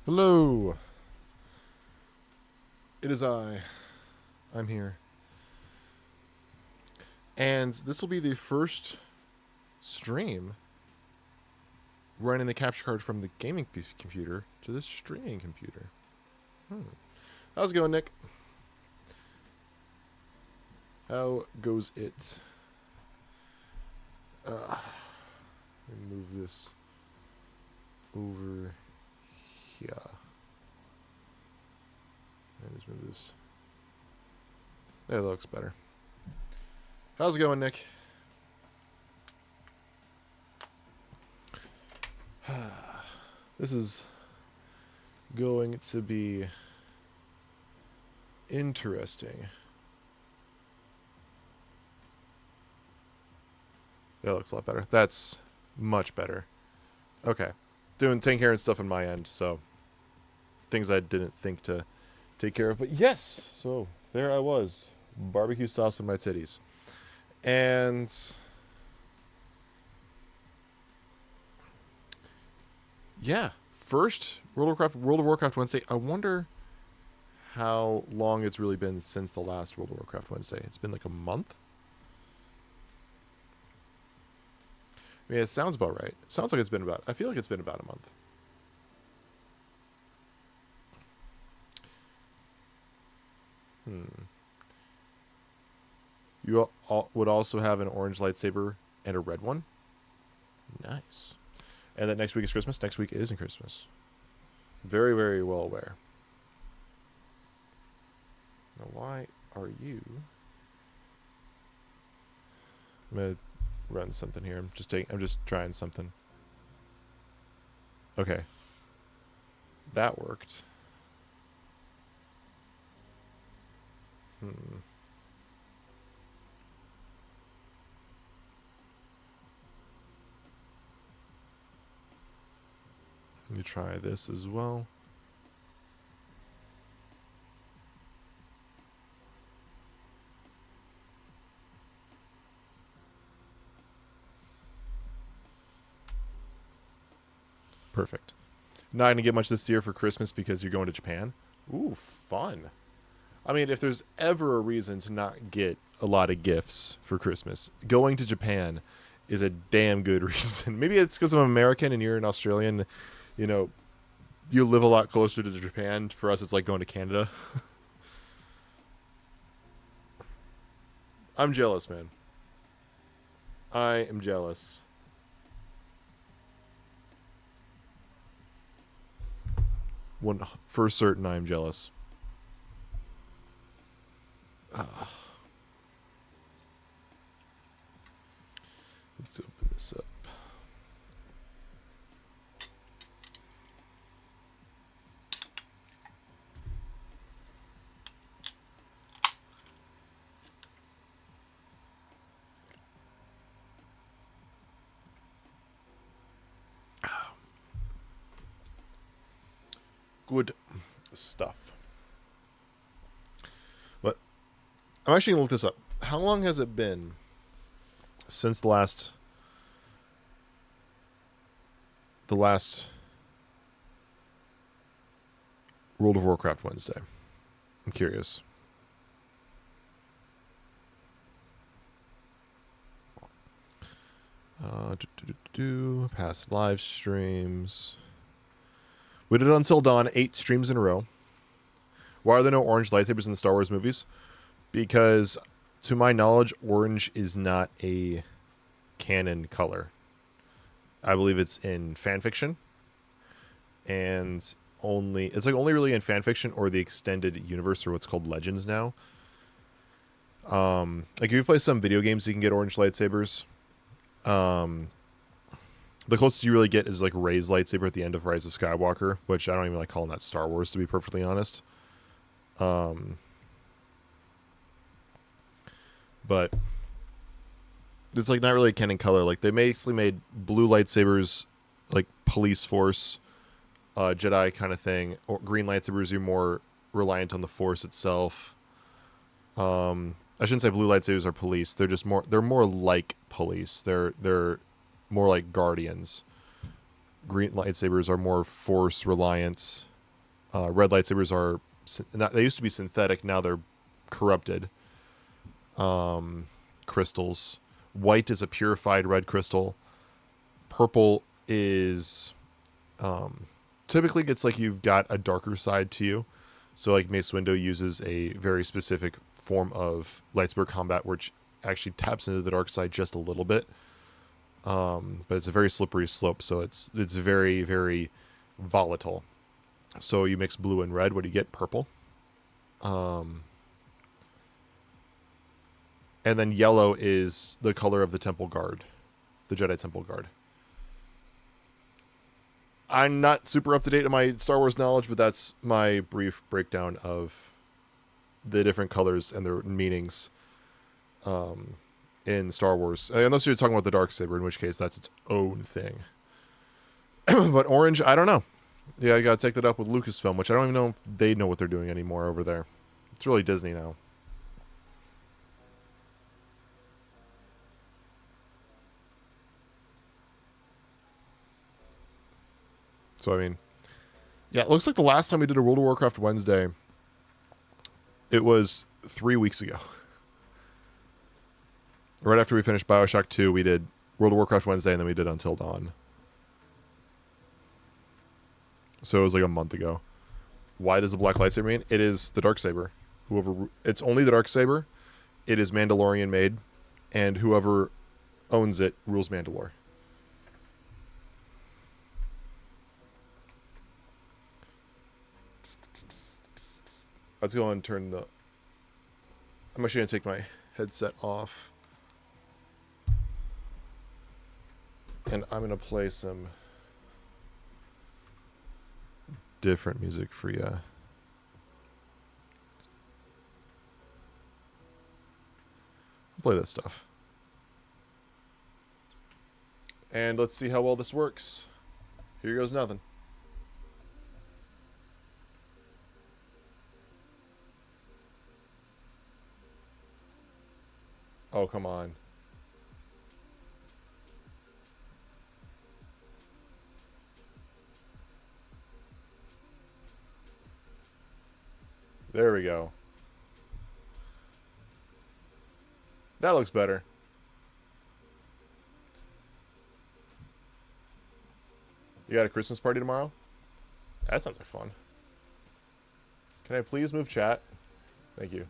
Hello. It is I. I'm here. And this will be the first stream running the capture card from the gaming computer to the streaming computer. How's it going, Nick? How goes it? Let me move this over here. And just move this. That looks better. How's it going, Nick? This is going to be interesting. That looks a lot better. That's much better. Okay. Taking care of stuff on my end, so things I didn't think to take care of. But yes, so there I was. Barbecue sauce in my titties. And yeah, first World of Warcraft Wednesday. I wonder how long it's really been since the last World of Warcraft Wednesday. It's been like a month. I mean, it sounds about right. It sounds like it's been about. I feel like it's been about a month. You would also have an orange lightsaber and a red one. Nice. And that next week is Christmas. Next week isn't Christmas. Very, very well aware. Now, why are you? I'm gonna run something here. I'm just trying something. Okay. That worked. Let me try this as well. Perfect. Not going to get much this year for Christmas because you're going to Japan. Ooh, fun. I mean, if there's ever a reason to not get a lot of gifts for Christmas, going to Japan is a damn good reason. Maybe it's because I'm American and you're an Australian. You know, you live a lot closer to Japan. For us, it's like going to Canada. I'm jealous, man. I am jealous. For certain, I am jealous. Let's open this up. Good stuff. But I'm actually going to look this up. How long has it been since the last World of Warcraft Wednesday? I'm curious. Past live streams. We did Until Dawn 8 streams in a row. Why are there no orange lightsabers in the Star Wars movies? Because, to my knowledge, orange is not a canon color. I believe it's in fanfiction. And it's like only really in fanfiction or the extended universe or what's called Legends now. Like if you play some video games, you can get orange lightsabers. The closest you really get is like Rey's lightsaber at the end of Rise of Skywalker, which I don't even like calling that Star Wars, to be perfectly honest. But it's like not really a canon color. Like they basically made blue lightsabers like police force, Jedi kind of thing. Or green lightsabers are more reliant on the Force itself. I shouldn't say blue lightsabers are police. They're more like police. They're more like guardians. Green lightsabers are more force reliance. Red lightsabers are they used to be synthetic. Now they're corrupted crystals. White is a purified red crystal. Purple is typically it's like you've got a darker side to you. So like Mace Windu uses a very specific form of lightsaber combat, which actually taps into the dark side just a little bit. But it's a very slippery slope, so it's very, very volatile. So you mix blue and red, what do you get? Purple. And then yellow is the color of the Temple Guard, the Jedi Temple Guard. I'm not super up to date on my Star Wars knowledge, but that's my brief breakdown of the different colors and their meanings in Star Wars. Unless you're talking about the Darksaber, in which case that's its own thing. But orange, I don't know. Yeah, I gotta take that up with Lucasfilm, which I don't even know if they know what they're doing anymore over there. It's really Disney now. So, I mean, yeah, it looks like the last time we did a World of Warcraft Wednesday, it was 3 weeks ago. Right after we finished Bioshock 2, we did World of Warcraft Wednesday, and then we did Until Dawn. So it was like a month ago. Why does the black lightsaber mean? It is the Darksaber. It's only the Darksaber. It is Mandalorian made, and whoever owns it rules Mandalore. Let's go and turn the... I'm actually going to take my headset off. And I'm going to play some different music for you. Play this stuff. And let's see how well this works. Here goes nothing. Oh, come on. There we go. That looks better. You got a Christmas party tomorrow? That sounds like fun. Can I please move chat? Thank you.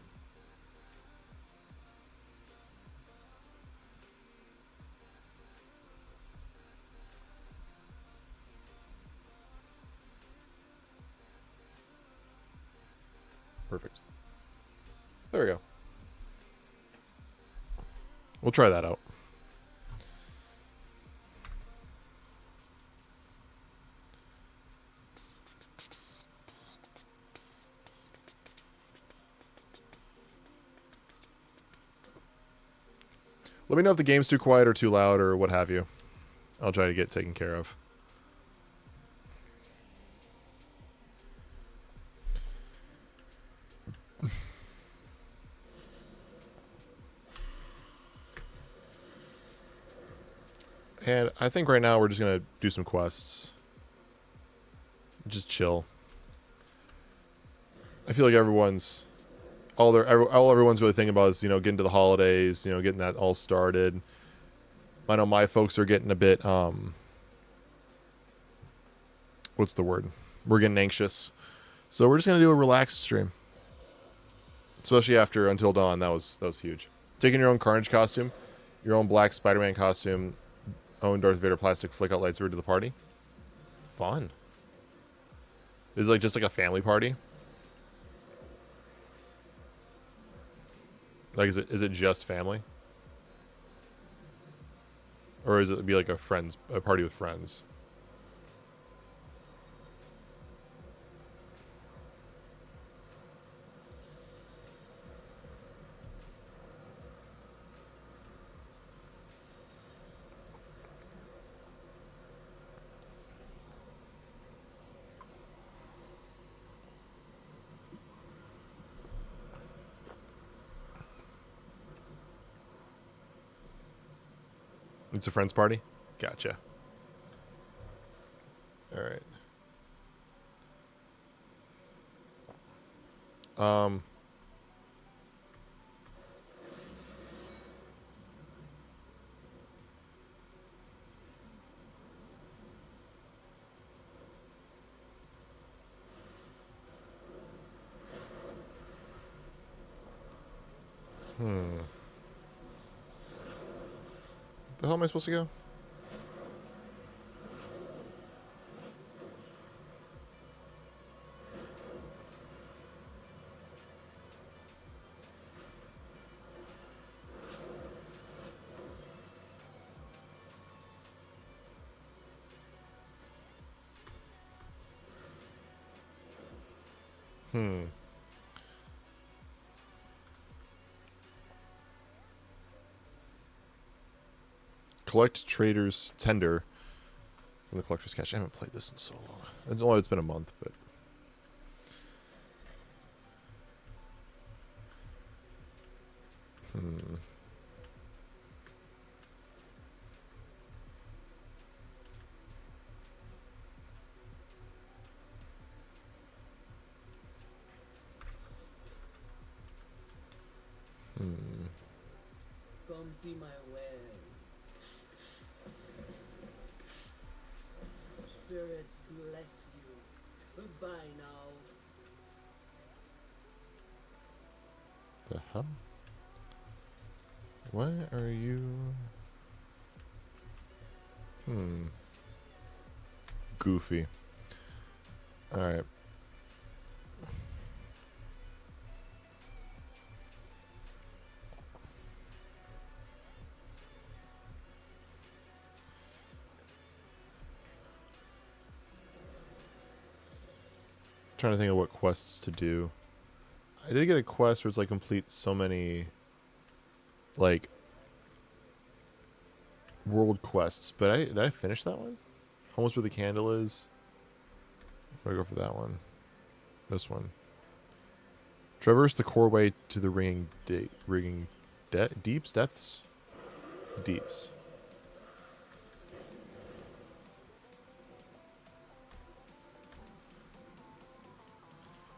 Perfect. There we go. We'll try that out. Let me know if the game's too quiet or too loud or what have you. I'll try to get it taken care of. And I think right now we're just going to do some quests. Just chill. I feel like everyone's... All everyone's really thinking about is, you know, getting to the holidays, you know, getting that all started. I know my folks are getting a bit, what's the word? We're getting anxious. So we're just going to do a relaxed stream. Especially after Until Dawn, that was huge. Taking your own Carnage costume, your own black Spider-Man costume, own Darth Vader plastic flick-out lightsaber to the party. Fun. Is it like just like a family party? Like, is it just family? Or is it be like a party with friends? It's a friend's party? Gotcha. Alright. Um. Hmm. The hell am I supposed to go? Hmm. Collect Trader's Tender from the Collector's Cache. I haven't played this in so long. Well, it's been a month, but... Hmm. Hmm. Come see my way. Spirits bless you. Goodbye now. The hell? Why are you... Hmm. Goofy. Alright. Trying to think of what quests to do. I did get a quest where it's like complete so many like world quests, but did I finish that one? Almost where the candle is. I'm gonna go for that one. This one. Traverse the core way to the deeps, depths, deeps.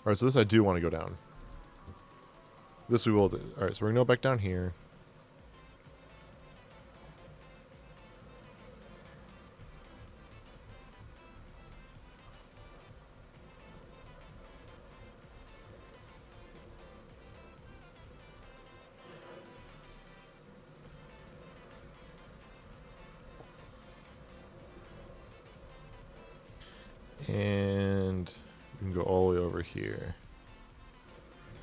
All right, so this I do want to go down. This we will do. All right, so we're gonna go back down here. And we can go all the way over here.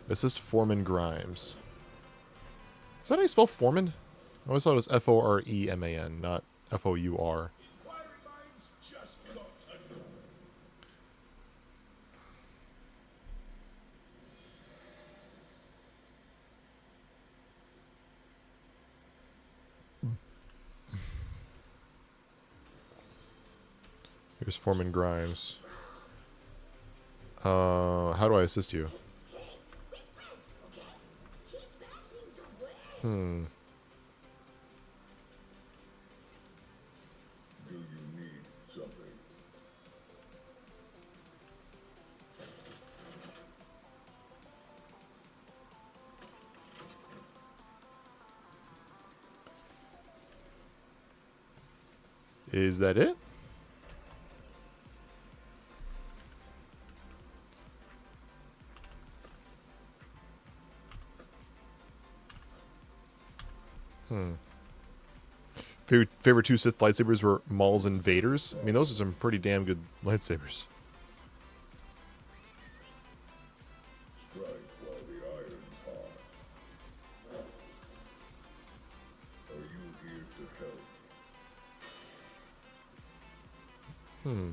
Assist Foreman Grimes. Is that how you spell Foreman? I always thought it was Foreman, not Four. Here's Foreman Grimes. How do I assist you? Hmm. Do you need something? Is that it? Hmm. Favorite two Sith lightsabers were Mauls and Vaders. I mean, those are some pretty damn good lightsabers. Strike while the iron's hot. Are you here to help? Hmm.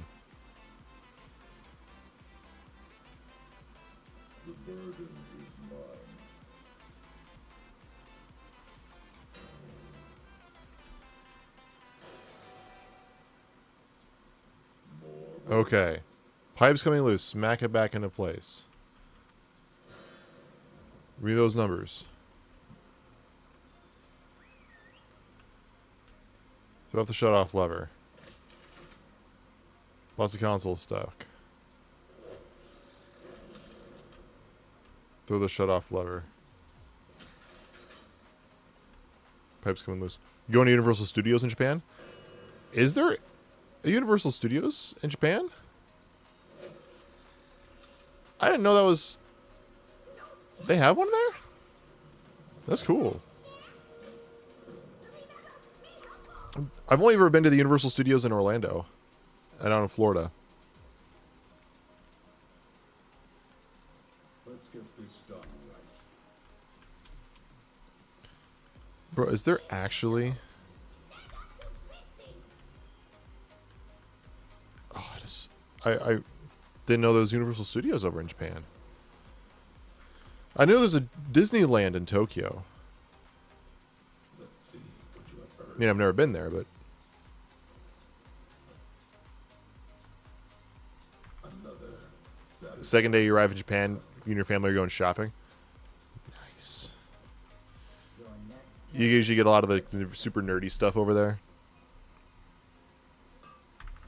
The burden is mine. Okay. Pipe's coming loose. Smack it back into place. Read those numbers. Throw off the shut-off lever. Lost the console stuck. Throw the shut-off lever. Pipes coming loose. You going to Universal Studios in Japan? Is there a Universal Studios in Japan? I didn't know that was... They have one there? That's cool. I've only ever been to the Universal Studios in Orlando. And out in Florida. Let's get this done right. Bro, is there actually... Oh, I didn't know there was Universal Studios over in Japan. I know there's a Disneyland in Tokyo. Let's see what you have heard. I mean, I've never been there, but... Another The second day you arrive in Japan, you and your family are going shopping. Nice. Your next You usually get a lot of the super nerdy stuff over there.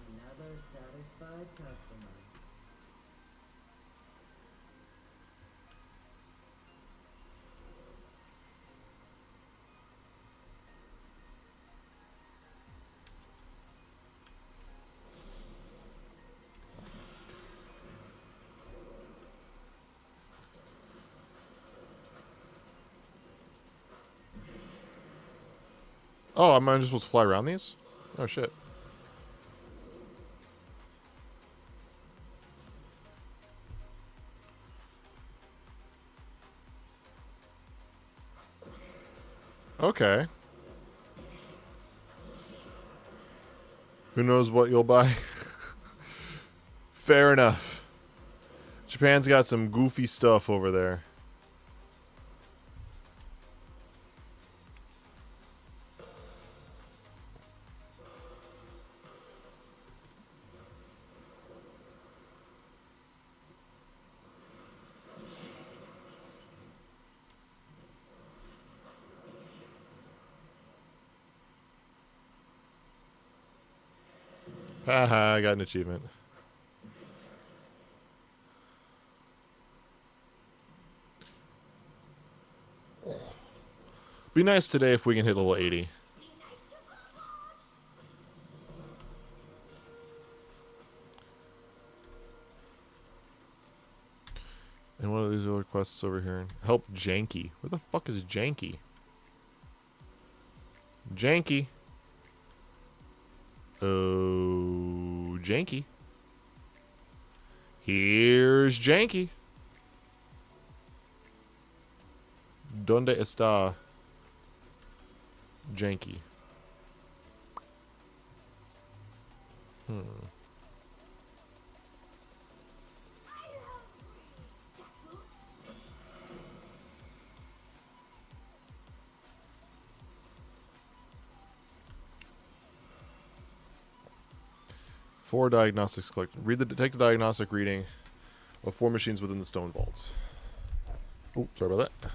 another satisfied customer. Oh, am I just supposed to fly around these? Oh, shit. Okay. Who knows what you'll buy? Fair enough. Japan's got some goofy stuff over there. Haha, I got an achievement. Be nice today if we can hit level 80. And one of these other quests over here. Help Janky. Where the fuck is Janky? Janky. Oh, Janky. Here's Janky. ¿Dónde está Janky? Hmm. Four diagnostics collected. Take the diagnostic reading of 4 machines within the stone vaults. Oh, sorry about that.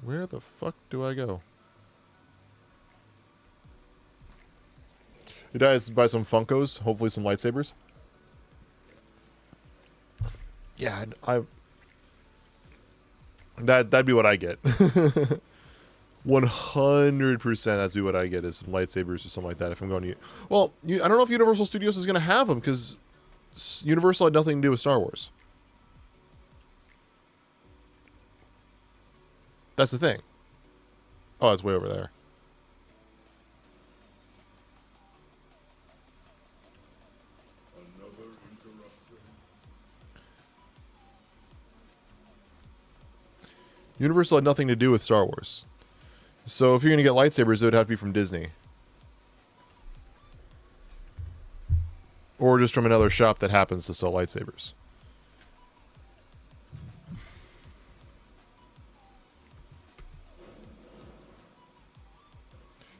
Where the fuck do I go? You guys buy some Funkos, hopefully some lightsabers. Yeah, that'd be what I get. 100% that'd be what I get is some lightsabers or something like that if I'm going to... Well, I don't know if Universal Studios is going to have them because Universal had nothing to do with Star Wars. That's the thing. Oh, it's way over there. Another interruption. Universal had nothing to do with Star Wars. So if you're going to get lightsabers, it would have to be from Disney. Or just from another shop that happens to sell lightsabers.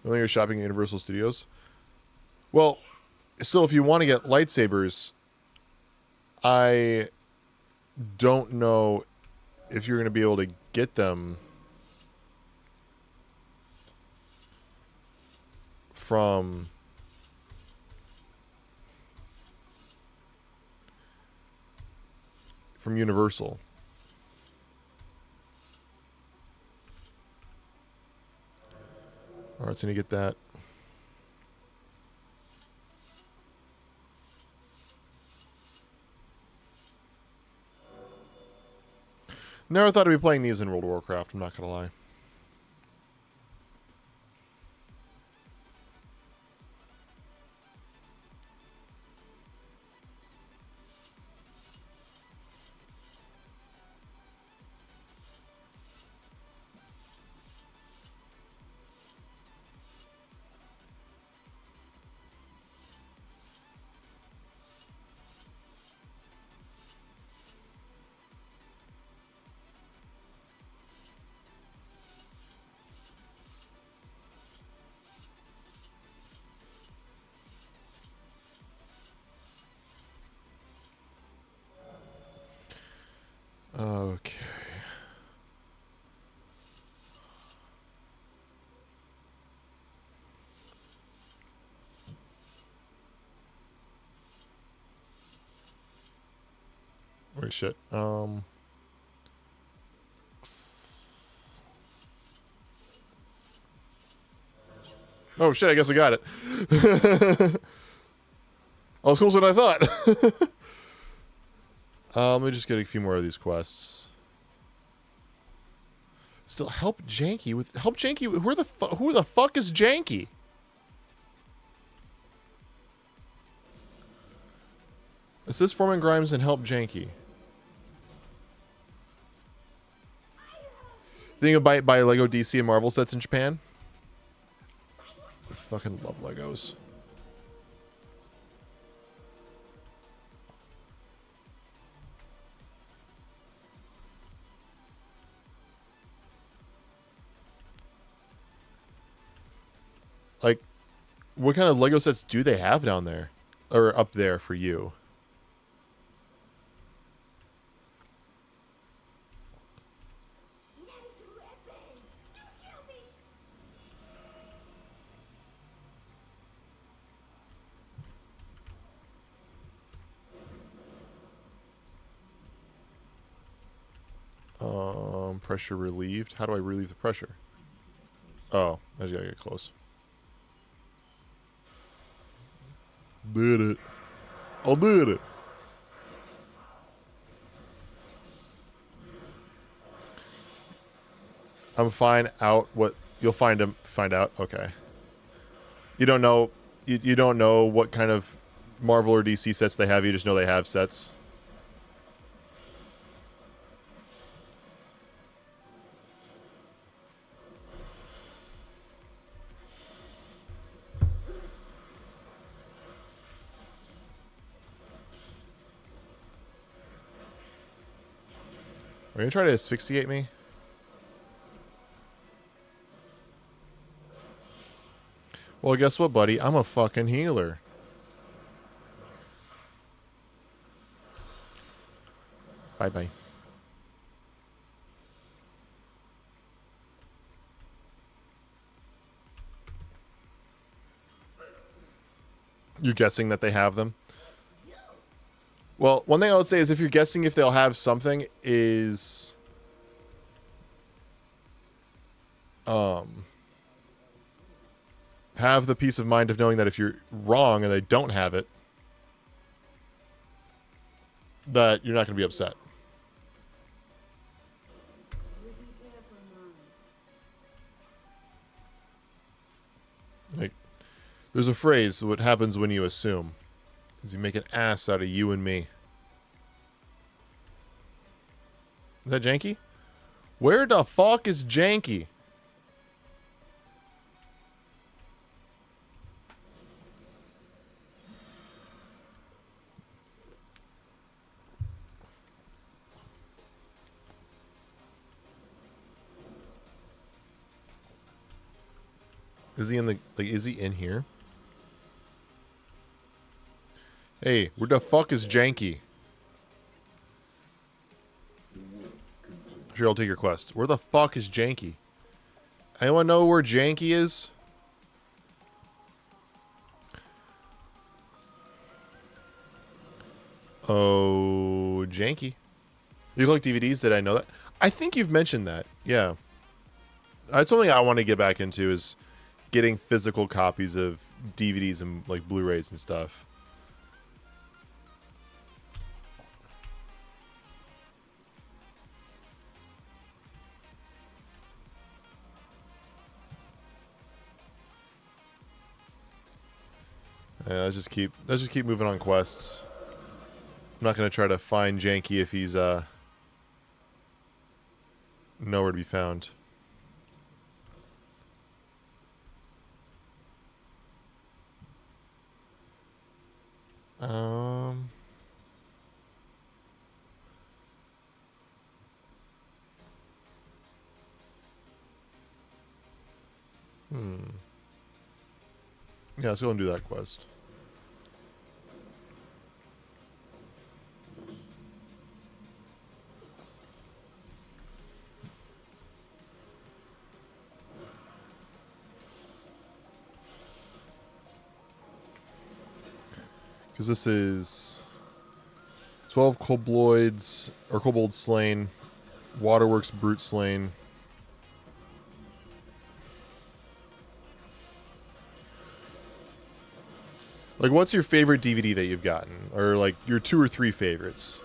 You think you're shopping at Universal Studios? Well, still, if you want to get lightsabers, I don't know if you're going to be able to get them from Universal. All right, so you get that. Never thought I'd be playing these in World of Warcraft, I'm not gonna lie. Okay. Wait, shit. Oh shit, I guess I got it. Oh, it's closer than I thought. Let me just get a few more of these quests. Still, help Janky with Janky. Who the fuck is Janky? Assist Foreman Grimes and help Janky. Think of buy Lego DC and Marvel sets in Japan. I fucking love Legos. Like, what kind of Lego sets do they have down there? Or up there for you? Pressure relieved. How do I relieve the pressure? Oh, I just gotta get close. Did it. I did it. I'm fine out what you'll find out. Okay. You don't know you don't know what kind of Marvel or DC sets they have, you just know they have sets. Are you gonna try to asphyxiate me? Well, guess what, buddy? I'm a fucking healer. Bye-bye. You're guessing that they have them? Well, one thing I would say is if you're guessing if they'll have something is... have the peace of mind of knowing that if you're wrong and they don't have it, that you're not going to be upset. Like, there's a phrase, what happens when you assume, is you make an ass out of you and me. Is that Janky? Where the fuck is Janky? Is he in the, like, is he in here? Hey, where the fuck is Janky? Sure, I'll take your quest. Where the fuck is Janky? Anyone know where Janky is? Oh, janky. You collect DVDs? Did I know that? I think you've mentioned that. Yeah. That's something I want to get back into is getting physical copies of DVDs and like Blu-rays and stuff. Yeah, let's just keep moving on quests. I'm not gonna try to find Janky if he's nowhere to be found. Um. Yeah, let's go and do that quest. Because this is 12 kobolds or kobolds slain, waterworks brute slain. Like, what's your favorite DVD that you've gotten, or like your 2 or 3 favorites?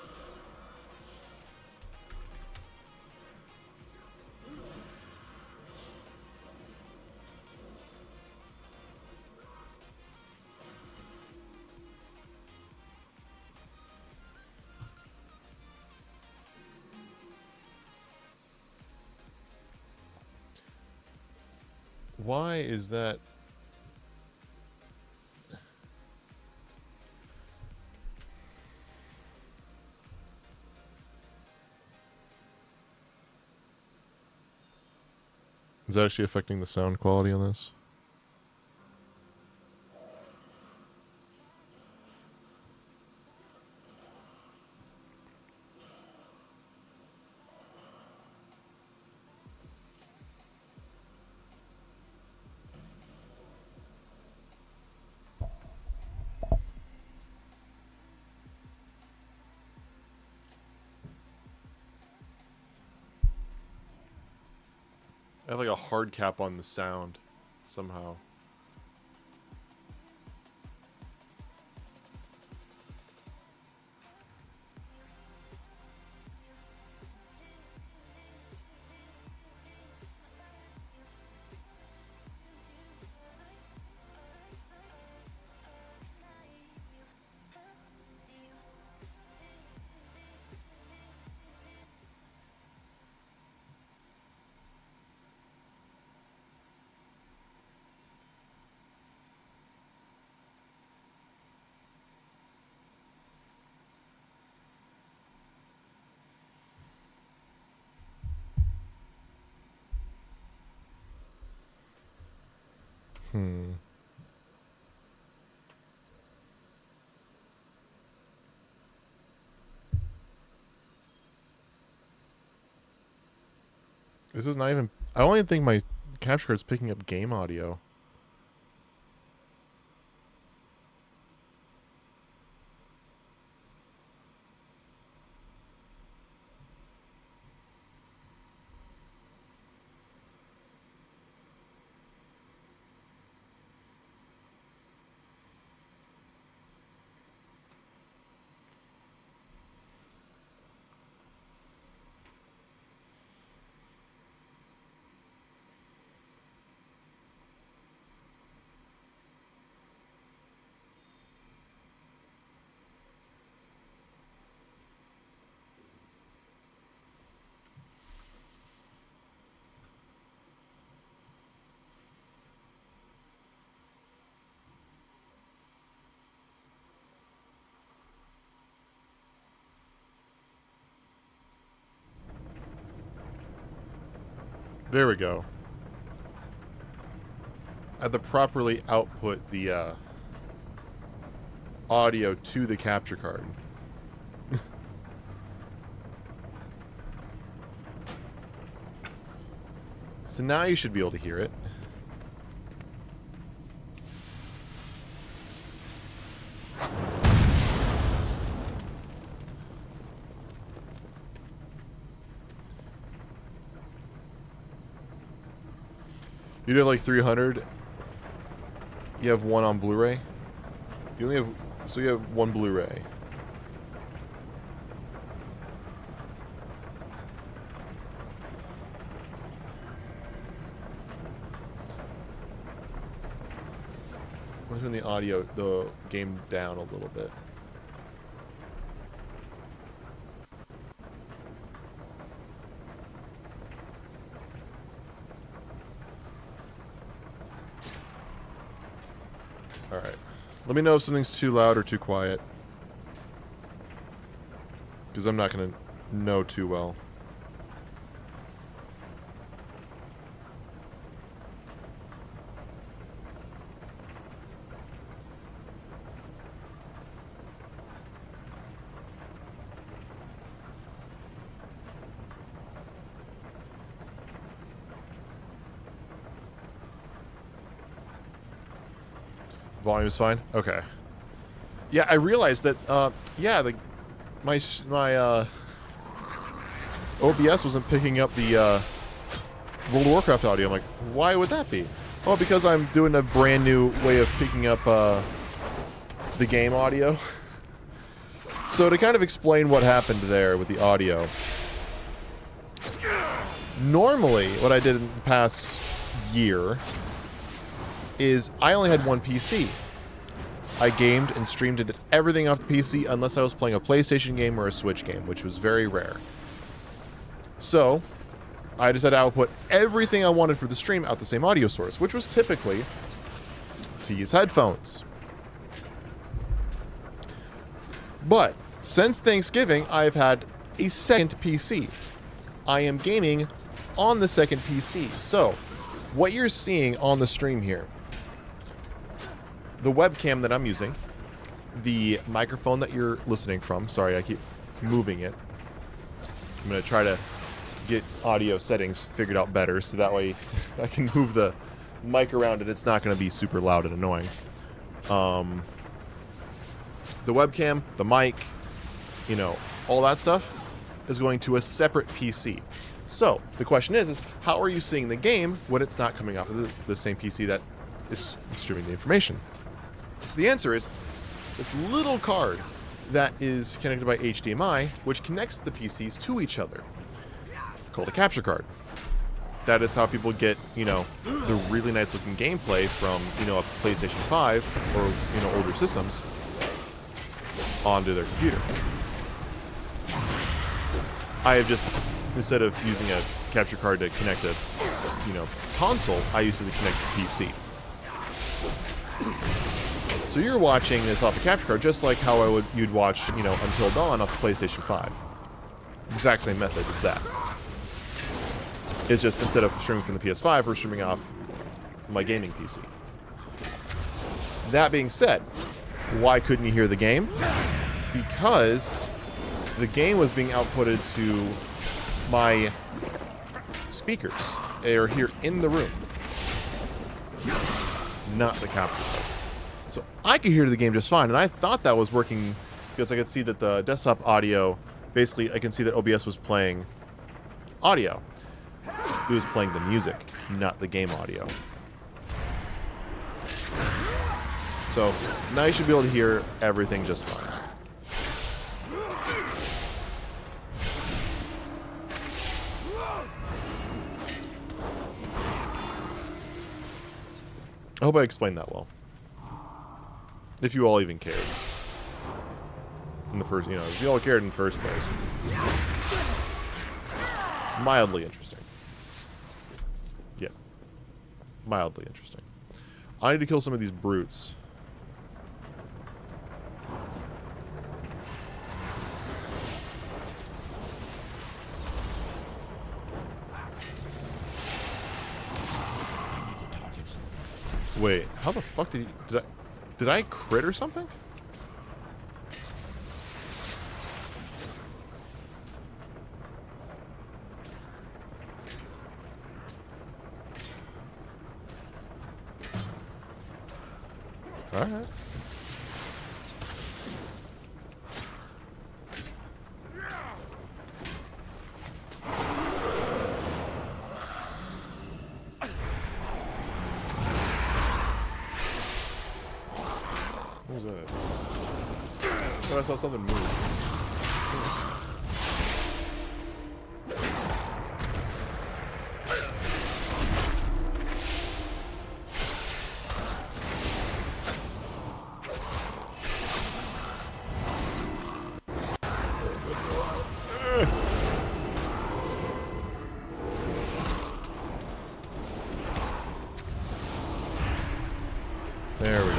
Why is that? Is that actually affecting the sound quality on this? I have like a hard cap on the sound somehow. This is not even... I don't even think my capture card's picking up game audio. There we go. I have to properly output the audio to the capture card. So now you should be able to hear it. You have like 300. You have one on Blu-ray. You only have, so you have one Blu-ray. Let's turn the audio, the game down a little bit. Alright. Let me know if something's too loud or too quiet. Because I'm not going to know too well. Volume's fine? Okay. Yeah, I realized that, yeah, my OBS wasn't picking up the, World of Warcraft audio. I'm like, why would that be? Well, because I'm doing a brand new way of picking up, the game audio. So to kind of explain what happened there with the audio, normally what I did in the past year is I only had one PC. I gamed and streamed and did everything off the PC unless I was playing a PlayStation game or a Switch game, which was very rare. So, I just had to output everything I wanted for the stream out the same audio source, which was typically these headphones. But, since Thanksgiving, I've had a second PC. I am gaming on the second PC. So, what you're seeing on the stream here, the webcam that I'm using, the microphone that you're listening from, sorry, I keep moving it. I'm going to try to get audio settings figured out better so that way I can move the mic around and it's not going to be super loud and annoying. The webcam, the mic, you know, all that stuff is going to a separate PC. So, the question is how are you seeing the game when it's not coming off of the same PC that is streaming the information? The answer is this little card that is connected by HDMI, which connects the PCs to each other, called a capture card. That is how people get, you know, the really nice looking gameplay from, you know, a PlayStation 5 or, you know, older systems onto their computer. I have just, instead of using a capture card to connect a, you know, console, I used it to connect a PC. So you're watching this off a capture card, just like how you'd watch, you know, Until Dawn off the PlayStation 5. Exact same method as that. It's just instead of streaming from the PS5, we're streaming off my gaming PC. That being said, why couldn't you hear the game? Because the game was being outputted to my speakers. They are here in the room, not the capture card. So I could hear the game just fine, and I thought that was working because I could see that the desktop audio, basically I can see that OBS was playing audio. It was playing the music, not the game audio. So now you should be able to hear everything just fine. I hope I explained that well. If you all even cared. In the first, you know, if you all cared in the first place. Mildly interesting. Yeah. Mildly interesting. I need to kill some of these brutes. Wait, how the fuck did I crit or something? Alright. Thought I saw something move. There we go.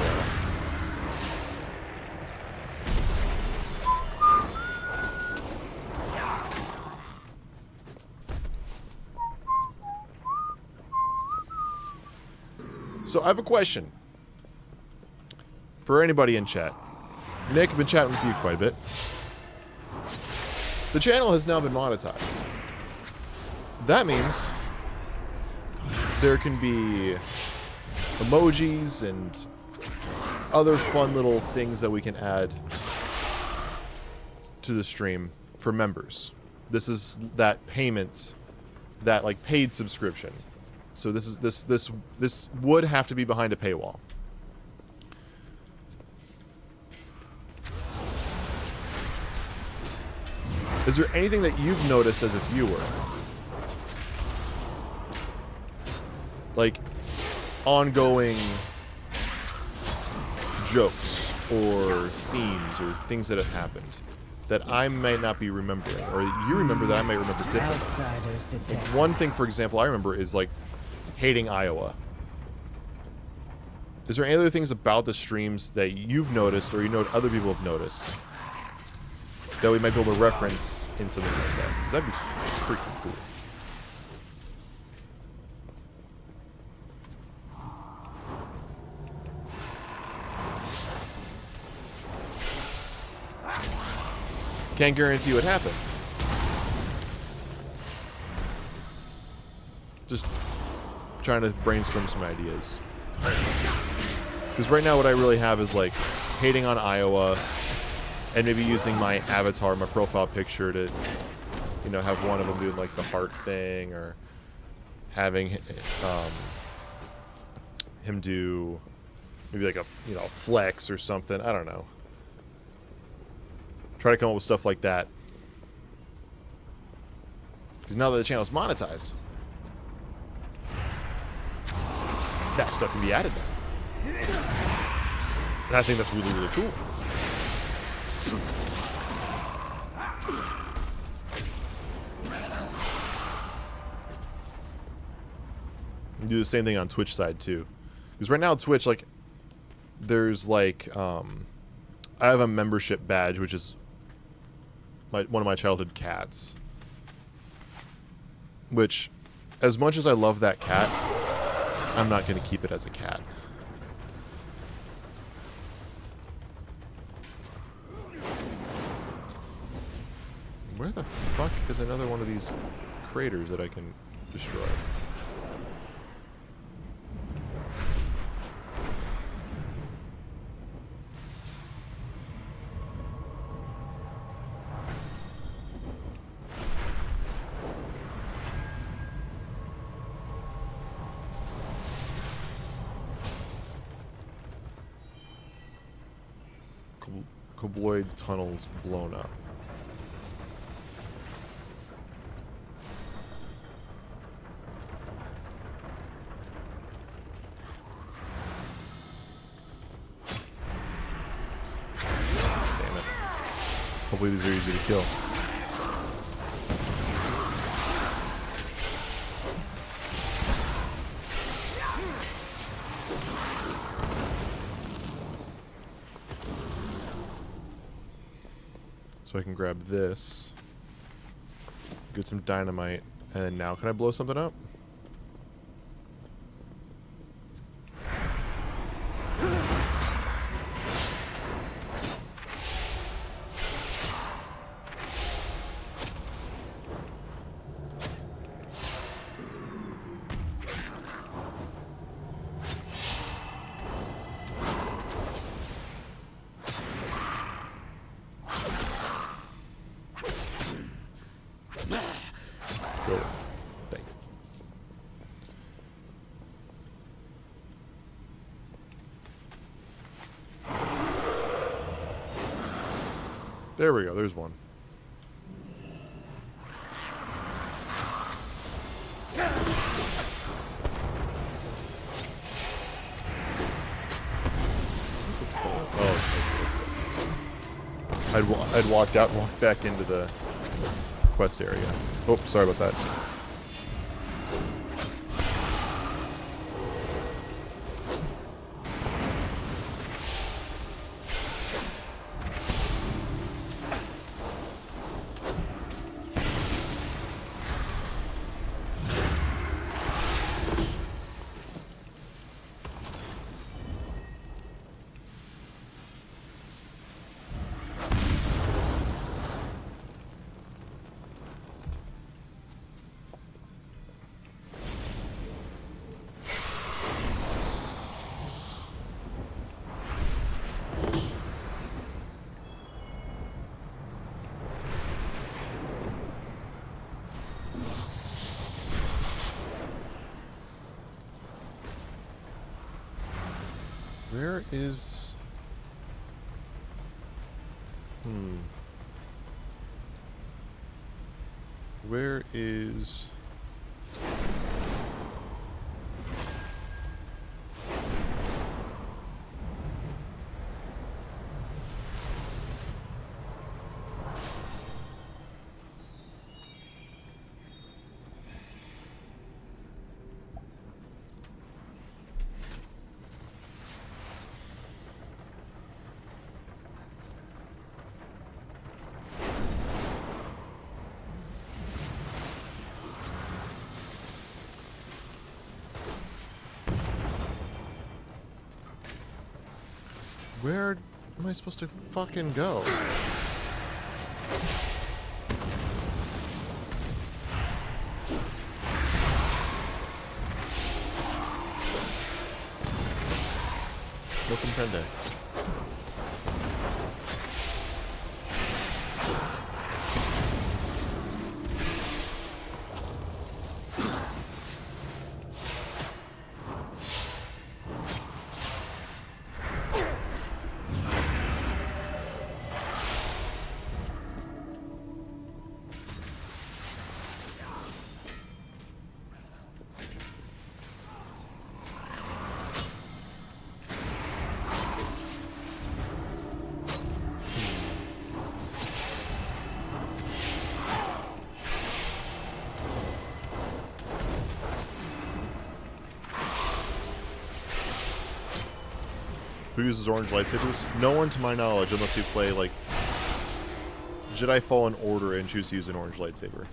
So I have a question for anybody in chat. Nick, I've been chatting with you quite a bit. The channel has now been monetized. That means there can be emojis and other fun little things that we can add to the stream for members. This is that payment, that like paid subscription. So this would have to be behind a paywall. Is there anything that you've noticed as a viewer? Like ongoing jokes or themes or things that have happened that I might not be remembering, or you remember that I might remember differently. Outsiders Like detected. one thing, for example, I remember is like hating Iowa. Is there any other things about the streams that you've noticed, or you know other people have noticed, that we might be able to reference in something like that? Because that'd be freaking cool. Can't guarantee what happened. Just trying to brainstorm some ideas. Because right now what I really have is like hating on Iowa and maybe using my avatar, my profile picture to, you know, have one of them doing like the heart thing, or having him do maybe like a, you know, flex or something. I don't know. Try to come up with stuff like that. Because now that the channel's monetized, that stuff can be added now. And I think that's really, really cool. And do the same thing on Twitch side too. Because right now Twitch, like, there's like, I have a membership badge, which is one of my childhood cats. Which, as much as I love that cat, I'm not going to keep it as a cat. Where the fuck is another one of these craters that I can destroy? Cobloid tunnels blown up. Damn it. Hopefully these are easy to kill. So I can grab this, get some dynamite, and then now can I blow something up? Go. Thank you. There we go. There's one. I'd walked out and walked back into the quest area. Oh, sorry about that. Where is... Where is... Where am I supposed to fucking go? No comprende. Who uses orange lightsabers? No one to my knowledge, unless you play, like, Jedi Fallen Order and choose to use an orange lightsaber.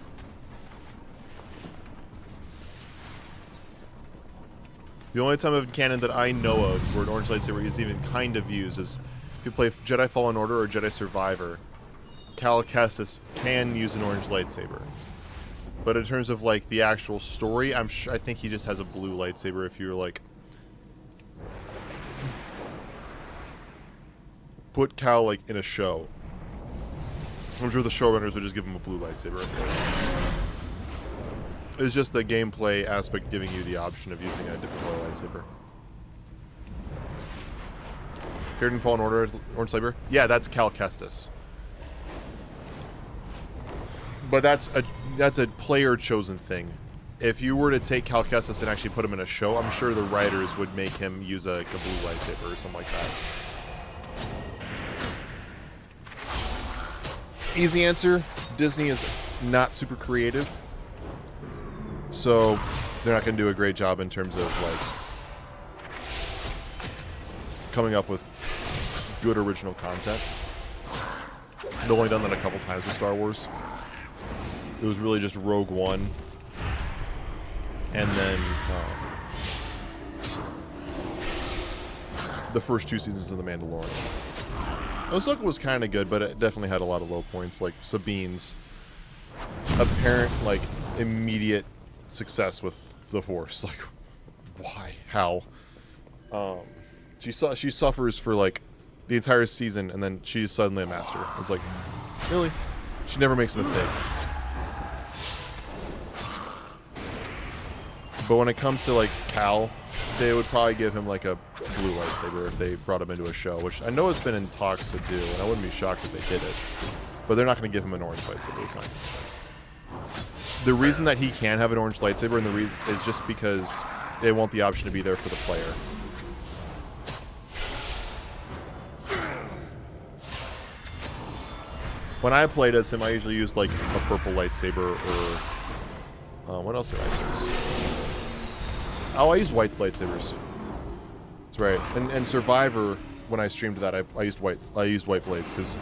The only time of canon that I know of where an orange lightsaber is even kind of used is if you play Jedi Fallen Order or Jedi Survivor. Cal Kestis can use an orange lightsaber. But in terms of, like, the actual story, I think he just has a blue lightsaber if you're, like... Put Cal, like, in a show. I'm sure the showrunners would just give him a blue lightsaber. It's just the gameplay aspect giving you the option of using a different color lightsaber. Appeared in Fallen Order, orange lightsaber? Yeah, that's Cal Kestis. But that's a player-chosen thing. If you were to take Cal Kestis and actually put him in a show, I'm sure the writers would make him use a blue lightsaber or something like that. Easy answer, Disney is not super creative. So, they're not going to do a great job in terms of, like, coming up with good original content. They've only done that a couple times with Star Wars. It was really just Rogue One. And then, the first 2 seasons of The Mandalorian. Ahsoka was kind of good, but it definitely had a lot of low points, like Sabine's apparent, like, immediate success with the Force. Like, why? How? She suffers for, like, the entire season, and then she's suddenly a master. It's like, really? She never makes a mistake. But when it comes to, like, Cal, they would probably give him like a blue lightsaber if they brought him into a show, which I know it's been in talks to do, and I wouldn't be shocked if they did it. But they're not going to give him an orange lightsaber this time. The reason that he can have an orange lightsaber and the reason is just because they want the option to be there for the player. When I played as him, I usually used like a purple lightsaber or what else did I use? Oh, I used white lightsabers. That's right. And Survivor, when I streamed that, I used white blades because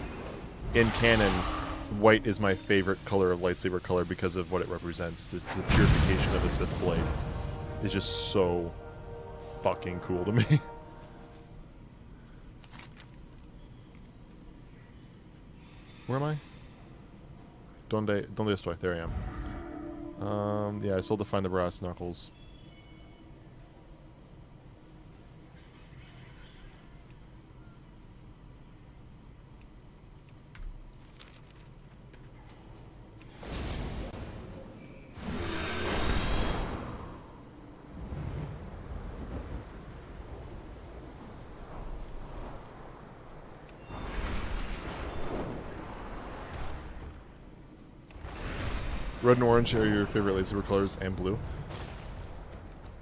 in canon, white is my favorite color of lightsaber color because of what it represents. Just the purification of a Sith blade is just so fucking cool to me. Where am I? Donde estoy? There I am. Yeah, I still have to find the brass knuckles. Red and orange are your favorite lightsaber colors, and blue.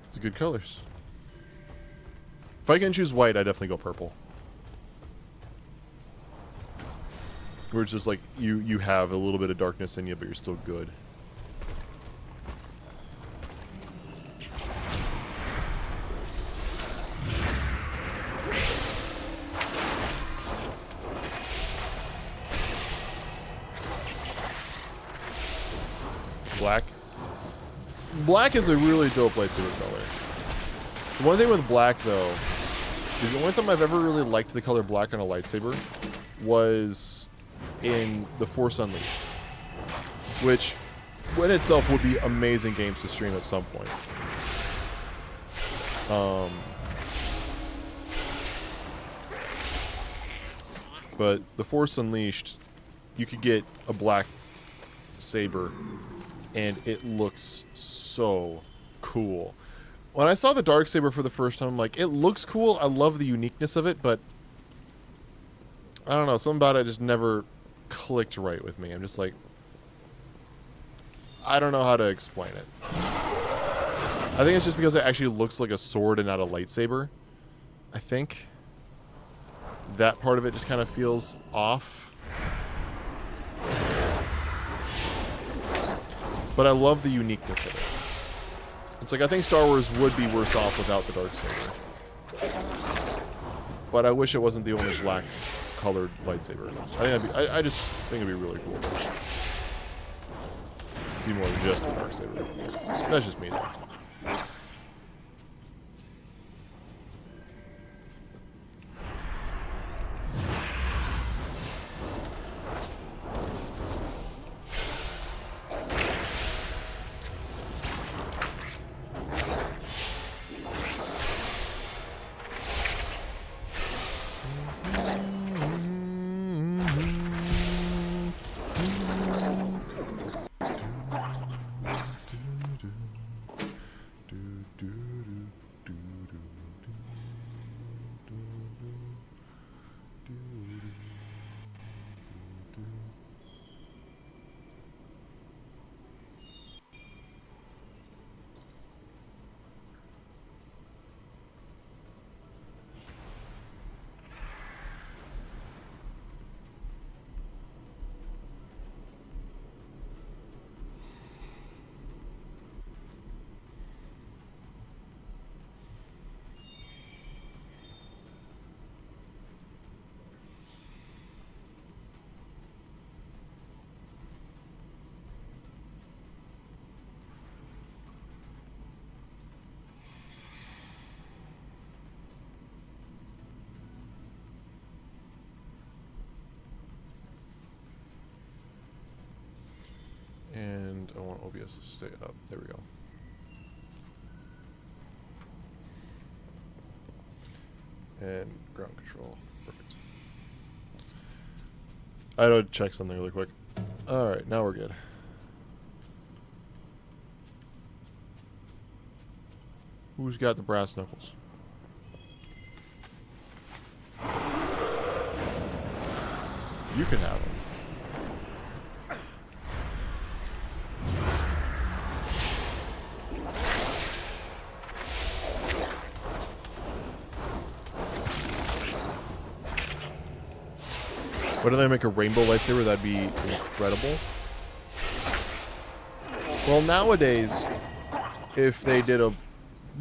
It's good colors. If I can choose white, I definitely go purple. Where it's just like you have a little bit of darkness in you, but you're still good. Black. Black is a really dope lightsaber color. The one thing with black, though, is the only time I've ever really liked the color black on a lightsaber was in The Force Unleashed, which, in itself, would be amazing games to stream at some point. But The Force Unleashed, you could get a black saber and it looks so cool. When I saw the Darksaber for the first time, I'm like, it looks cool. I love the uniqueness of it, but I don't know, something about it just never clicked right with me. I'm just like, I don't know how to explain it. I think it's just because it actually looks like a sword and not a lightsaber. I think that part of it just kind of feels off. But I love the uniqueness of it. It's like, I think Star Wars would be worse off without the Darksaber. But I wish it wasn't the only black colored lightsaber. I just think it'd be really cool. See more than just the Darksaber. That's just me though. And I want OBS to stay up. There we go. And ground control. Perfect. I had to check something really quick. Alright, now we're good. Who's got the brass knuckles? You can have them. Why don't they make a rainbow lightsaber? That'd be incredible. Well, nowadays, if they did a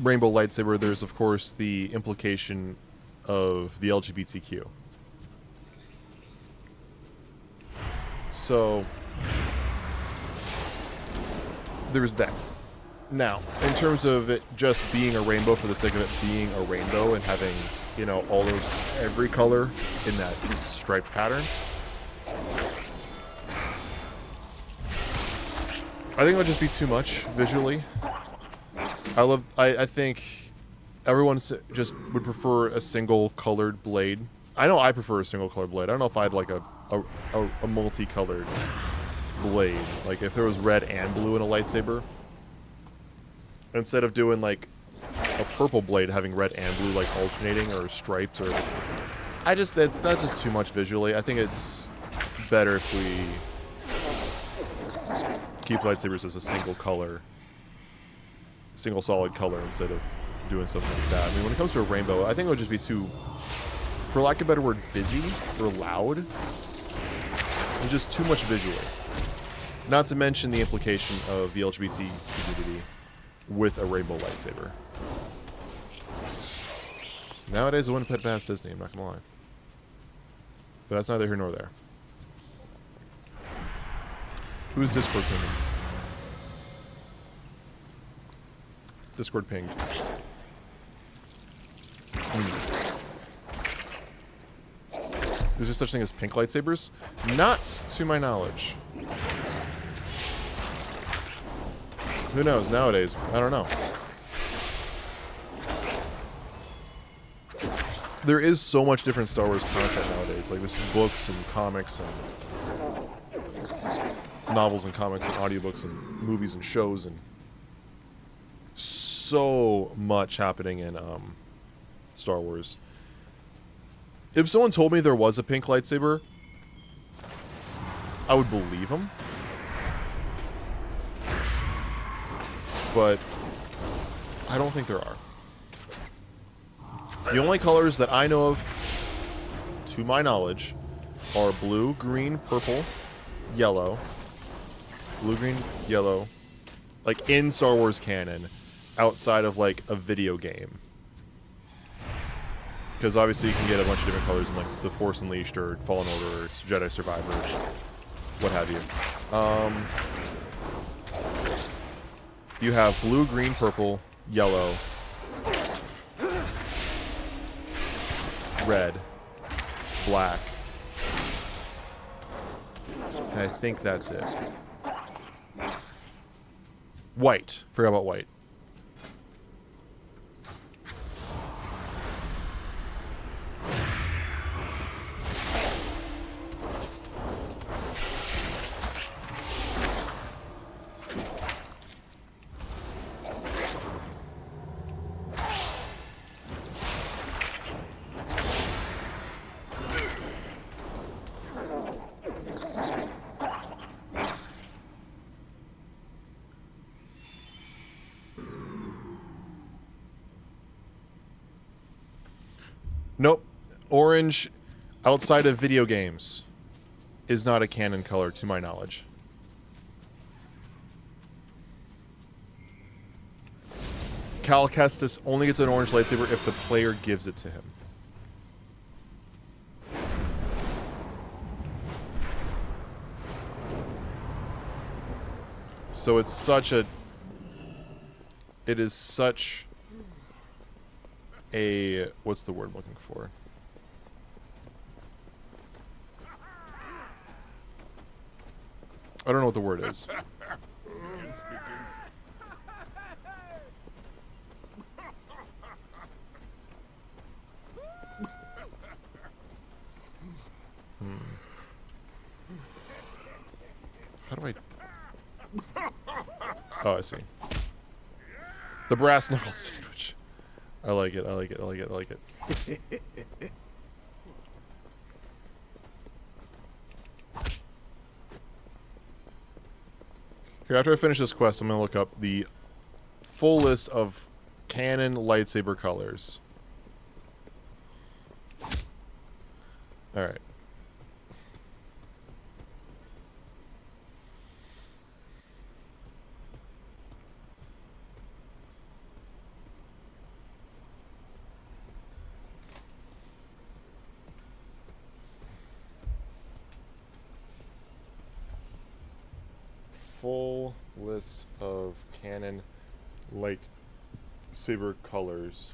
rainbow lightsaber, there's of course the implication of the LGBTQ. So there's that. Now, in terms of it just being a rainbow for the sake of it being a rainbow and having, you know, all of every color in that striped pattern, I think it would just be too much visually. I think everyone just would prefer a single colored blade. I know I prefer a single colored blade. I don't know if I'd like a multicolored blade. Like if there was red and blue in a lightsaber, instead of doing like a purple blade having red and blue like alternating or stripes, or that's just too much visually. I think it's better if we keep lightsabers as a single color, single solid color, instead of doing something like that. I mean, when it comes to a rainbow, I think it would just be too, for lack of a better word, busy or loud. And just too much visually. Not to mention the implication of the LGBT community with a rainbow lightsaber. Nowadays, I wouldn't put past Disney, I'm not gonna lie. But that's neither here nor there. Who's Discord pinging? Discord pinged. There's just such thing as pink lightsabers? Not to my knowledge. Who knows nowadays? I don't know. There is so much different Star Wars content nowadays. Like there's books and comics and novels and comics and audiobooks and movies and shows and so much happening in Star Wars. If someone told me there was a pink lightsaber, I would believe them. But I don't think there are. The only colors that I know of, to my knowledge, are blue, green, purple, yellow. Blue, green, yellow. Like in Star Wars canon, outside of like a video game. Because obviously you can get a bunch of different colors in like The Force Unleashed or Fallen Order or Jedi Survivor, what have you. You have blue, green, purple, yellow, red, black. And I think that's it. White. Forgot about white. Nope. Orange, outside of video games, is not a canon color, to my knowledge. Cal Kestis only gets an orange lightsaber if the player gives it to him. So it's such a... It is such... a... What's the word I'm looking for? I don't know what the word is. How do I... Oh, I see. The brass knuckle sandwich. I like it. I like it. I like it. I like it. Here, after I finish this quest, I'm gonna look up the full list of canon lightsaber colors. All right. Full list of canon lightsaber colors.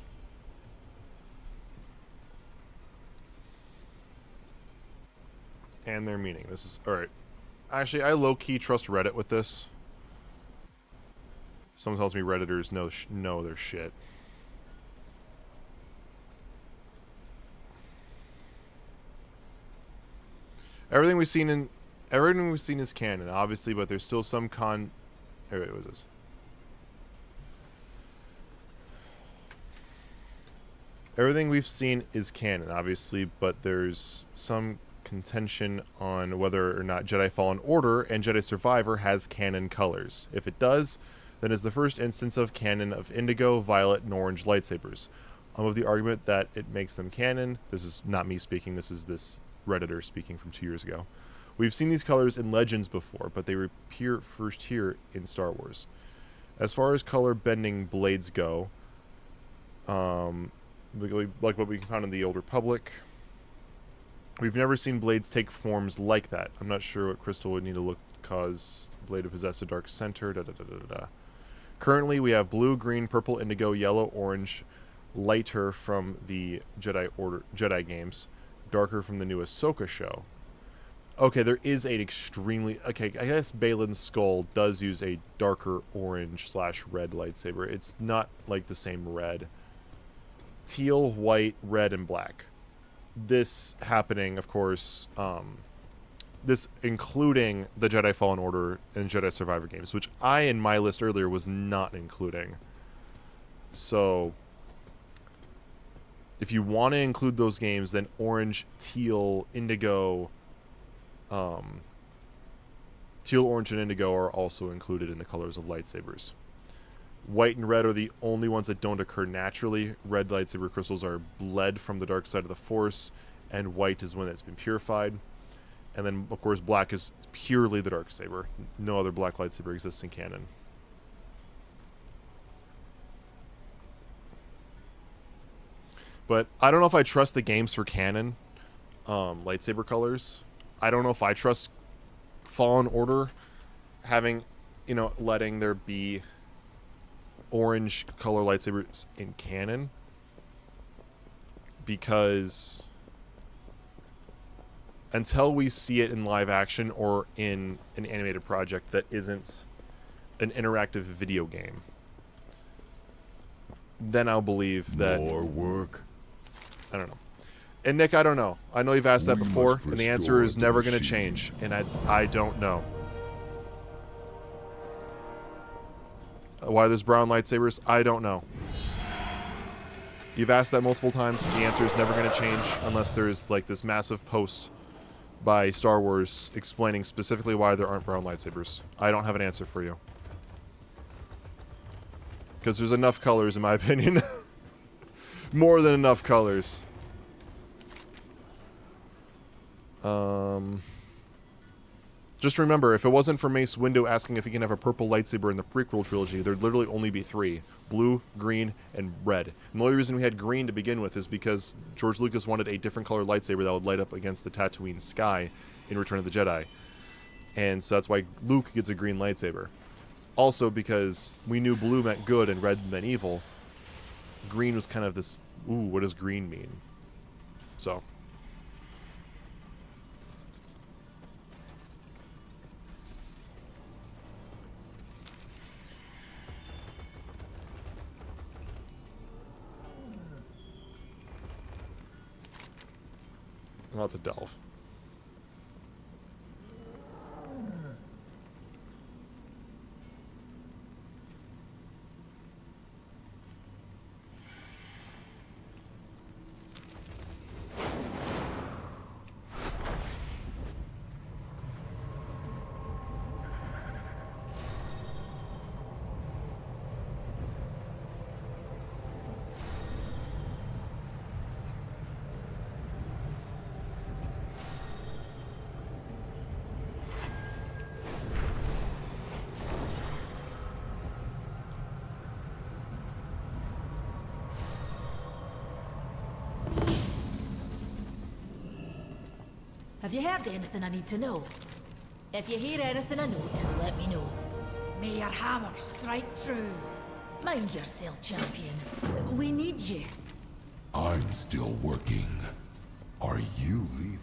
And their meaning. This is alright. Actually, I low-key trust Reddit with this. Someone tells me Redditors know their shit. Everything we've seen is canon, obviously, but there's still some wait, what was this? Everything we've seen is canon, obviously, but there's some contention on whether or not Jedi Fallen Order and Jedi Survivor has canon colors. If it does, then it's the first instance of canon of indigo, violet, and orange lightsabers. I'm of the argument that it makes them canon. This is not me speaking, this is this Redditor speaking from 2 years ago. We've seen these colors in Legends before, but they appear first here in Star Wars. As far as color bending blades go, like what we found in the Old Republic, we've never seen blades take forms like that. I'm not sure what crystal would need to cause the blade to possess a dark center. Currently, we have blue, green, purple, indigo, yellow, orange, lighter from the Jedi games, darker from the new Ahsoka show. Okay, there is an extremely... Okay, I guess Balin's skull does use a darker orange/red lightsaber. It's not like the same red. Teal, white, red, and black. This happening, of course, this including the Jedi Fallen Order and Jedi Survivor games, which I, in my list earlier, was not including. So, if you want to include those games, then orange, teal, indigo... teal, orange, and indigo are also included in the colors of lightsabers. White and red are the only ones that don't occur naturally. Red lightsaber crystals are bled from the dark side of the Force, and white is when it's been purified. And then, of course, black is purely the dark saber. No other black lightsaber exists in canon. But I don't know if I trust the games for canon lightsaber colors. I don't know if I trust Fallen Order having, letting there be orange color lightsabers in canon, because until we see it in live action or in an animated project that isn't an interactive video game, then I'll believe that. More work. I don't know. And Nick, I don't know. I know you've asked that We before, must and the answer restore is the never going to machine. change. And I don't know. Why there's brown lightsabers? I don't know. You've asked that multiple times. The answer is never going to change unless there's like this massive post by Star Wars explaining specifically why there aren't brown lightsabers. I don't have an answer for you. Because there's enough colors, in my opinion. More than enough colors. Just remember, if it wasn't for Mace Windu asking if he can have a purple lightsaber in the prequel trilogy, there'd literally only be 3. Blue, green, and red. And the only reason we had green to begin with is because George Lucas wanted a different color lightsaber that would light up against the Tatooine sky in Return of the Jedi. And so that's why Luke gets a green lightsaber. Also, because we knew blue meant good and red meant evil, green was kind of this, ooh, what does green mean? So... Lots of delve. Have you heard anything I need to know? If you hear anything I note, let me know. May your hammer strike true. Mind yourself, champion. We need you. I'm still working. Are you leaving?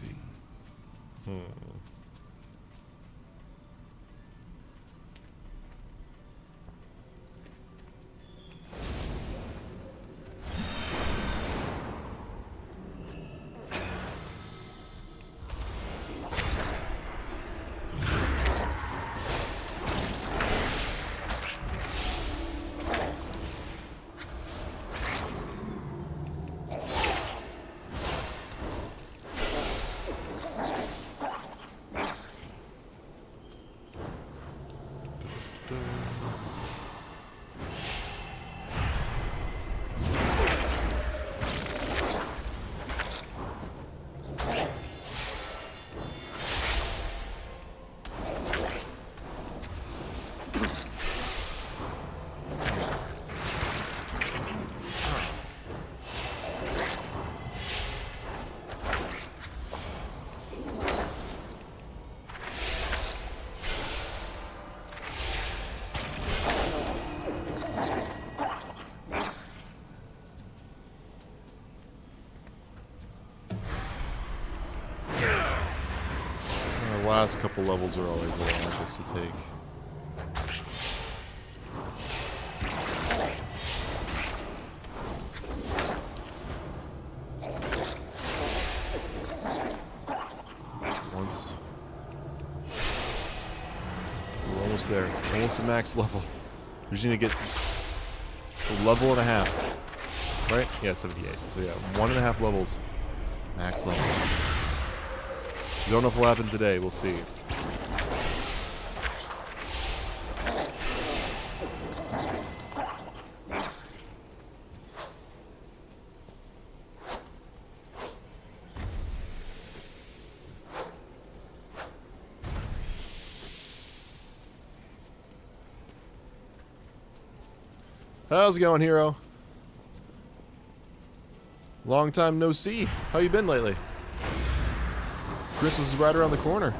The last couple levels are always the longest to take. Once we're almost there, almost to max level. We just need to get a level and a half, right? Yeah, 78. So yeah, 1.5 levels, max level. Don't know if it'll happen today. We'll see. How's it going, hero? Long time no see. How you been lately? Christmas is right around the corner.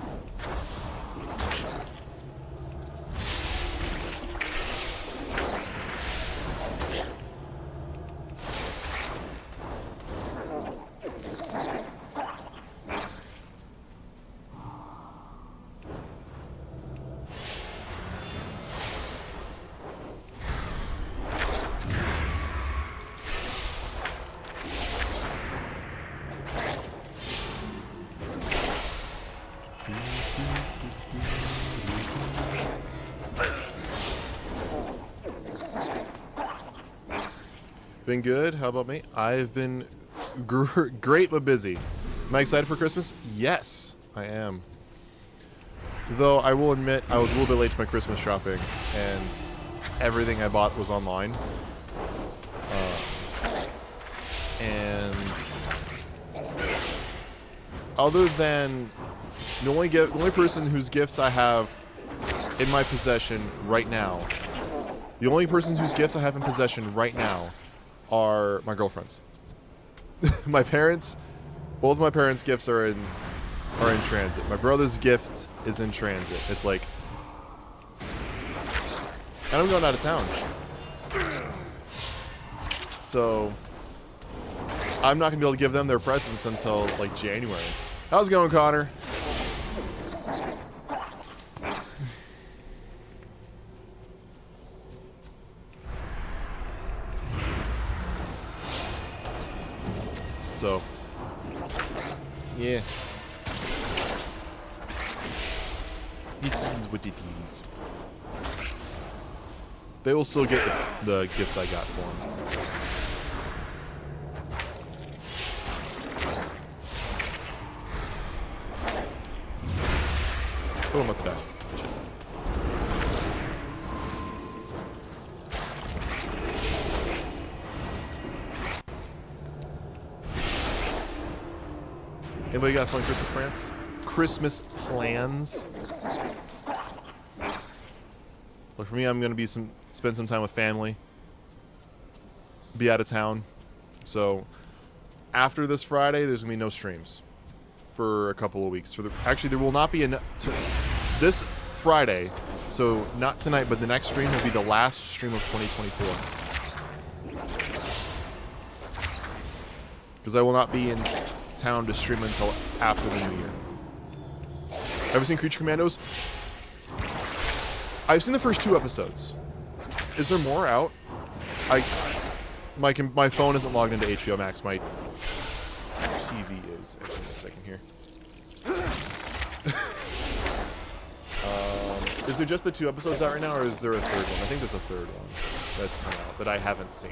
Been good. How about me? I've been great but busy. Am I excited for Christmas? Yes, I am. Though I will admit I was a little bit late to my Christmas shopping, and everything I bought was online. And other than the only person whose gift I have in my possession right now, the only person whose gifts I have in possession right now are my girlfriends. My parents, both of my parents' gifts are in transit. My brother's gift is in transit. It's like, and I'm going out of town, so I'm not gonna be able to give them their presents until like January. How's it going, Connor? So, yeah. It is what it is. They will still get the gifts I got for them. Oh, I'm about to die. Shit. Anybody got fun Christmas plans? Christmas plans? Look, for me, I'm gonna be spend some time with family. Be out of town. So after this Friday, there's gonna be no streams. for a couple of weeks. Actually, there will not be this Friday, so not tonight, but the next stream will be the last stream of 2024. Because I will not be in town to stream until after the new year. Ever seen Creature Commandos? I've seen the first 2 episodes. Is there more out? My phone isn't logged into HBO Max. My TV is. Actually, a second here. Is there just the 2 episodes out right now, or is there a third one? I think there's a third one that's come out that I haven't seen.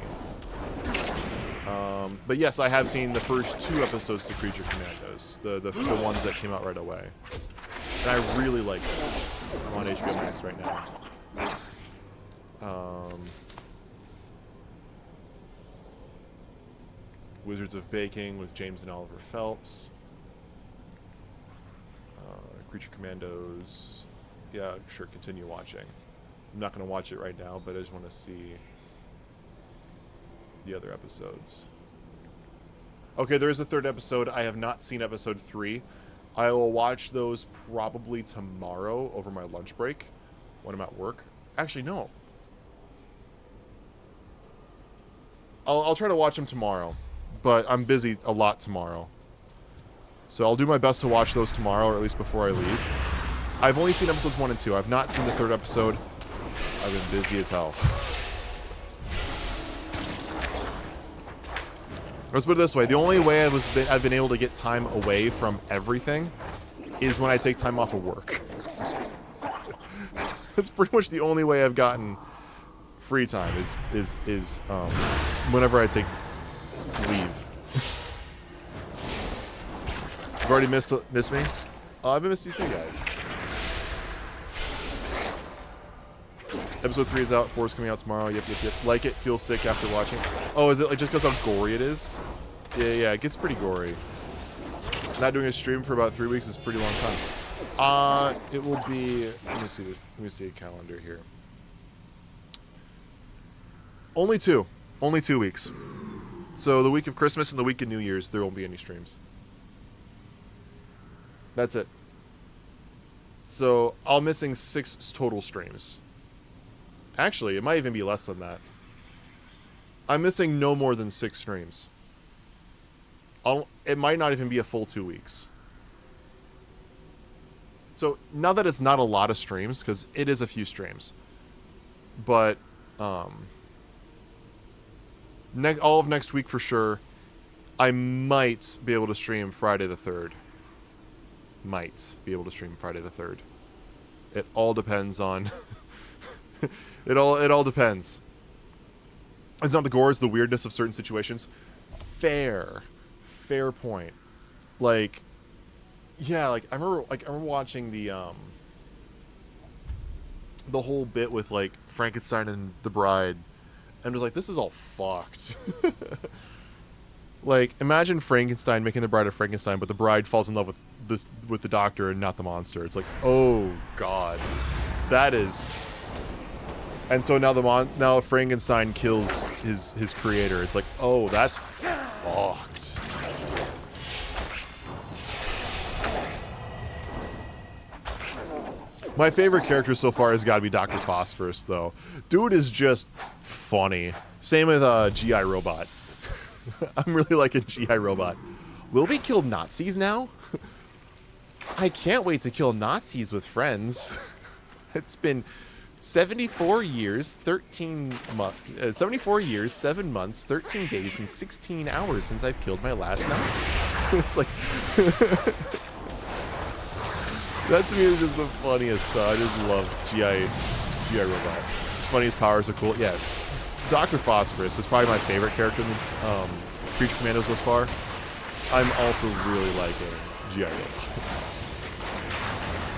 But yes, I have seen the first 2 episodes to Creature Commandos, the ones that came out right away, and I really like them. I'm on HBO Max right now. Wizards of Baking with James and Oliver Phelps. Creature Commandos. Yeah, sure, continue watching. I'm not going to watch it right now, but I just want to see the other episodes. Okay, there is a 3rd episode. I have not seen episode 3. I will watch those probably tomorrow over my lunch break when I'm at work. Actually, no. I'll try to watch them tomorrow, but I'm busy a lot tomorrow. So I'll do my best to watch those tomorrow, or at least before I leave. I've only seen episodes 1 and 2. I've not seen the 3rd episode. I've been busy as hell. Let's put it this way. The only way I've been able to get time away from everything is when I take time off of work. That's pretty much the only way I've gotten free time is whenever I take leave. You've already missed me? I've been missed you too, guys. Episode 3 is out. 4 is coming out tomorrow. Yep. Like it. Feel sick after watching. Oh, is it like just because how gory it is? Yeah. It gets pretty gory. Not doing a stream for about 3 weeks is a pretty long time. It will be. Let me see this. Let me see a calendar here. Only 2 weeks. So the week of Christmas and the week of New Year's, there won't be any streams. That's it. So I'm missing 6 total streams. Actually, it might even be less than that. I'm missing no more than 6 streams. It might not even be a full 2 weeks. So now that it's not a lot of streams, because it is a few streams, but all of next week for sure, I might be able to stream Friday the 3rd. Might be able to stream Friday the 3rd. It all depends on... It all depends. It's not the gore, it's the weirdness of certain situations. Fair point. Like, yeah, like I remember watching the whole bit with like Frankenstein and the bride, and was like, this is all fucked. Like, imagine Frankenstein making the bride of Frankenstein, but the bride falls in love with the doctor and not the monster. It's like, oh god, that is. And so now Frankenstein kills his creator. It's like, oh, that's fucked. My favorite character so far has got to be Dr. Phosphorus, though. Dude is just funny. Same with GI Robot. I'm really liking GI Robot. Will we kill Nazis now? I can't wait to kill Nazis with friends. It's been 74 years, 74 years, 7 months, 13 days, and 16 hours since I've killed my last Nazi. It's like... that to me is just the funniest stuff. I just love GI Robot. It's funny, his powers are cool. Yeah, Dr. Phosphorus is probably my favorite character in the Creature Commandos thus far. I'm also really liking GI Robot.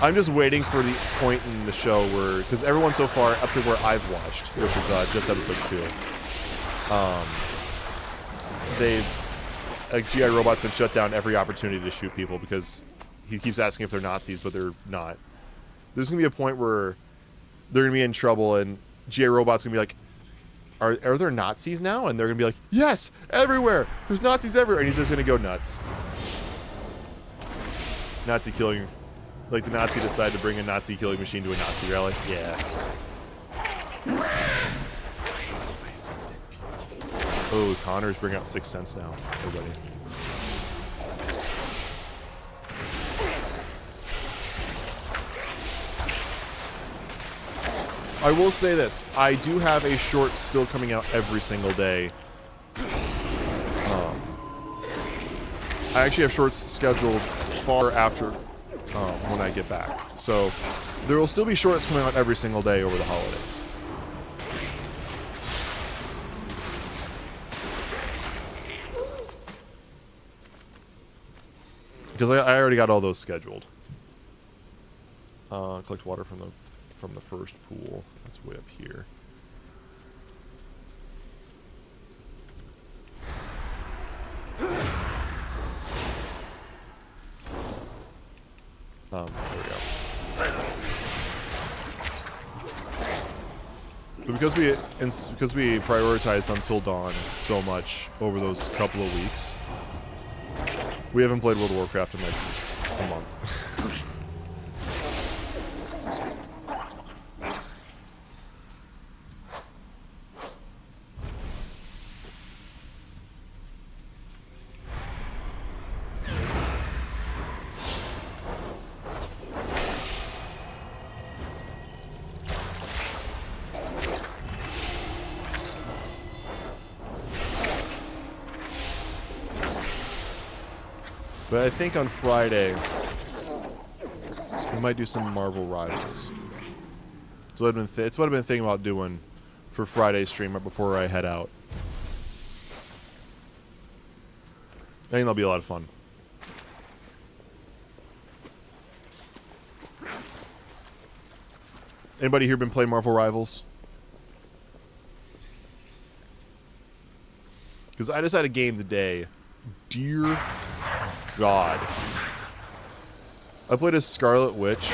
I'm just waiting for the point in the show where, because everyone so far, up to where I've watched, which is just episode 2, GI Robot's been shut down every opportunity to shoot people because he keeps asking if they're Nazis, but they're not. There's going to be a point where they're going to be in trouble, and GI Robot's going to be like, are there Nazis now? And they're going to be like, yes, everywhere! There's Nazis everywhere! And he's just going to go nuts. Nazi killing, like the Nazi decided to bring a Nazi killing machine to a Nazi rally. Yeah. Oh, Connor's bring out 6 cents now. Everybody. I will say this. I do have a short still coming out every single day. I actually have shorts scheduled far after when I get back. So there will still be shorts coming out every single day over the holidays. Because I already got all those scheduled. Collect water from the first pool. That's way up here. There we go. But because we prioritized Until Dawn so much over those couple of weeks, we haven't played World of Warcraft in like a month. But I think on Friday, we might do some Marvel Rivals. It's what I've been thinking about doing for Friday's stream right before I head out. I think that'll be a lot of fun. Anybody here been playing Marvel Rivals? Because I just had a game today. Dear God. I played as Scarlet Witch.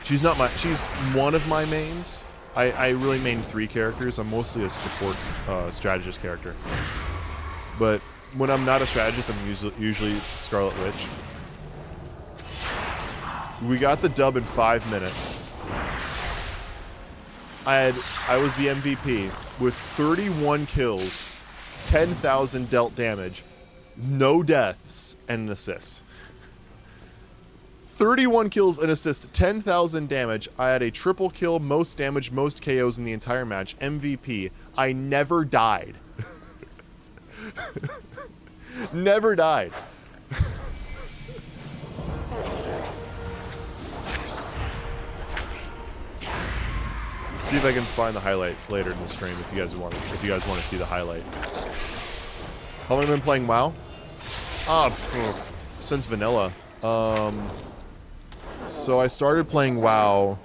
She's one of my mains. I really main 3 characters. I'm mostly a support strategist character. But when I'm not a strategist, I'm usually Scarlet Witch. We got the dub in 5 minutes. I was the MVP with 31 kills, 10,000 dealt damage, no deaths, and an assist. 31 kills, an assist, 10,000 damage. I had a triple kill, most damage, most KOs in the entire match. MVP. I never died. Never died. See if I can find the highlight later in the stream if you guys want to see the highlight. How long have I been playing WoW? Since vanilla. So I started playing WoW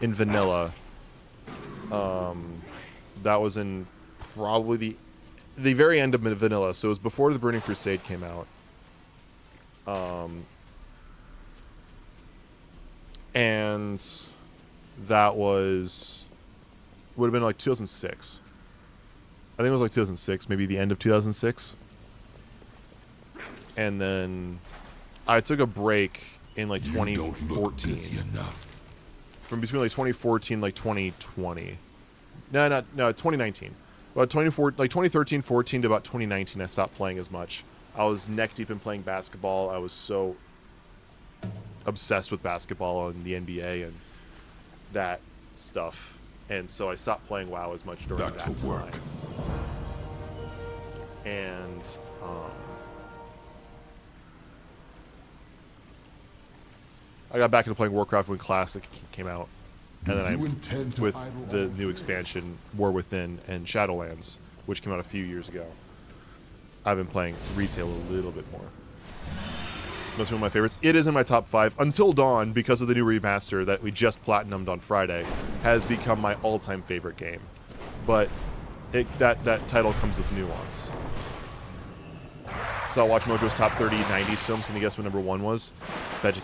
in vanilla. That was in probably the very end of vanilla, so it was before the Burning Crusade came out. And that would have been like 2006. I think it was like 2006, maybe the end of 2006. And then I took a break in like 2014. From between like 2014 like 2020. No, 2019. About 2013, 14 to about 2019, I stopped playing as much. I was neck deep in playing basketball. I was so obsessed with basketball and the NBA and that stuff. And so I stopped playing WoW as much during that time. And I got back into playing Warcraft when Classic came out. And then with the new expansion, War Within and Shadowlands, which came out a few years ago, I've been playing retail a little bit more. That's one of my favorites. It is in my top 5. Until Dawn, because of the new remaster that we just platinumed on Friday, has become my all-time favorite game. But that title comes with nuance. So I'll watch Mojo's top 30 90s films. Can you guess what number 1 was? Bet I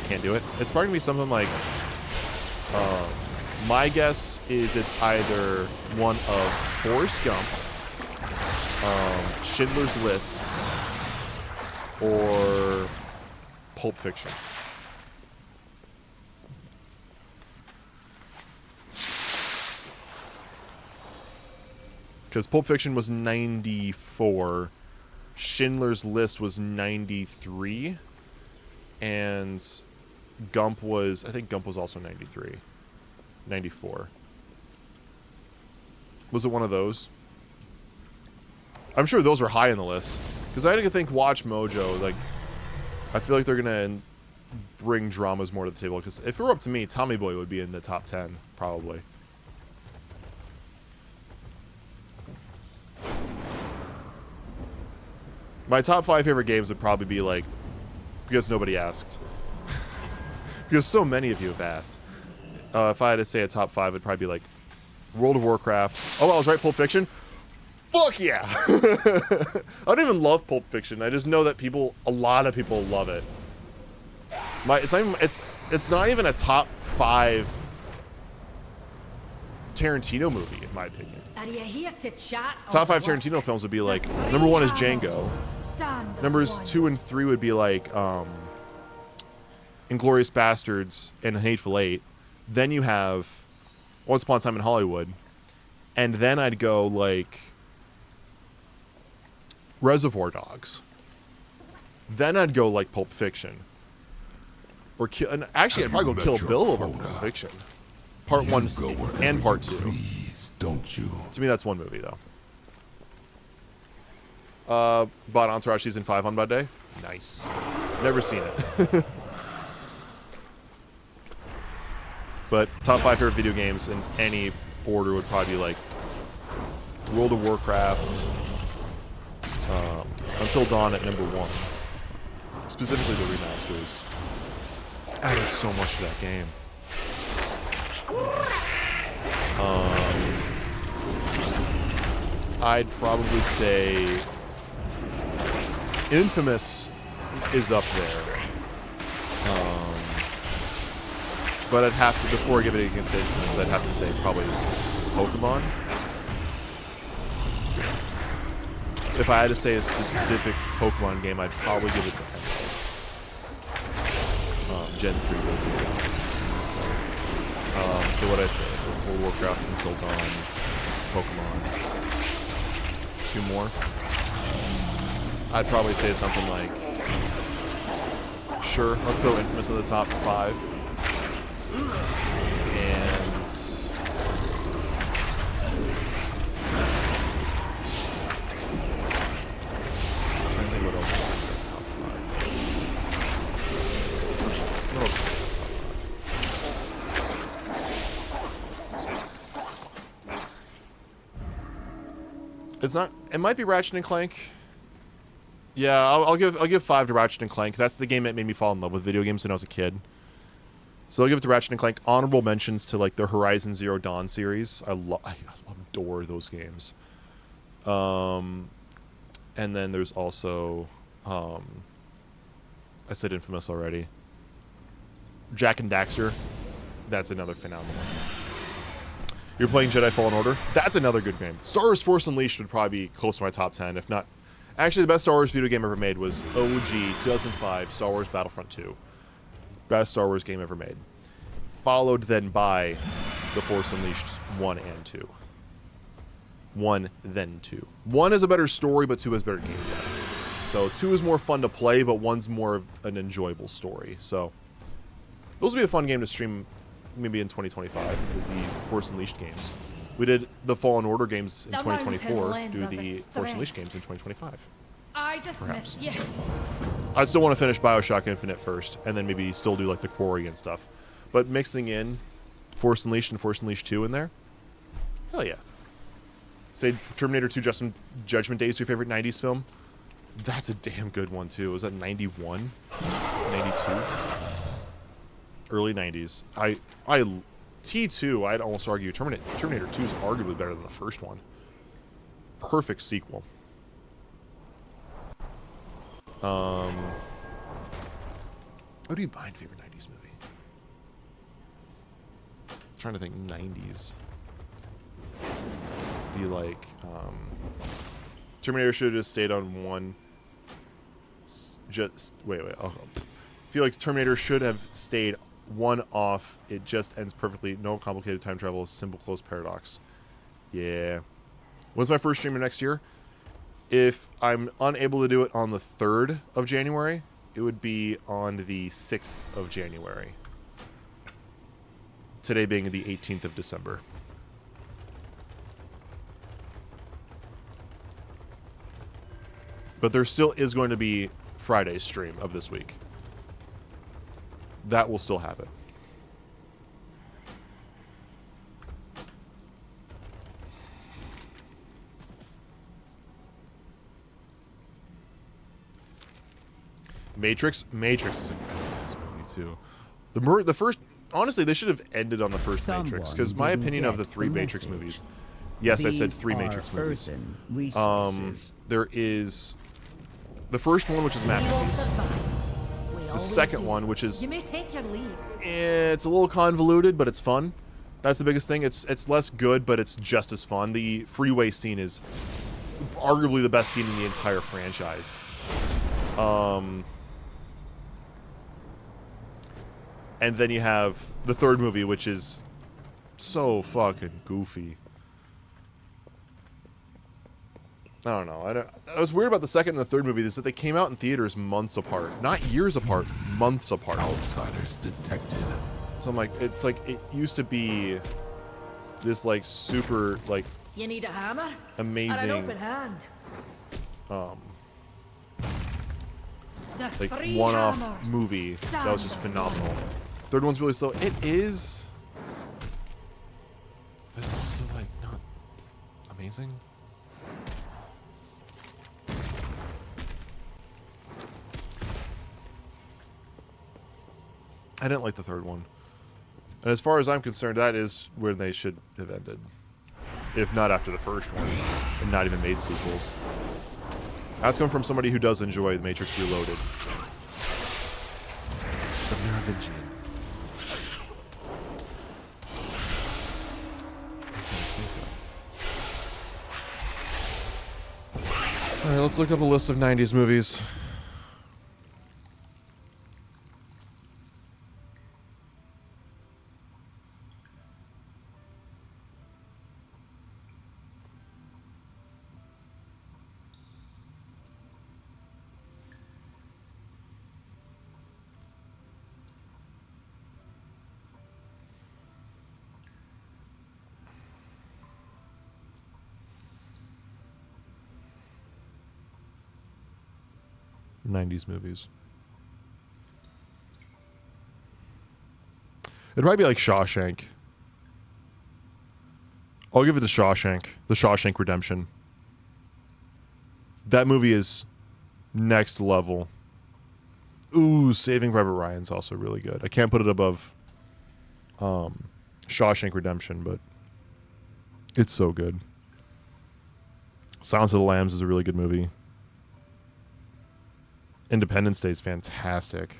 can't do it. It's probably gonna be something like. My guess is it's either one of Forrest Gump, Schindler's List, or Pulp Fiction. Because Pulp Fiction was 94, Schindler's List was 93, and Gump was, I think Gump was also 93, 94. Was it one of those? I'm sure those were high on the list. Because I had to think Watch Mojo, like, I feel like they're going to bring dramas more to the table. Because if it were up to me, Tommy Boy would be in the top 10, probably. My top 5 favorite games would probably be, like, because nobody asked. Because so many of you have asked. If I had to say a top 5, it'd probably be, like, World of Warcraft. Oh, I was right, Pulp Fiction? Fuck yeah! I don't even love Pulp Fiction. I just know that a lot of people love it. It's not even a top 5 Tarantino movie, in my opinion. Are you here to chat? Top 5 Tarantino films would be like, number 1 is Django. Numbers 2 and 3 would be like, Inglourious Bastards and Hateful Eight. Then you have Once Upon a Time in Hollywood. And then I'd go like Reservoir Dogs. Then I'd go like Pulp Fiction. And actually, I'd probably go Kill Bill over Pulp Fiction. Part 1 and Part 2. Please, don't you? To me, that's one movie, though. Bought Entourage Season 5 on Monday. Nice. Never seen it. But top 5 favorite video games in any order would probably be like World of Warcraft, Until Dawn at number 1. Specifically the remasters. Added so much to that game. I'd probably say Infamous is up there. But I'd have to, before I give it against Infamous, I'd have to say probably Pokemon. If I had to say a specific Pokemon game, I'd probably give it to Gen 3 would be so what I say? So World of Warcraft, Until Dawn, Pokemon. 2 more. I'd probably say something like, sure, let's throw Infamous in the top 5. And I'm trying to think what else is in the top 5. What else is in the top 5? It's not. It might be Ratchet and Clank. Yeah, I'll give 5 to Ratchet and Clank. That's the game that made me fall in love with video games when I was a kid. So I'll give it to Ratchet and Clank. Honorable mentions to like the Horizon Zero Dawn series. I adore those games. And then there's also, I said Infamous already. Jak and Daxter. That's another phenomenal one. You're playing Jedi Fallen Order. That's another good game. Star Wars Force Unleashed would probably be close to my top 10, if not. Actually, the best Star Wars video game ever made was OG 2005 Star Wars Battlefront 2. Best Star Wars game ever made. Followed then by The Force Unleashed 1 and 2. 1, then 2. 1 is a better story, but 2 has better gameplay. So 2 is more fun to play, but 1's more of an enjoyable story. So those would be a fun game to stream maybe in 2025, is the Force Unleashed games. We did the Fallen Order games in 2024, do the Force Unleashed games in 2025. I dismiss you. I'd still want to finish Bioshock Infinite first, and then maybe still do like the Quarry and stuff. But mixing in Force Unleashed and Force Unleashed 2 in there, hell yeah. Say Terminator 2 Judgment Day is your favorite 90s film? That's a damn good one too. Was that 91? 92? Early 90s. T2, I'd almost argue Terminator 2 is arguably better than the first one. Perfect sequel. What do you find favorite 90s movie? I'm trying to think 90s. Be like, Terminator should have just stayed on one. Just wait. feel like Terminator should have stayed one off. It just ends perfectly. No complicated time travel. Simple closed paradox. Yeah. When's my first stream of next year? If I'm unable to do it on the 3rd of January, it would be on the 6th of January. Today being the 18th of December. But there still is going to be Friday's stream of this week. That will still happen. Matrix is a good movie too. The first, honestly, they should have ended on the first Matrix, because my opinion of the 3 Matrix movies. Yes, I said 3 Matrix movies. There is the first one, which is We will Masterpiece. survive. We The always second do. one, which is You may take your leave. it's a little convoluted, but it's fun. That's the biggest thing. It's less good, but it's just as fun. The freeway scene is arguably the best scene in the entire franchise. And then you have the third movie, which is so fucking goofy. I don't know. I was weird about the second and the third movie is that they came out in theaters months apart. Not years apart, months apart. Outsiders detected. So I'm like, it's like, it used to be this, like, super, like, You need a hammer? amazing, Or an open hand? The like, 3 one-off hammers. movie that was just Stand phenomenal. Third one's really slow. It is, but it's also, like, not amazing. I didn't like the third one. And as far as I'm concerned, that is where they should have ended. If not after the first one, and not even made sequels. That's coming from somebody who does enjoy The Matrix Reloaded. The Merovingian. Alright, let's look up a list of 90s movies. '90s movies. It might be like Shawshank. I'll give it to Shawshank. The Shawshank Redemption. That movie is next level. Ooh, Saving Private Ryan's also really good. I can't put it above Shawshank Redemption, but it's so good. Silence of the Lambs is a really good movie. Independence Day is fantastic.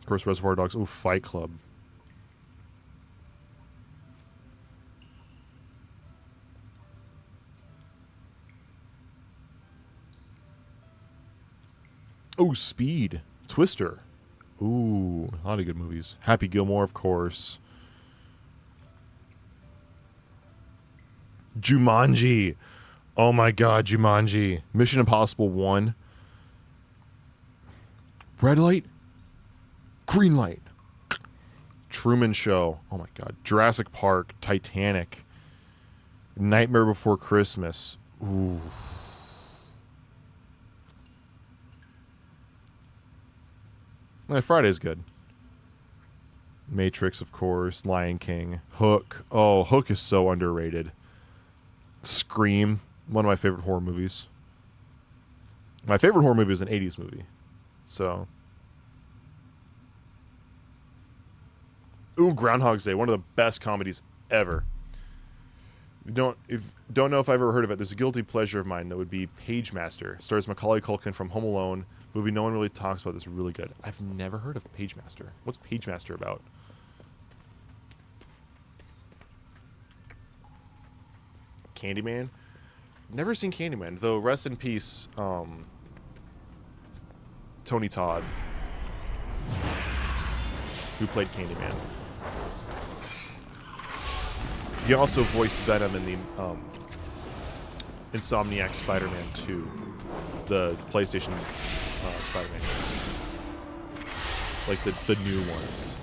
Of course, Reservoir Dogs. Oh, Fight Club. Oh, Speed. Twister. Ooh, a lot of good movies. Happy Gilmore, of course. Jumanji. Oh my god, Jumanji. Mission Impossible 1. Red light. Green light. Truman Show. Oh my god. Jurassic Park. Titanic. Nightmare Before Christmas. Ooh. Friday's good. Matrix, of course. Lion King. Hook. Oh, Hook is so underrated. Scream. One of my favorite horror movies. My favorite horror movie is an 80s movie. So. Ooh, Groundhog's Day. One of the best comedies ever. Don't know if I've ever heard of it. There's a guilty pleasure of mine that would be Pagemaster. Stars Macaulay Culkin from Home Alone. Movie no one really talks about. This is really good. I've never heard of Pagemaster. What's Pagemaster about? Candyman? Never seen Candyman, though. Rest in peace Tony Todd, who played Candyman. He also voiced Venom in the Insomniac Spider-Man 2, the PlayStation Spider-Man games, like the new ones.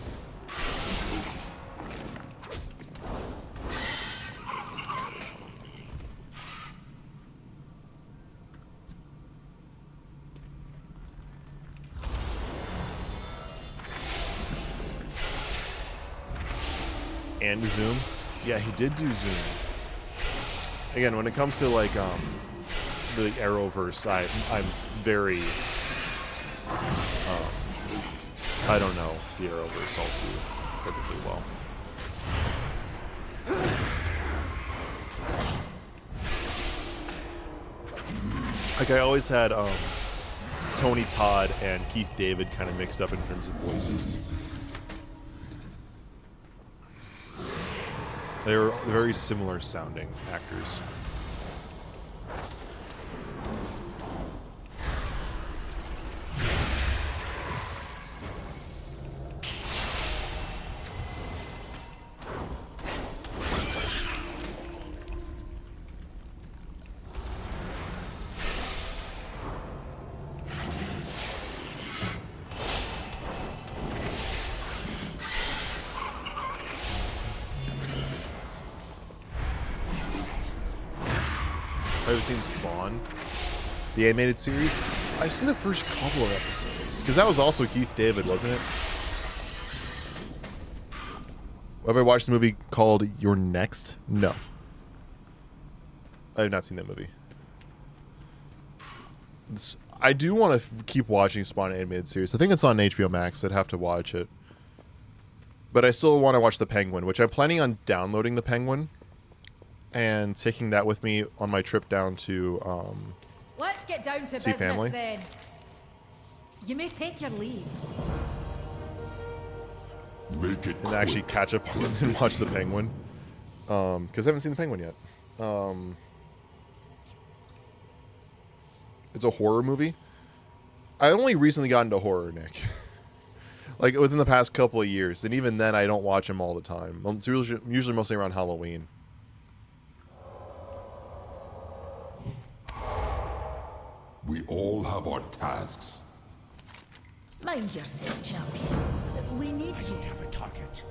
And Zoom. Yeah, he did do Zoom. Again, when it comes to like the Arrowverse, I'm very I don't know the Arrowverse all too perfectly well. Like I always had Tony Todd and Keith David kind of mixed up in terms of voices. They were very similar sounding actors. I've seen Spawn, the animated series. I've seen the first couple of episodes because that was also Keith David, wasn't it? Have I watched a movie called You're Next? No, I have not seen that movie. I do want to keep watching Spawn animated series. I think it's on HBO Max. I'd have to watch it, but I still want to watch The Penguin, which I'm planning on downloading The Penguin and taking that with me on my trip down to Let's get down to see business family. then. You may take your leave. Make it And actually quick. catch up on and watch The Penguin. Because I haven't seen The Penguin yet. It's a horror movie. I only recently got into horror, Nick. Like within the past couple of years. And even then, I don't watch them all the time. It's usually mostly around Halloween. We all have our tasks. Mind yourself, champion. We need you. Have a target.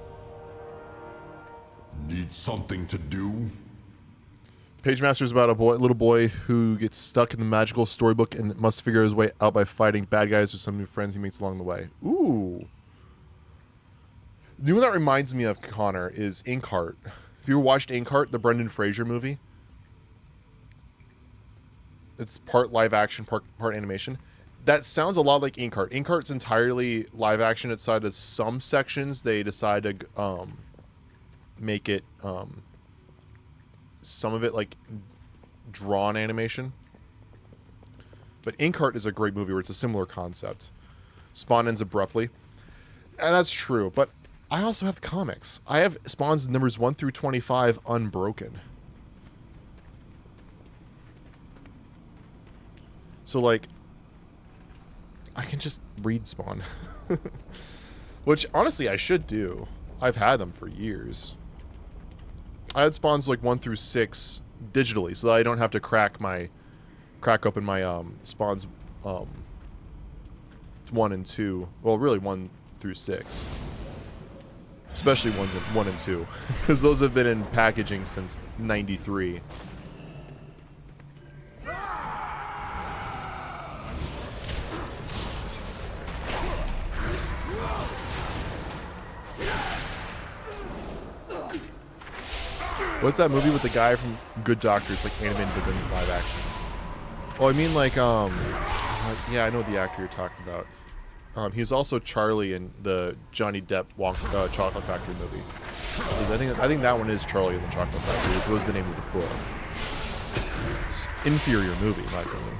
Need something to do? Pagemaster is about a little boy who gets stuck in the magical storybook and must figure his way out by fighting bad guys with some new friends he meets along the way. Ooh. The one that reminds me of, Connor, is Inkheart. Have you ever watched Inkheart, the Brendan Fraser movie? It's part live action, part animation. That sounds a lot like Inkheart. Inkheart's entirely live action outside of some sections. They decide to make it some of it like drawn animation. But Inkheart is a great movie where it's a similar concept. Spawn ends abruptly. And that's true, but I also have comics. I have Spawn's numbers 1 through 25 unbroken. So, like, I can just read Spawn. Which, honestly, I should do. I've had them for years. I had Spawns, like, 1 through 6 digitally, so that I don't have to crack open my, Spawns, 1 and 2. Well, really, 1 through 6. Especially 1 and 2. Because those have been in packaging since 93. What's that movie with the guy from Good Doctor? It's like animated but then live action. Oh, I mean like yeah, I know the actor you're talking about. He's also Charlie in the Johnny Depp Chocolate Factory movie. I think that one is Charlie in the Chocolate Factory, which was the name of the book. It's inferior movie, in my opinion.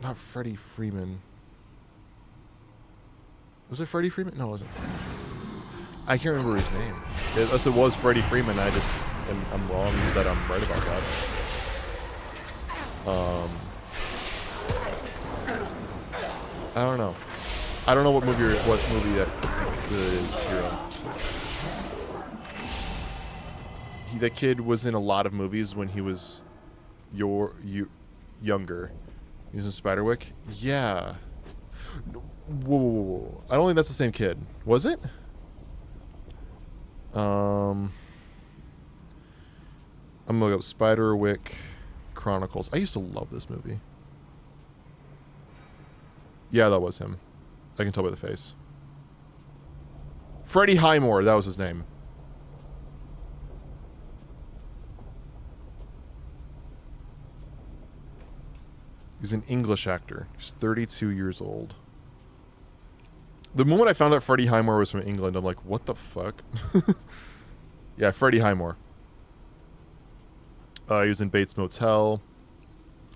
Not Freddie Freeman. Was it Freddie Freeman? No, it wasn't. I can't remember his name. Unless it was Freddie Freeman. I'm wrong that I'm right about that. I don't know. I don't know what movie that is here. That kid was in a lot of movies when he was younger. He was in Spiderwick. Yeah. Whoa. I don't think that's the same kid. Was it? I'm gonna look up Spiderwick Chronicles. I used to love this movie. Yeah, that was him. I can tell by the face. Freddie Highmore, that was his name. He's an English actor. He's 32 years old. The moment I found out Freddie Highmore was from England, I'm like, what the fuck? Yeah, Freddie Highmore. He was in Bates Motel,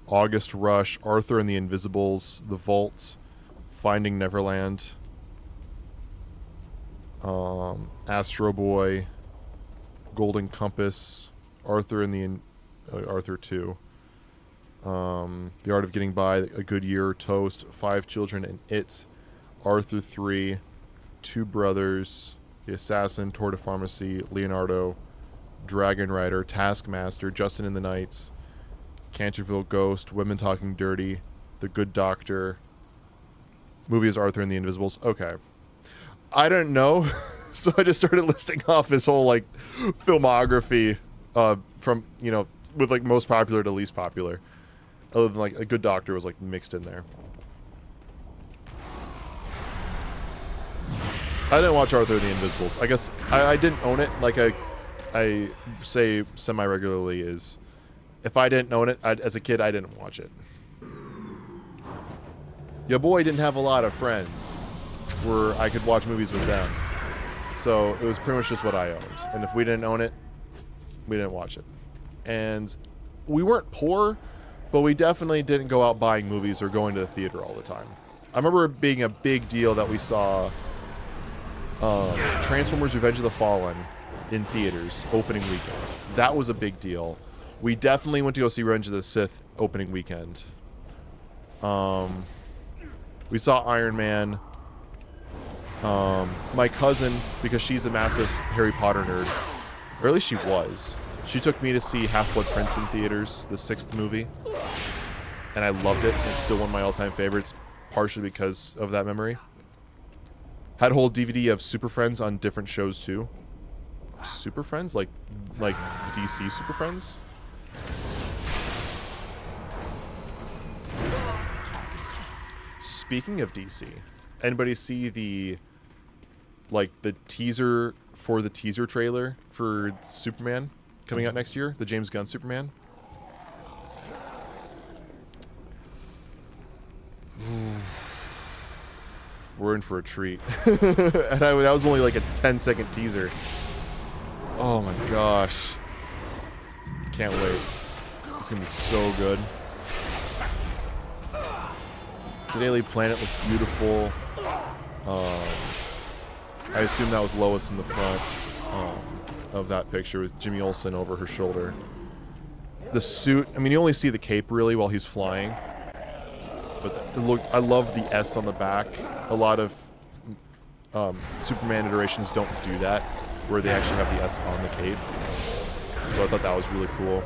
August Rush, Arthur and the Invisibles, The Vault, Finding Neverland, Astro Boy, Golden Compass, Arthur and the Arthur 2, The Art of Getting By, A Good Year, Toast, Five Children and It, Arthur 3, Two Brothers, The Assassin, Tour de Pharmacy, Leonardo, Dragon Rider, Taskmaster, Justin in the Nights, Canterville Ghost, Women Talking Dirty, The Good Doctor. Movie is Arthur and the Invisibles. Okay. I don't know. So I just started listing off his whole, like, filmography from, you know, with, like, most popular to least popular. Other than, like, A Good Doctor was, like, mixed in there. I didn't watch Arthur and the Invisibles. I guess I didn't own it. Like I say semi-regularly is, if I didn't own it, as a kid, I didn't watch it. Your boy didn't have a lot of friends where I could watch movies with them. So it was pretty much just what I owned. And if we didn't own it, we didn't watch it. And we weren't poor, but we definitely didn't go out buying movies or going to the theater all the time. I remember it being a big deal that we saw Transformers Revenge of the Fallen in theaters opening weekend. That was a big deal. We definitely went to go see Revenge of the Sith opening weekend. We saw Iron Man. My cousin, because she's a massive Harry Potter nerd, or at least she was, she took me to see Half-Blood Prince in theaters, the 6th movie, and I loved it. It's still one of my all-time favorites, partially because of that memory. Had a whole DVD of Super Friends on different shows too. Super Friends? Like the DC Super Friends? Speaking of DC, anybody see the teaser for the teaser trailer for Superman coming out next year? The James Gunn Superman? We're in for a treat. And that was only like a 10-second teaser. Oh my gosh. Can't wait. It's gonna be so good. The Daily Planet looks beautiful. I assume that was Lois in the front of that picture with Jimmy Olsen over her shoulder. The suit, I mean, you only see the cape really while he's flying. But look, I love the S on the back. A lot of Superman iterations don't do that, where they actually have the S on the cape. So I thought that was really cool.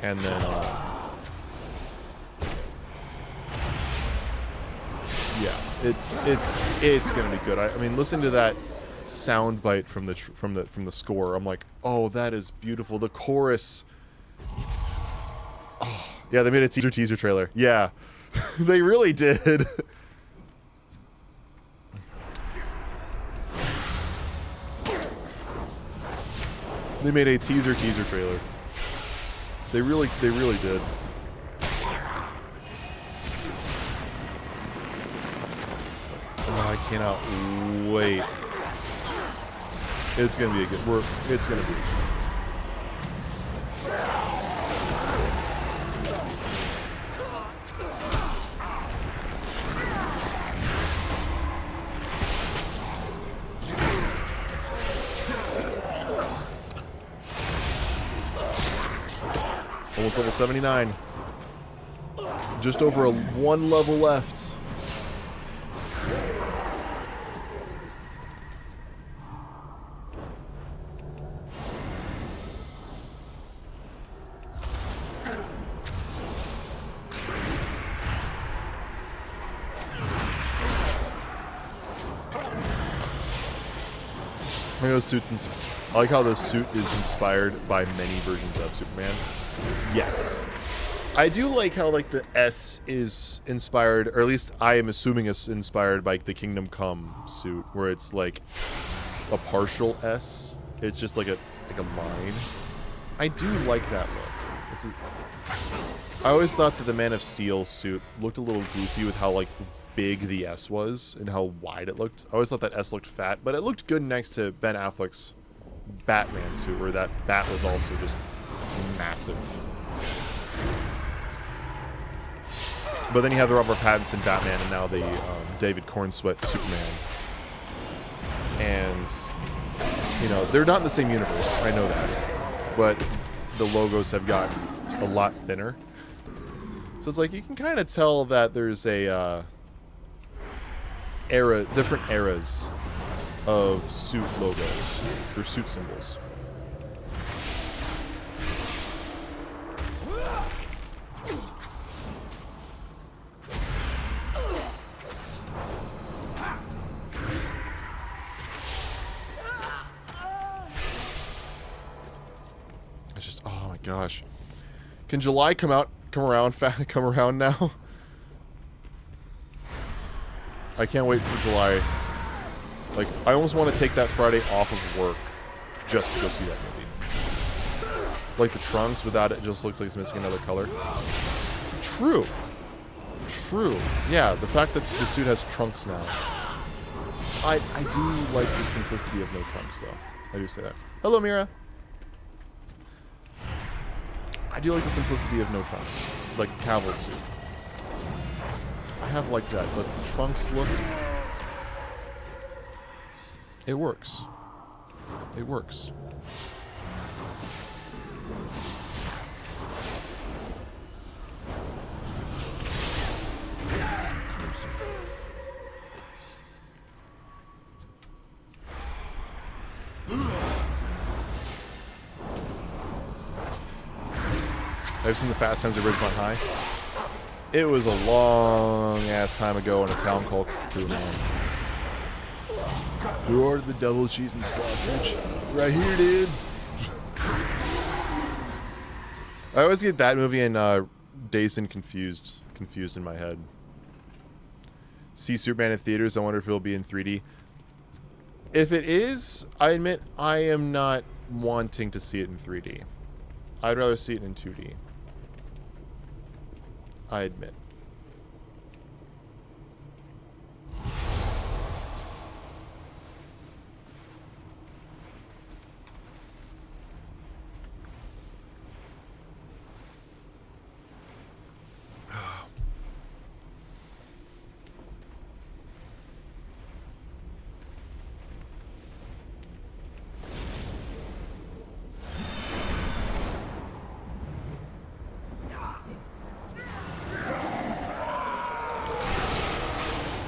And then, yeah, it's gonna be good. I mean, listen to that sound bite from the score. I'm like, oh, that is beautiful. The chorus. Oh, yeah, they made a teaser trailer. Yeah, they really did. They made a teaser trailer. They really did. Oh, I cannot wait. It's gonna be a good work. It's gonna be. Almost level 79. Just over one level left. I know I like how the suit is inspired by many versions of Superman. Yes. I do like how like the S is inspired, or at least I am assuming it's inspired by the Kingdom Come suit, where it's like a partial S. It's just like a line. I do like that look. I always thought that the Man of Steel suit looked a little goofy with how like big the S was and how wide it looked. I always thought that S looked fat, but it looked good next to Ben Affleck's Batman suit, where that bat was also just massive. But then you have the Robert Pattinson Batman and now the David Cornsweet Superman. And, you know, they're not in the same universe. I know that. But the logos have gotten a lot thinner. So it's like you can kind of tell that there's a different eras of suit logos or suit symbols. It's just, oh my gosh. Can July come around now? I can't wait for July. Like, I almost want to take that Friday off of work just to go see that movie. Like the trunks, without it just looks like it's missing another color. True. True. Yeah, the fact that the suit has trunks now. I do like the simplicity of no trunks, though. I do say that. Hello, Mira. I do like the simplicity of no trunks. Like the Cavill suit. I have liked that, but the trunks look... It works. It works. I've seen the Fast Times at Ridgemont High. It was a long-ass time ago in a town called Cthulhu. Who ordered the double cheese and sausage? Right here, dude. I always get that movie and Dazed and Confused in my head. See Superman in theaters. I wonder if it'll be in 3D. If it is, I admit I am not wanting to see it in 3D. I'd rather see it in 2D. I admit.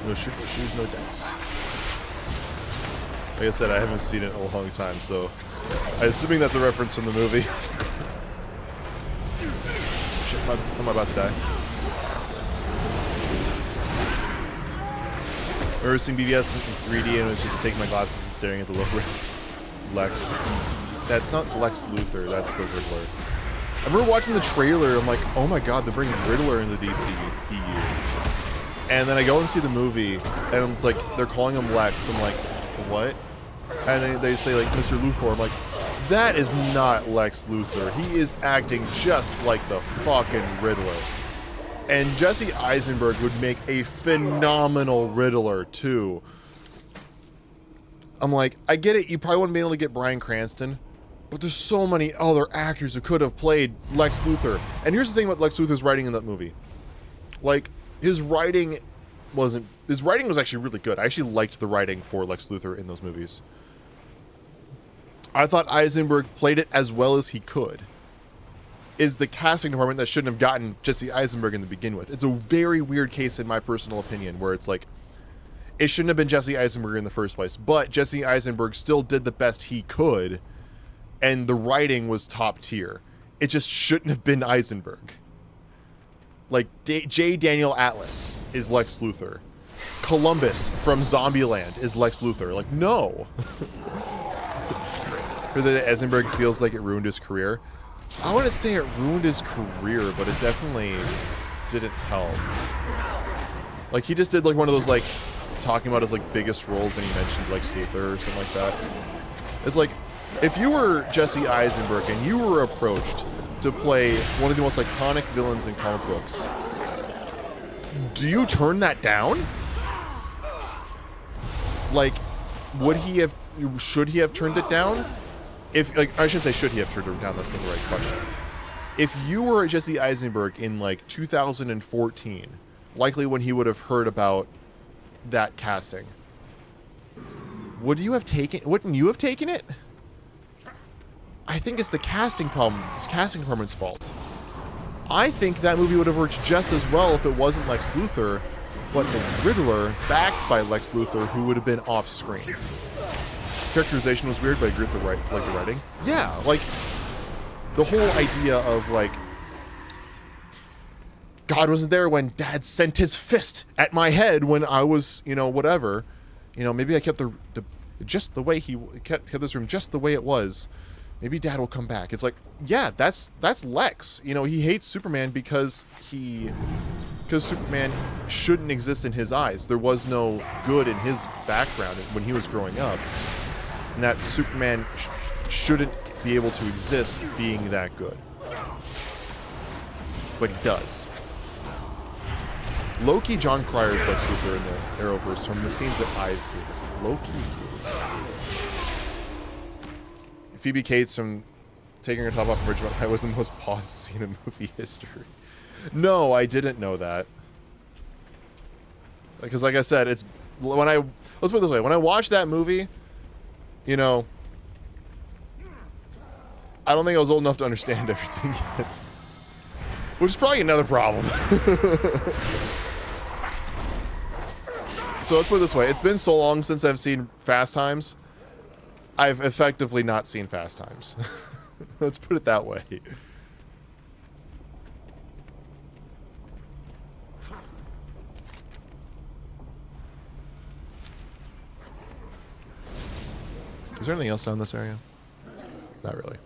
No shoot, no shoes, no dice. Like I said, I haven't seen it in a long time, so I'm assuming that's a reference from the movie. Shit, am I about to die? I remember seeing BVS in 3D and it was just taking my glasses and staring at the low-res Lex. That's not Lex Luthor, that's the Riddler. I remember watching the trailer, I'm like, oh my god, they're bringing Riddler into the DC EU. And then I go and see the movie, and it's like, they're calling him Lex. I'm like, what? And then they say, like, Mr. Luthor. I'm like, that is not Lex Luthor. He is acting just like the fucking Riddler. And Jesse Eisenberg would make a phenomenal Riddler, too. I'm like, I get it, you probably wouldn't be able to get Bryan Cranston, but there's so many other actors who could have played Lex Luthor. And here's the thing about Lex Luthor's writing in that movie. Like, his writing was actually really good. I actually liked the writing for Lex Luthor in those movies. I thought Eisenberg played it as well as he could. is the casting department that shouldn't have gotten Jesse Eisenberg in the begin with. It's a very weird case in my personal opinion, where it's like, it shouldn't have been Jesse Eisenberg in the first place, but Jesse Eisenberg still did the best he could, and the writing was top tier. It just shouldn't have been Eisenberg. Like, J. Daniel Atlas is Lex Luthor. Columbus from Zombieland is Lex Luthor. Like, no. For that Eisenberg feels like it ruined his career. I wouldn't say it ruined his career, but it definitely didn't help. Like, he just did like one of those like talking about his like biggest roles, and he mentioned Lex Luthor or something like that. It's like, if you were Jesse Eisenberg and you were approached to play one of the most iconic villains in comic books, do you turn that down? Like, should he have turned it down? If, like, I shouldn't say should he have turned it down, that's not the right question. If you were Jesse Eisenberg in, like, 2014, likely when he would have heard about that casting, wouldn't you have taken it? I think it's the casting problem. It's the casting department's fault. I think that movie would have worked just as well if it wasn't Lex Luthor, but the Riddler backed by Lex Luthor, who would have been off screen. Characterization was weird, but I agree with the writing. Yeah, like, the whole idea of, like, God wasn't there when Dad sent his fist at my head when I was, you know, whatever. You know, maybe I kept just the way he kept this room just the way it was. Maybe Dad will come back. It's like, yeah, that's Lex. You know, he hates Superman because Superman shouldn't exist in his eyes. There was no good in his background when he was growing up. And that Superman shouldn't be able to exist being that good. But he does. Loki, John Cryer's Lex Luthor in the Arrowverse, from the scenes that I've seen, is Loki. Phoebe Cates from taking her top off from Richmond High was the most paused scene in movie history. No, I didn't know that. Because, like I said, let's put it this way. When I watched that movie, you know, I don't think I was old enough to understand everything yet. Which is probably another problem. So let's put it this way. It's been so long since I've seen Fast Times. I've effectively not seen Fast Times. Let's put it that way. Is there anything else down this area? Not really.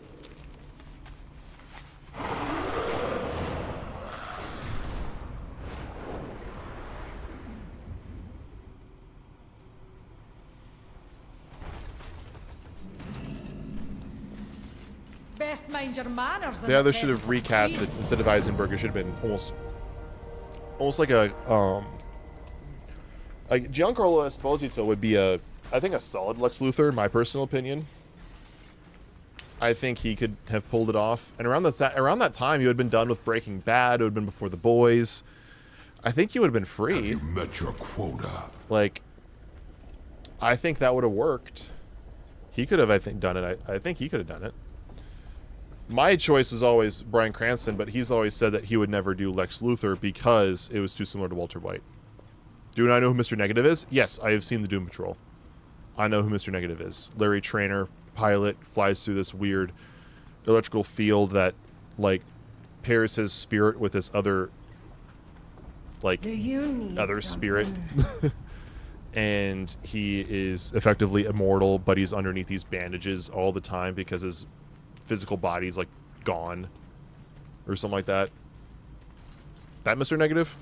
Best mind your manners. Yeah, they should have recast it instead of Eisenberg. It should have been almost like a like Giancarlo Esposito would be I think a solid Lex Luthor, in my personal opinion. I think he could have pulled it off. And around that time, you had been done with Breaking Bad. It would have been before The Boys. I think you would have been free. Have you met your quota? Like, I think that would have worked. He could have, I think, done it. I think he could have done it. My choice is always Bryan Cranston, but he's always said that he would never do Lex Luthor because it was too similar to Walter White. Do I know who Mr. Negative is? Yes, I have seen the Doom Patrol. I know who Mr. Negative is. Larry Trainer, pilot, flies through this weird electrical field that, like, pairs his spirit with this other, like, other spirit. And he is effectively immortal, but he's underneath these bandages all the time because his physical body's, like, gone. Or something like that. That Mr. Negative?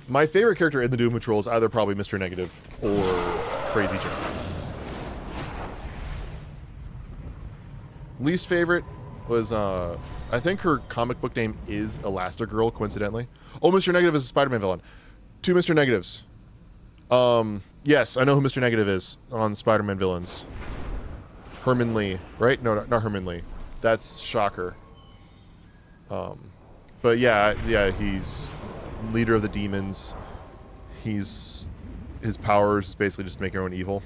My favorite character in the Doom Patrol is either probably Mr. Negative or Crazy Jane. Least favorite was, I think her comic book name is Elastigirl, coincidentally. Oh, Mr. Negative is a Spider-Man villain. 2 Mr. Negatives. Yes, I know who Mr. Negative is on Spider-Man villains. Herman Lee, right? No, not Herman Lee. That's Shocker. But yeah, he's leader of the demons. His powers basically just make everyone evil.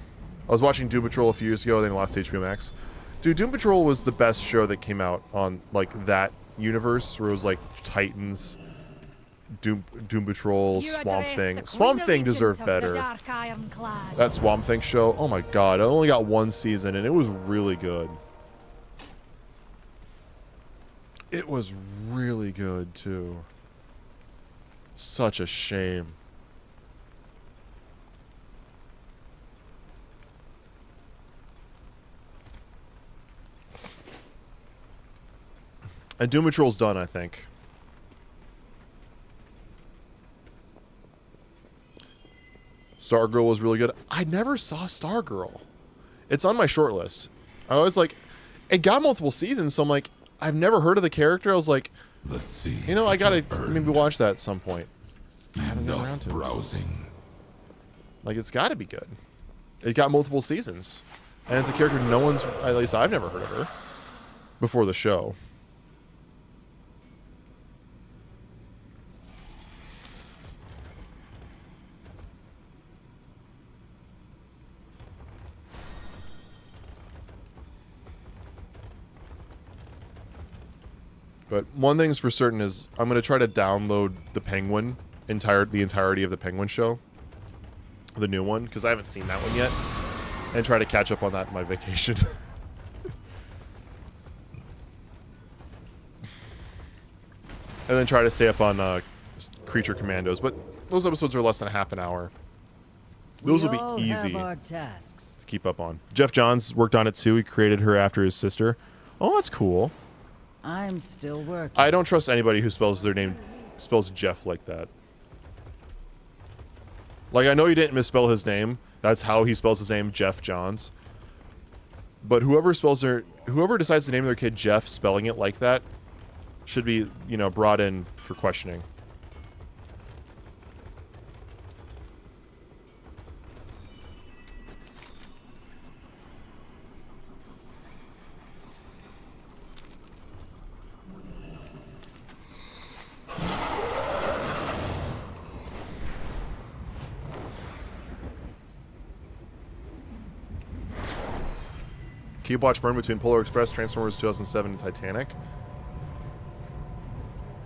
I was watching Doom Patrol a few years ago, then lost HBO Max. Dude, Doom Patrol was the best show that came out on like that universe where it was like Titans, Doom Patrol, You Swamp address Thing. the Swamp Queen Thing Regent deserved of the better. Dark Ironclad. That Swamp Thing show, oh my god, I only got one season and it was really good. It was really good too. Such a shame. And Doom Patrol's done, I think. Stargirl was really good. I never saw Stargirl. It's on my short list. I was like, it got multiple seasons, so I'm like, I've never heard of the character. I was like, Let's see. you know, I what gotta you've earned. maybe watch that at some point. I haven't gotten around Enough to it. browsing. Like, it's gotta be good. It got multiple seasons. And it's a character no one's, at least I've never heard of her before the show. But one thing's for certain is I'm gonna try to download the Penguin the entirety of the Penguin show, the new one, because I haven't seen that one yet, and try to catch up on that in my vacation. And then try to stay up on Creature Commandos, but those episodes are less than half an hour. Those will be easy tasks. to keep up on. Jeff Johns worked on it too. He created her after his sister. Oh, that's cool. I'm still working. I don't trust anybody who spells Jeff like that. Like, I know he didn't misspell his name. That's how he spells his name, Jeff Johns. But whoever decides to name their kid Jeff spelling it like that should be, you know, brought in for questioning. Keep watch burn between Polar Express, Transformers 2007, and Titanic.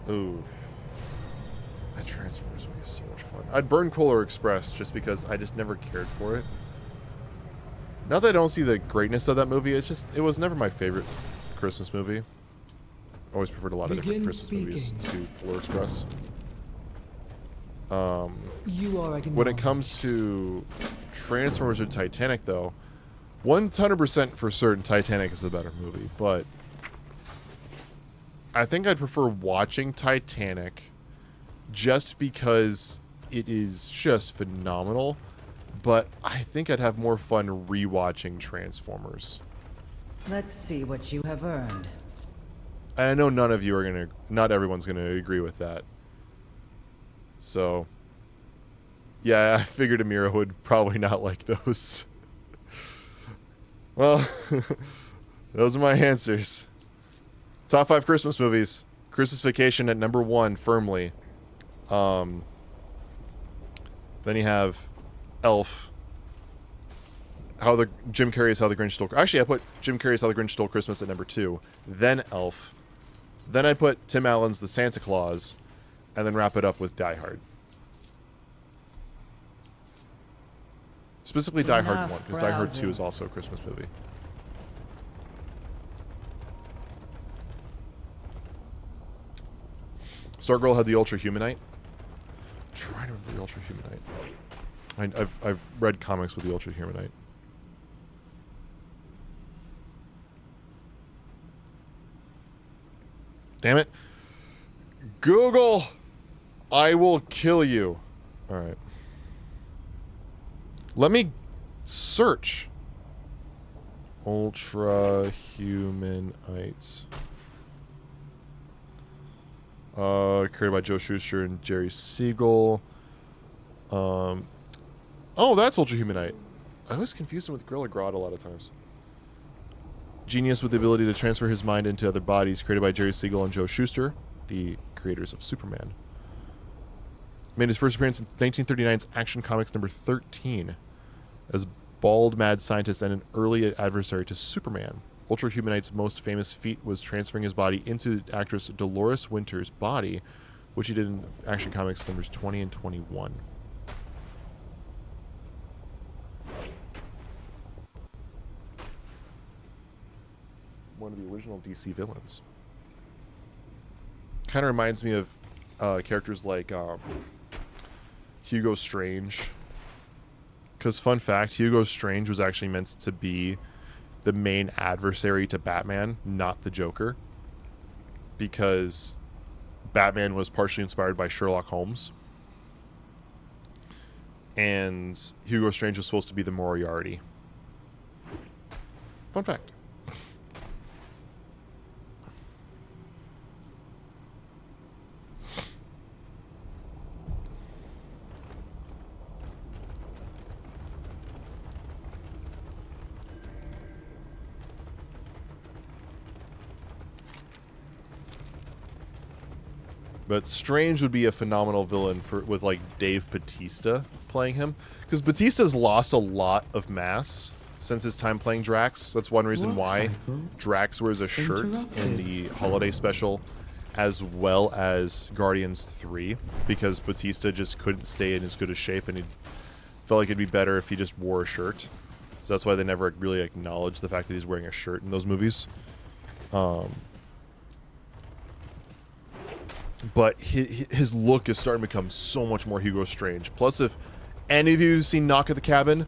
Ooh. That Transformers movie is so much fun. I'd burn Polar Express just because I just never cared for it. Not that I don't see the greatness of that movie, it's just, it was never my favorite Christmas movie. Always preferred a lot of different Christmas movies to Polar Express. You are When it comes to Transformers or Titanic, though, 100% for certain Titanic is the better movie, but I think I'd prefer watching Titanic just because it is just phenomenal, but I think I'd have more fun rewatching Transformers. Let's see what you have earned. And I know not everyone's gonna agree with that. So, yeah, I figured Amira would probably not like those. Well, those are my answers. Top 5 Christmas movies. Christmas Vacation at number 1, firmly. Then you have Elf. Jim Carrey's How the Grinch Stole... Actually, I put Jim Carrey's How the Grinch Stole Christmas at number 2. Then Elf. Then I put Tim Allen's The Santa Claus. And then wrap it up with Die Hard. Specifically Die Hard 1, because Die Hard 2 is also a Christmas movie. Stargirl had the Ultra Humanite. I'm trying to remember the Ultra Humanite. I've read comics with the Ultra Humanite. Damn it. Google! I will kill you. Alright. Let me search. Ultra Humanites. Created by Joe Shuster and Jerry Siegel. Oh, that's Ultra Humanite. I always confused him with Gorilla Grodd a lot of times. Genius with the ability to transfer his mind into other bodies, created by Jerry Siegel and Joe Shuster, the creators of Superman. Made his first appearance in 1939's Action Comics number 13 as bald mad scientist and an early adversary to Superman. Ultra Humanite's most famous feat was transferring his body into actress Dolores Winter's body, which he did in Action Comics numbers 20 and 21. One of the original DC villains. Kind of reminds me of characters like Hugo Strange. Because, fun fact, Hugo Strange was actually meant to be the main adversary to Batman, not the Joker. Because Batman was partially inspired by Sherlock Holmes. And Hugo Strange was supposed to be the Moriarty. Fun fact. But Strange would be a phenomenal villain with like Dave Bautista playing him, because Bautista's lost a lot of mass since his time playing Drax. That's one reason why Drax wears a shirt in the holiday special, as well as Guardians 3, because Bautista just couldn't stay in as good a shape, and he felt like it'd be better if he just wore a shirt. So that's why they never really acknowledged the fact that he's wearing a shirt in those movies. But his look is starting to become so much more Hugo Strange. Plus, if any of you have seen Knock at the Cabin,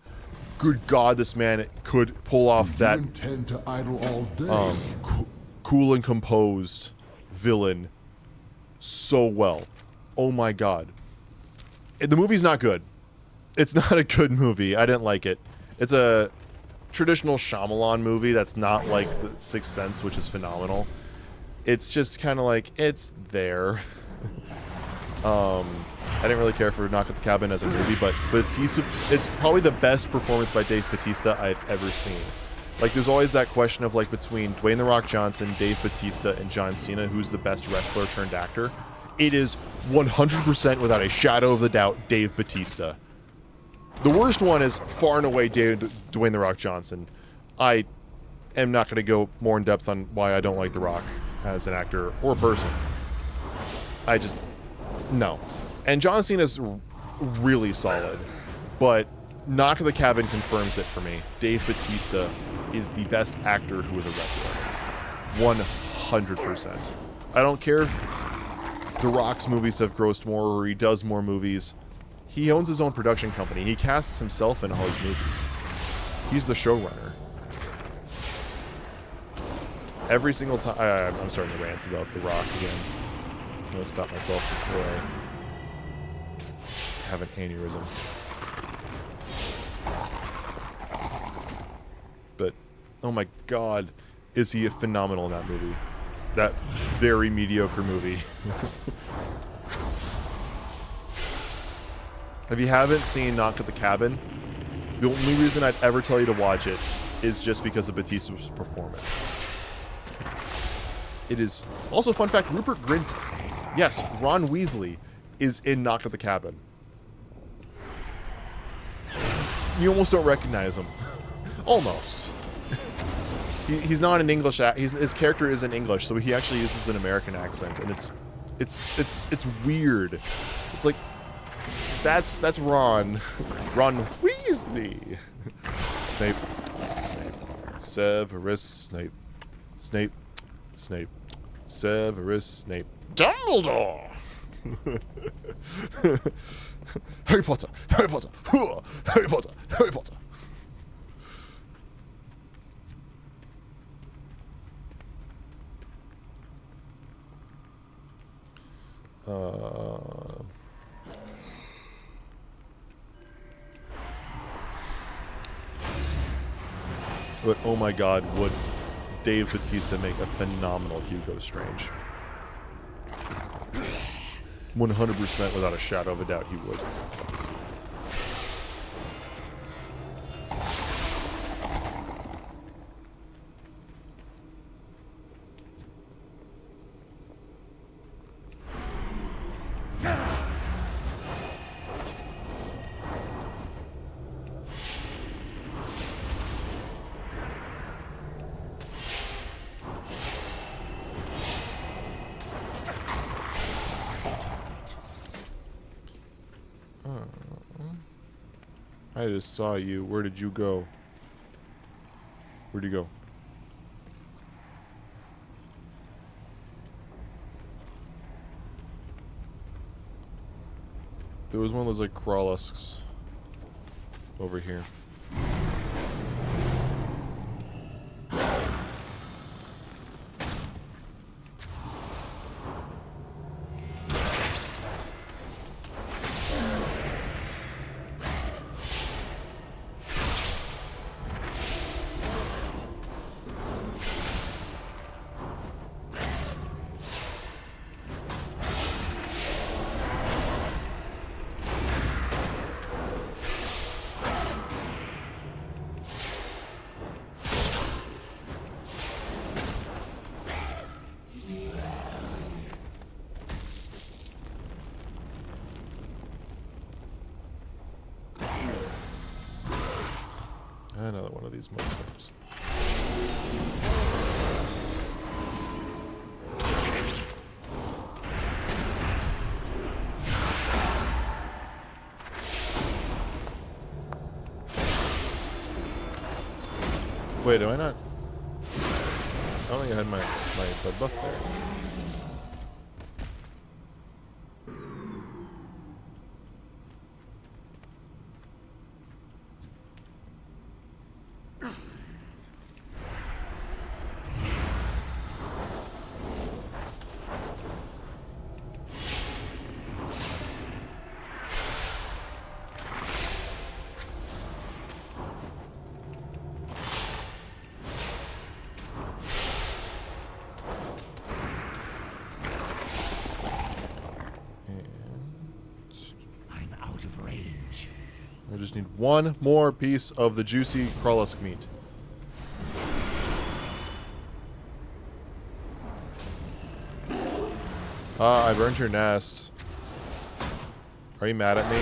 good God, this man could pull off that intend to idle all day. Cool and composed villain so well. Oh my God. The movie's not good. It's not a good movie. I didn't like it. It's a traditional Shyamalan movie that's not like The Sixth Sense, which is phenomenal. It's just kind of like, it's there. I didn't really care for Knock at the Cabin as a movie, but Batista, it's probably the best performance by Dave Bautista I've ever seen. Like, there's always that question of, like, between Dwayne "The Rock" Johnson, Dave Bautista, and John Cena, who's the best wrestler turned actor. It is 100%, without a shadow of a doubt, Dave Bautista. The worst one is far and away Dwayne "The Rock" Johnson. I am not going to go more in depth on why I don't like The Rock as an actor or person. I just, no. And John Cena's really solid, but Knock at the Cabin confirms it for me. Dave Bautista is the best actor who is a wrestler. 100%. I don't care if The Rock's movies have grossed more or he does more movies. He owns his own production company. He casts himself in all his movies. He's the showrunner. Every single time... I'm starting to rant about The Rock again. I'm going to stop myself before I have an aneurysm. But, oh my God, is he phenomenal in that movie. That very mediocre movie. If you haven't seen Knock at the Cabin, the only reason I'd ever tell you to watch it is just because of Bautista's performance. It is also, fun fact, Rupert Grint, yes, Ron Weasley is in Knock at the Cabin. You almost don't recognize him. Almost. He's not an English his character isn't English, so he actually uses an American accent, and it's weird. It's like that's Ron Weasley. Snape, Severus Snape, Severus Snape, Dumbledore. Harry Potter, Harry Potter, Harry Potter, Harry Potter. But oh my God, would Dave Bautista make a phenomenal Hugo Strange? 100% without a shadow of a doubt he would. I just saw you. Where did you go? Where'd you go? There was one of those like crawlusks over here. Another one of these motherfuckers. Wait, do I not? I don't think I had my buff there. I just need one more piece of the juicy crawlusk meat. I burned your nest. Are you mad at me?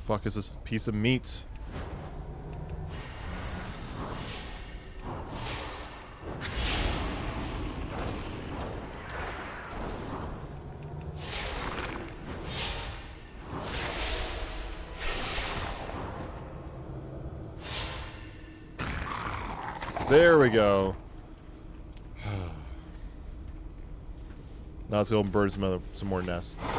Fuck is this piece of meat? There we go. Now let's go and burn some more nests.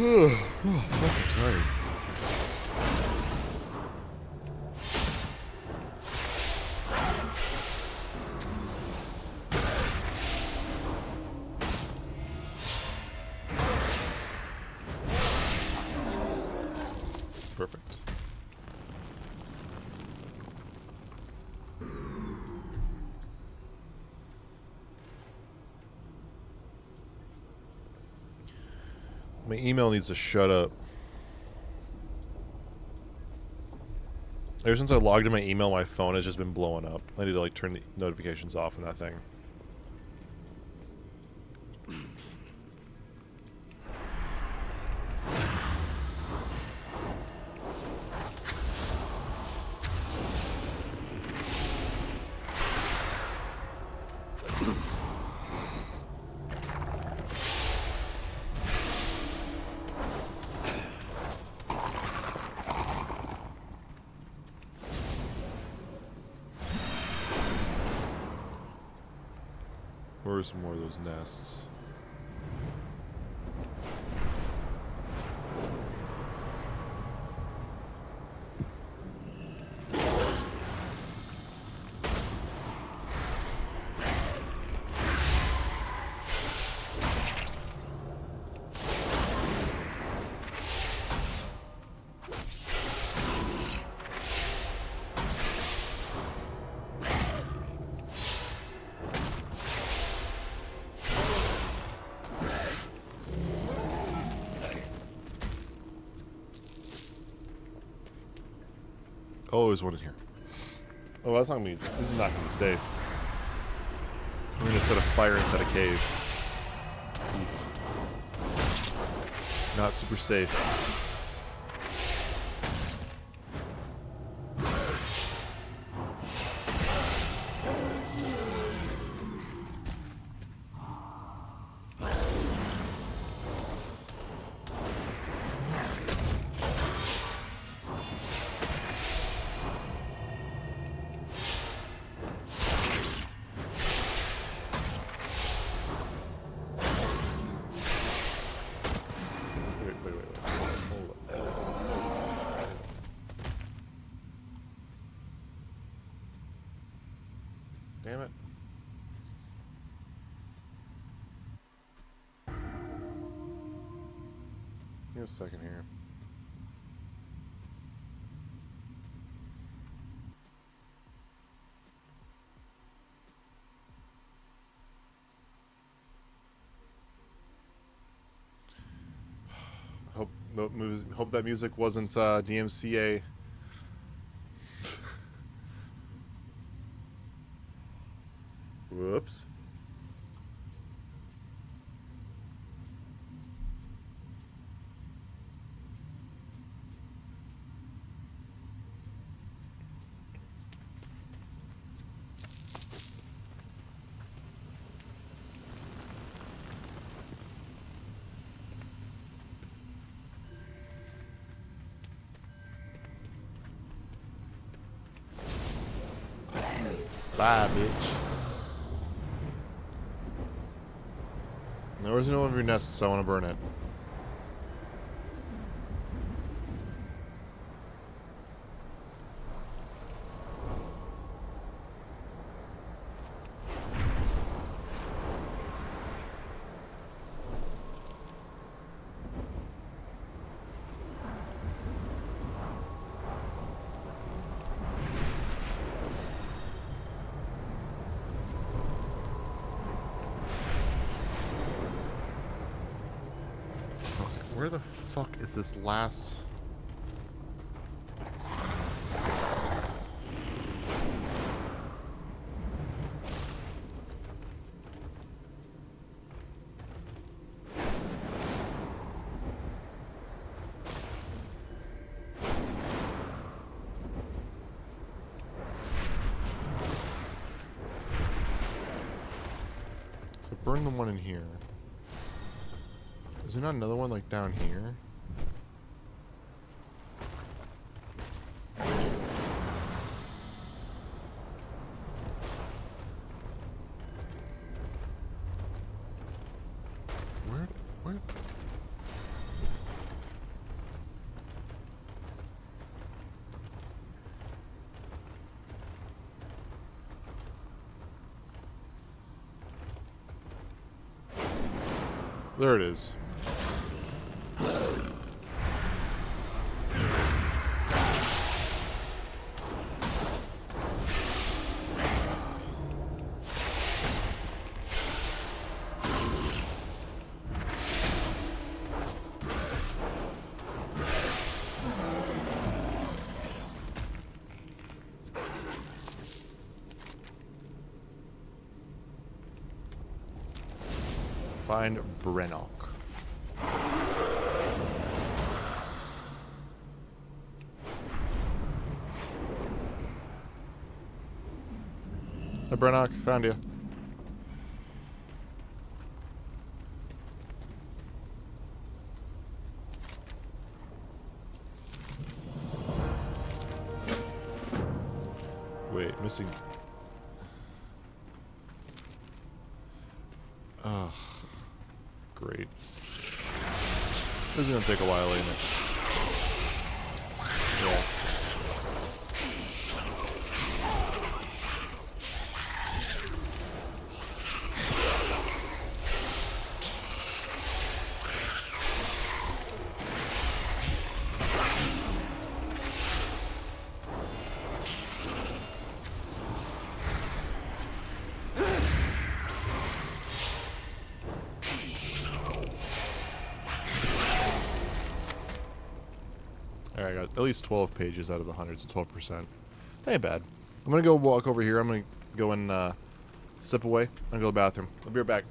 Oh, fuck, I'm tired. Perfect. My email needs to shut up. Ever since I logged in my email, my phone has just been blowing up. I need to like turn the notifications off on that thing. Where are some more of those nests? Oh, there's one in here. Oh, that's not gonna be. This is not gonna be safe. We're gonna set a fire inside a cave. Not super safe. Wait. Hold up. Damn it. Give me a second here. Hope that music wasn't DMCA. Whoops. Bye, bitch. There was no one of your nests, so I want to burn it. Where the fuck is this last... So burn the one in here. Is there not another one like down here? Where? There it is. Find Brennock. Hey, Brennock, found you. Wait, missing. great. This is gonna take a while, ain't it? Yes. Alright, I got at least 12 pages out of the hundreds, 12%. That ain't bad. I'm gonna go walk over here. I'm gonna go and sip away. I'm gonna go to the bathroom. I'll be right back.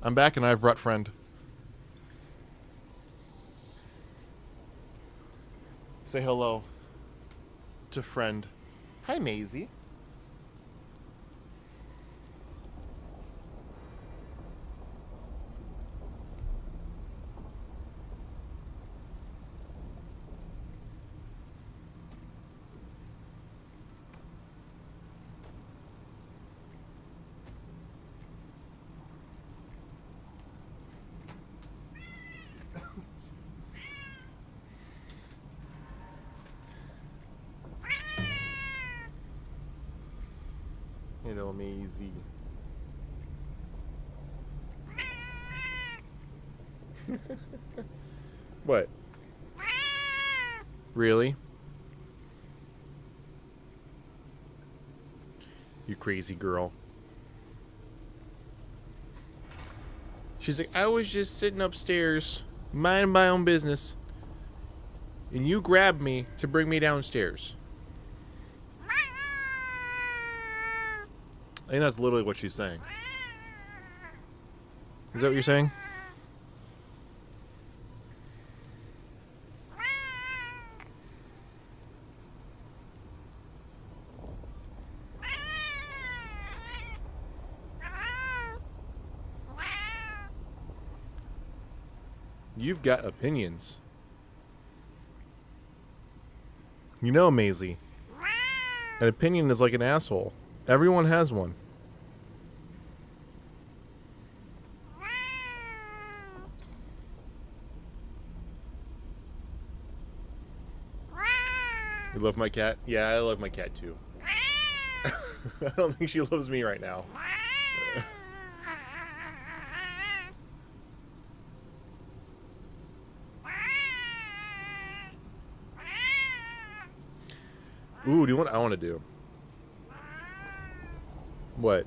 I'm back and I've brought friend. Say hello to friend. Hi, Maisie. Hello, Maisie. What? Really? You crazy girl. She's like, I was just sitting upstairs, minding my own business, and you grabbed me to bring me downstairs. I think that's literally what she's saying. Is that what you're saying? You've got opinions. You know, Maisie, an opinion is like an asshole. Everyone has one. You love my cat? Yeah, I love my cat too. I don't think she loves me right now. Ooh, do you know what I want to do? What?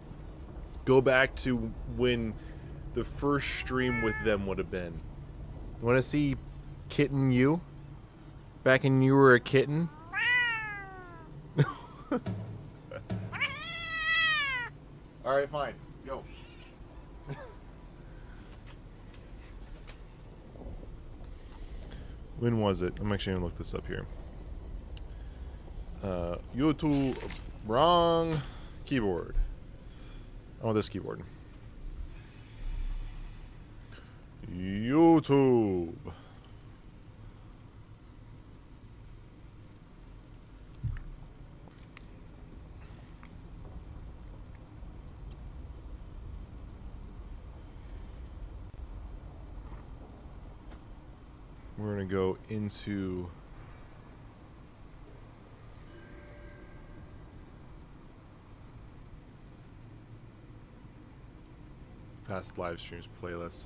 Go back to when the first stream with them would have been. You want to see Kitten you? Back when you were a kitten? Alright, fine. Go. When was it? I'm actually going to look this up here. YouTube. Wrong keyboard. I want this keyboard. YouTube. We're going to go into past live streams playlist.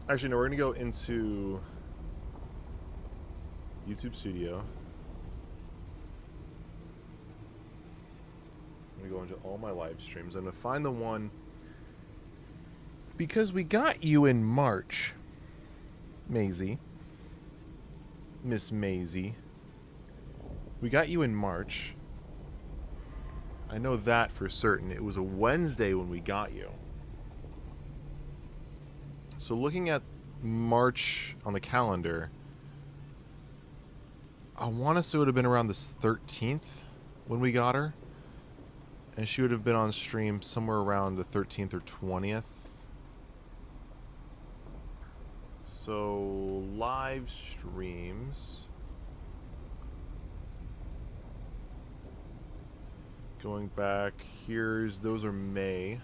Actually, no, we're going to go into YouTube Studio. I'm going to go into all my live streams. I'm going to find the one because we got you in March. Maisie. Miss Maisie. We got you in March. I know that for certain. It was a Wednesday when we got you. So looking at March on the calendar, I want to say it would have been around the 13th when we got her. And she would have been on stream somewhere around the 13th or 20th. So, live streams. Going back, those are May.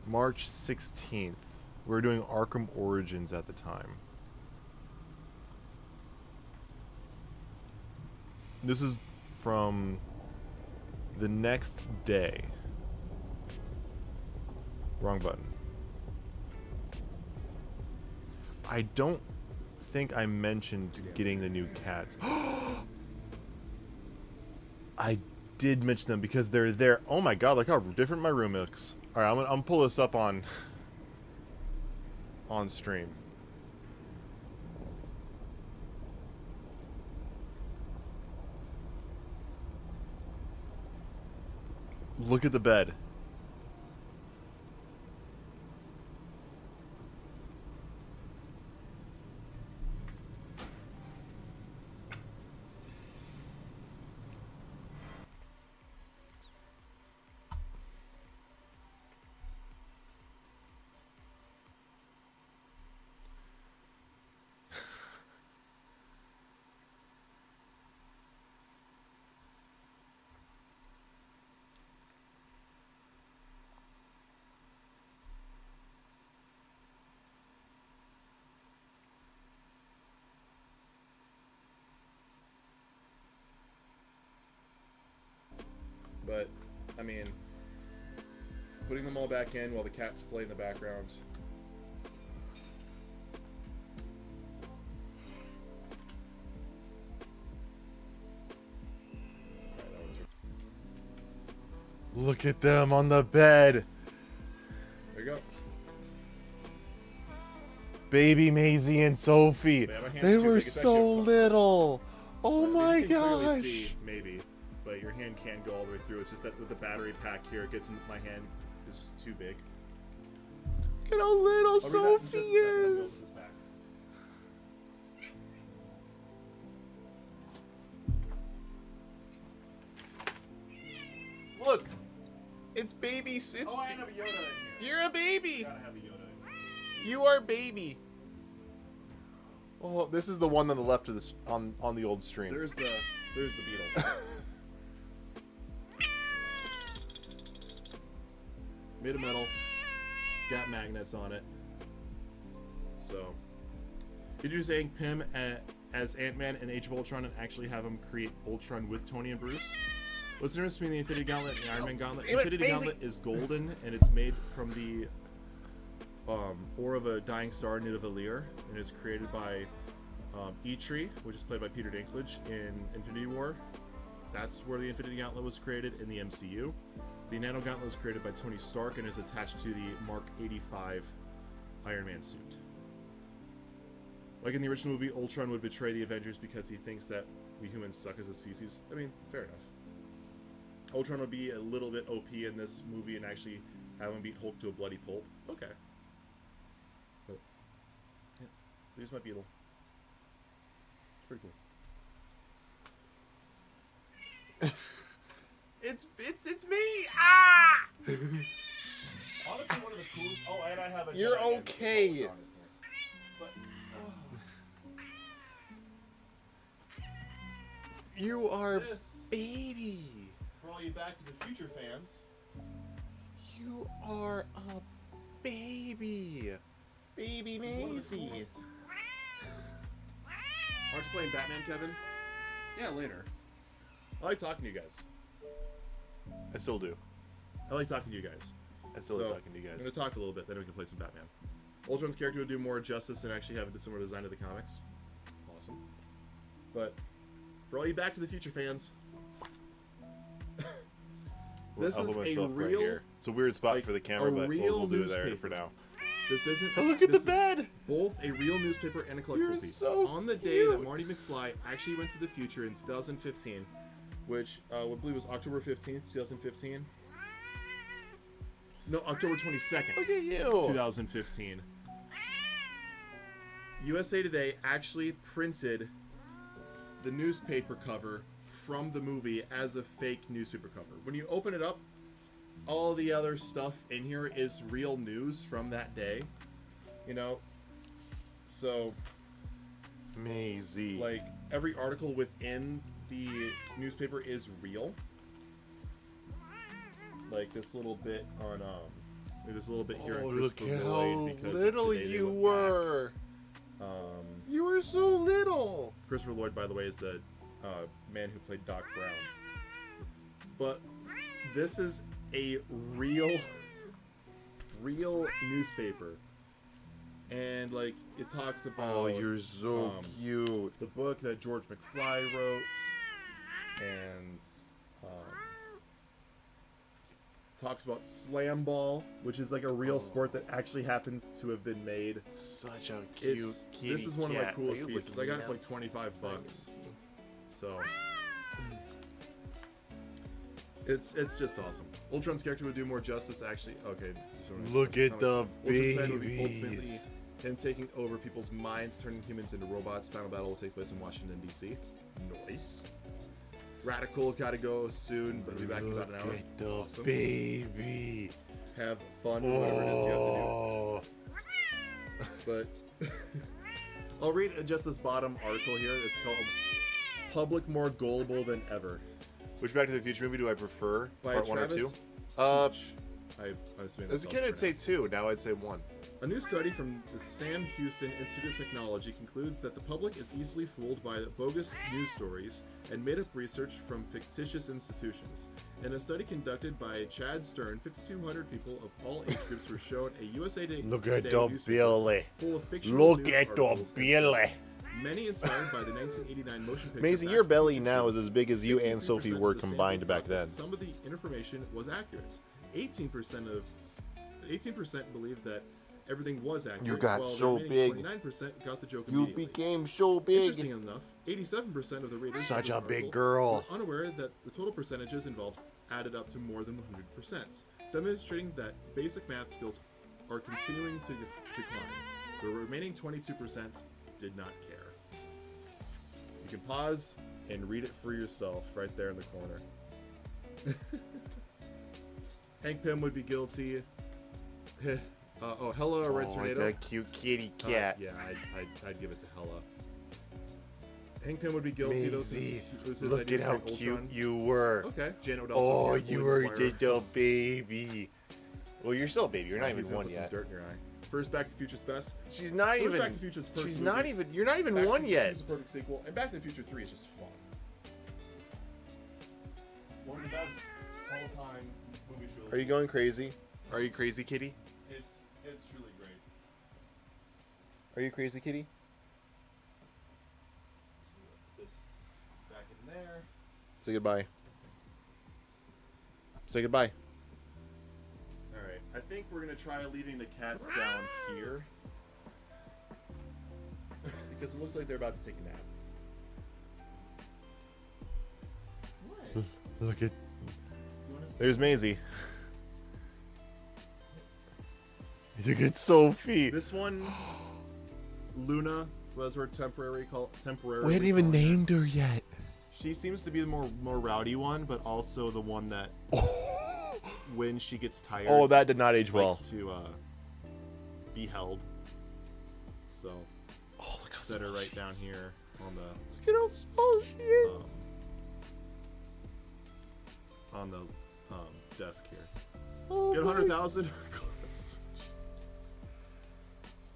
March 16th. We were doing Arkham Origins at the time. This is from the next day. Wrong button. I don't think I mentioned getting the new cats. I did mention them because they're there. Oh my god, look how different my room looks. Alright, I'm gonna pull this up on stream. Look at the bed. putting them all back in while the cats play in the background. Look at them on the bed. There you go. Baby Maisie and Sophie. They were so little. Oh my You can clearly gosh. see, maybe, but your hand can't go all the way through. It's just that with the battery pack here, it gets in my hand is too big. Look at how little I'll read that in just a Sophie second, I'll go open is. this pack. Look. It's baby. It's Oh, I have a Yoda in here. You're a baby. Gotta have a Yoda in here. You are baby. Oh, this is the one on the left of this on the old stream. There's the beetle. Made of metal. It's got magnets on it. So, could you say Pym as Ant-Man in Age of Ultron and actually have him create Ultron with Tony and Bruce? What's the difference between the Infinity Gauntlet and the Iron Man Gauntlet? Damn it, Infinity Maisie. Gauntlet is golden, and it's made from the ore of a dying star, Nidavellir, and it's created by E-Tree, which is played by Peter Dinklage in Infinity War. That's where the Infinity Gauntlet was created in the MCU. The Nano Gauntlet was created by Tony Stark and is attached to the Mark 85 Iron Man suit. Like in the original movie, Ultron would betray the Avengers because he thinks that we humans suck as a species. I mean, fair enough. Ultron would be a little bit OP in this movie and actually have him beat Hulk to a bloody pulp. Okay. But, yeah, there's my beetle. It's pretty cool. It's me. Ah! Honestly, one of the coolest. Oh, and I have a. You're Jedi Hand okay. on it here. But You are this, baby. for all you Back to the Future fans, You are a baby. Baby is one of the Maisie. coolest. Aren't you playing Batman, Kevin? Yeah, later. I like talking to you guys. I still do. I like talking to you guys. I still like talking to you I'm guys. going to talk a little bit, then we can play some Batman. Ultron's character would do more justice and actually have a similar design to the comics. Awesome. But for all you Back to the Future fans, this I'll is put a myself right real. here. It's a weird spot like, for the camera, a but real we'll do it there newspaper. for now. This isn't. Oh, look at the this is bed. Both a real newspaper and a collectible You're piece. so On the day that cute. Marty McFly actually went to the future in 2015, which I believe was October 15th, 2015. No, October 22nd. Look at you. 2015. USA Today actually printed the newspaper cover from the movie as a fake newspaper cover. When you open it up, all the other stuff in here is real news from that day. You know? So, Maisie. like, every article within the newspaper is real. Like this little bit on, there's a little bit here Oh, on look Christopher at Lloyd how because it's little the day they you went were. back. You were so little. Christopher Lloyd, by the way, is the man who played Doc Brown. But this is a real newspaper, and like it talks about. Oh, you're so cute. The book that George McFly wrote, and talks about slam ball, which is like a real sport that actually happens to have been made. Such a cute kitty This is one of my cat. coolest Are you pieces. I looking got it for at like 25 bucks. So it's just awesome. Ultron's character would do more justice actually. Okay. Look at the Ultron's plan would be ultimately babies. him taking over people's minds, turning humans into robots. Final battle will take place in Washington D.C. Nice. Radical gotta go soon, but I'll be back in about an hour. Look at the Awesome. baby. Have fun, whatever it is you Oh. have to do. But I'll read just this bottom article here. It's called "Public More Gullible Than Ever" Which Back to the Future movie do I prefer? by Part one or two? Travis. Uh, Peach. I'm assuming as that's a how kid, I'd it's say two. Now I'd say one. pronounced. A new study from the Sam Houston Institute of Technology concludes that the public is easily fooled by bogus news stories and made-up research from fictitious institutions. In a study conducted by Chad Stern, 5,200 people of all age groups were shown a USA Today Look at the newspaper belly. full of fictional Look news at the articles and belly. stories. Many inspired by the 1989 motion picture. Maisie, Back your to the belly Future now 2. is as big as you and 63% Sophie of were the sample combined back thought that then. Some of the information was accurate. 18% believed that everything was accurate. You got while so the remaining big. 29% got the joke You immediately. became so big. Interesting enough, 87% of the readers of Such this a big article girl. were unaware that the total percentages involved added up to more than 100%, demonstrating that basic math skills are continuing to decline. The remaining 22% did not care. You can pause and read it for yourself right there in the corner. Hank Pym would be guilty. Hella, a red Oh, tornado. that cute kitty cat. Yeah, I'd give it to Hella. Hank Pym would be guilty though, since Maisie, it was his look idea at to how create cute Ultron. you were. Okay. Janet would also Oh, be a you boy were in the choir. little baby. Well, you're still a baby. You're not He's even gonna one put some yet. Dirt in your eye. First Back to the Future's best. She's not First even. Back to the Future's perfect She's movie. not even. You're not even Back to one the yet. Future's a perfect sequel, and Back to the Future 3 is just fun. One of the best all-time movie trilogies. Are you going crazy? Are you crazy, kitty? It's truly great. Are you crazy, kitty? Put this back in there. Say goodbye. Say goodbye. Alright, I think we're gonna try leaving the cats down here. Because it looks like they're about to take a nap. What? Look at. You wanna see? There's Maisie. Look at Sophie. This one, Luna, was her temporary. We hadn't even named her yet. She seems to be the more rowdy one, but also the one that when she gets tired, Oh, that did not age well. likes to be held. So Oh, look how set her small right she down is. here on the Look at how small she is. on the desk here. Oh Get my- 100,000.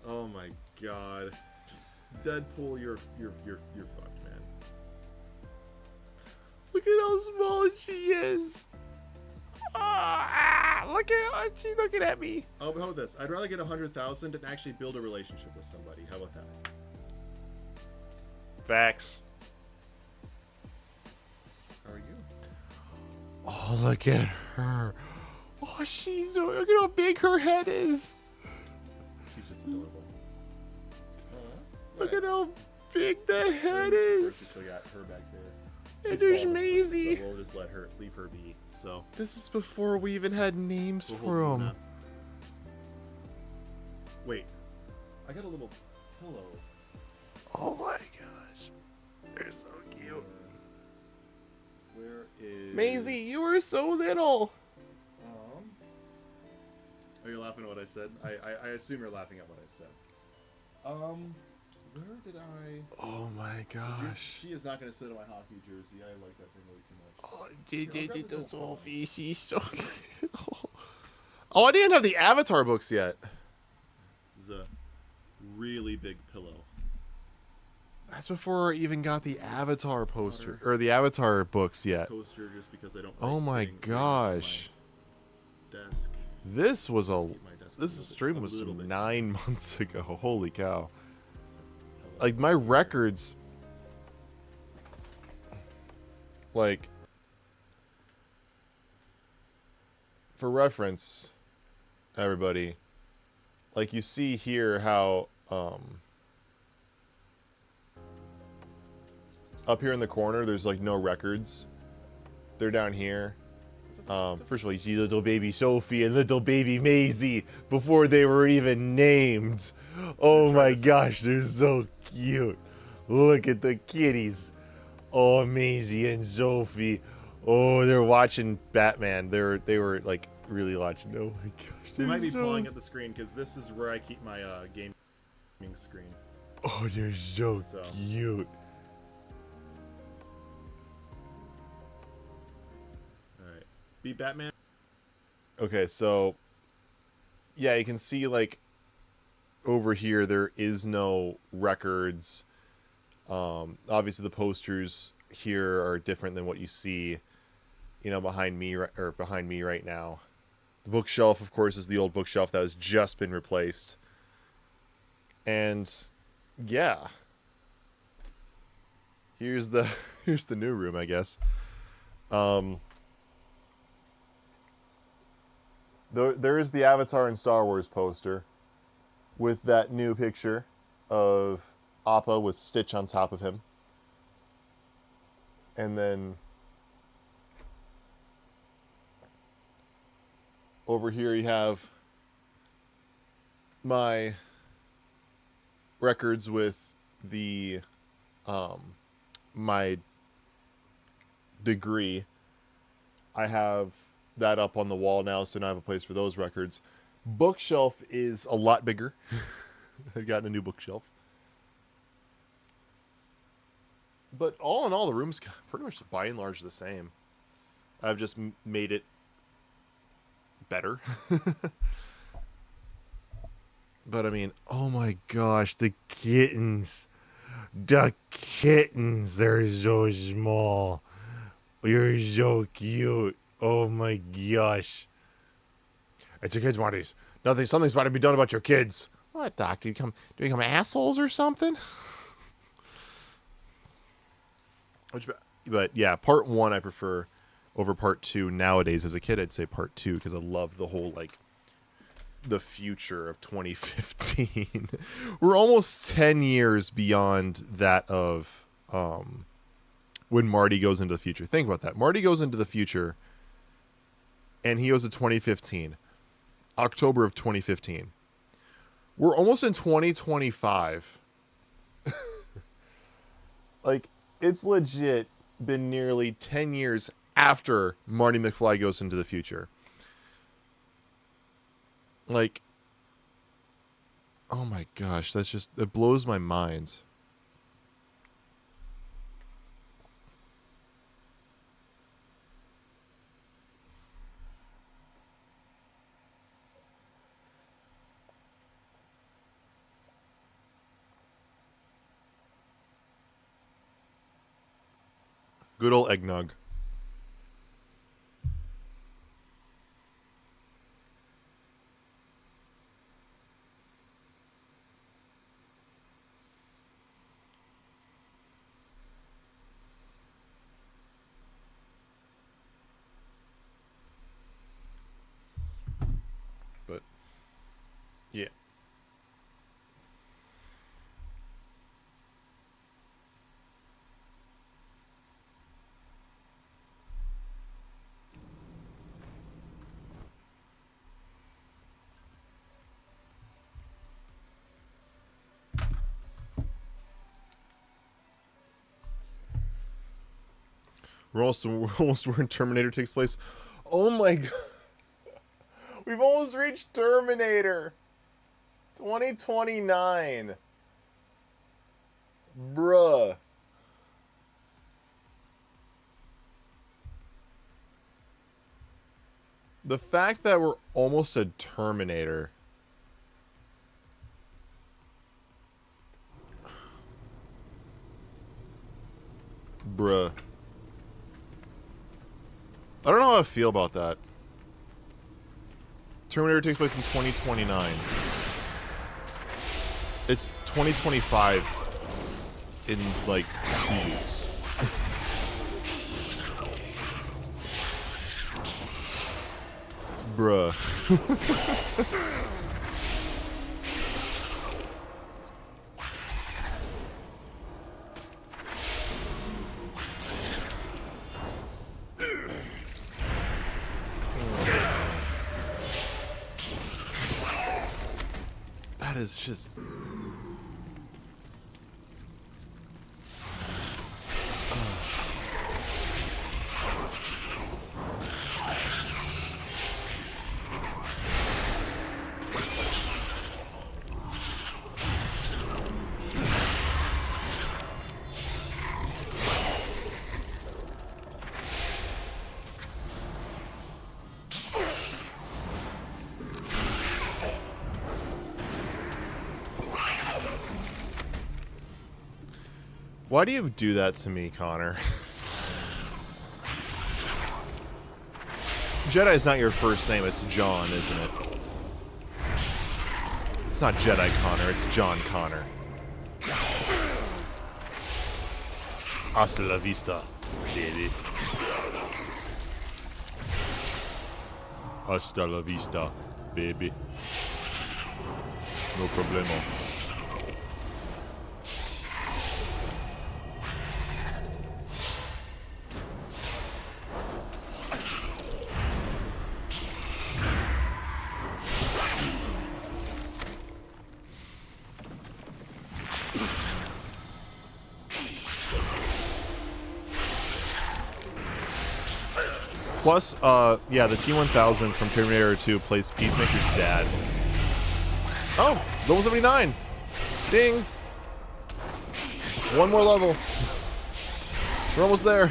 Oh my god, Deadpool, you're fucked, man. Look at how small she is. Look at how she's looking at me. Oh, how about this? I'd rather get 100,000 and actually build a relationship with somebody. How about that? Facts. How are you? Oh, look at her. Oh, look at how big her head is. She's just adorable. Look at how big the head We is. still got her back there. And She's there's fallen asleep, Maisie. So we'll just leave her be. So This is before we even had names we'll for hold them. Luna. Wait, I got a little pillow. Oh my gosh. They're so cute. Where is Maisie, you were so little. Are you laughing at what I said? I assume you're laughing at what I said. Where did I? Oh my 'Cause gosh. She is not going to sit in my hockey jersey. I like that thing way too much. Oh, Here, I'll grab this little Sophie, she's so little. Oh, I didn't have the Avatar books yet. This is a really big pillow. That's before I even got the Avatar poster or the Avatar books yet. Coaster, just because I don't. Oh like my getting rings gosh. on my desk. This was a Keep my desk this a little stream bit- was a little bit. 9 months ago. Holy cow. So, hello. Like my records like for reference everybody, like you see here how up here in the corner there's like no records. They're down here. First of all, you see little baby Sophie and little baby Maisie before they were even named. Oh my gosh, they're so cute. Look at the kitties. Oh, Maisie and Sophie. Oh, they're watching Batman. They were like really watching. Oh my gosh. They might be they're so- pulling at the screen because this is where I keep my gaming screen. Oh, they're so So. cute. All right, beat Batman. Okay, so yeah, you can see like over here there is no records. Obviously the posters here are different than what you see, behind me right now. The bookshelf, of course, is the old bookshelf that has just been replaced. And yeah, here's the new room, I guess. There is the Avatar and Star Wars poster with that new picture of Appa with Stitch on top of him. And then over here you have my records with the my degree. I have that up on the wall now, so now I have a place for those records. Bookshelf is a lot bigger. I've gotten a new bookshelf. But all in all, the room's pretty much by and large the same. I've just made it better. But I mean, oh my gosh, the kittens. The kittens, they're so small. You're so cute. Oh my gosh. It's your kids, Marty's. Something's about to be done about your kids. What, Doc? Do you become assholes or something? But yeah, part 1 I prefer over part 2 nowadays. As a kid, I'd say part 2 because I love the whole, the future of 2015. We're almost 10 years beyond that of when Marty goes into the future. Think about that. Marty goes into the future, and he goes to 2015. October of 2015. We're almost in 2025. It's legit been nearly 10 years after Marty McFly goes into the future. Oh my gosh, it blows my mind. Good old eggnog. But yeah. We're almost where Terminator takes place. Oh my god. We've almost reached Terminator 2029. Bruh. The fact that we're almost a Terminator. Bruh. I don't know how I feel about that. Terminator takes place in 2029. It's 2025 in 2 weeks. Bruh. That is just... Why do you do that to me, Connor? Jedi is not your first name, it's John, isn't it? It's not Jedi Connor, it's John Connor. Hasta la vista, baby. Hasta la vista, baby. No problemo. Plus, yeah, the T-1000 from Terminator 2 plays Peacemaker's dad. Oh, level 79. Ding. One more level. We're almost there.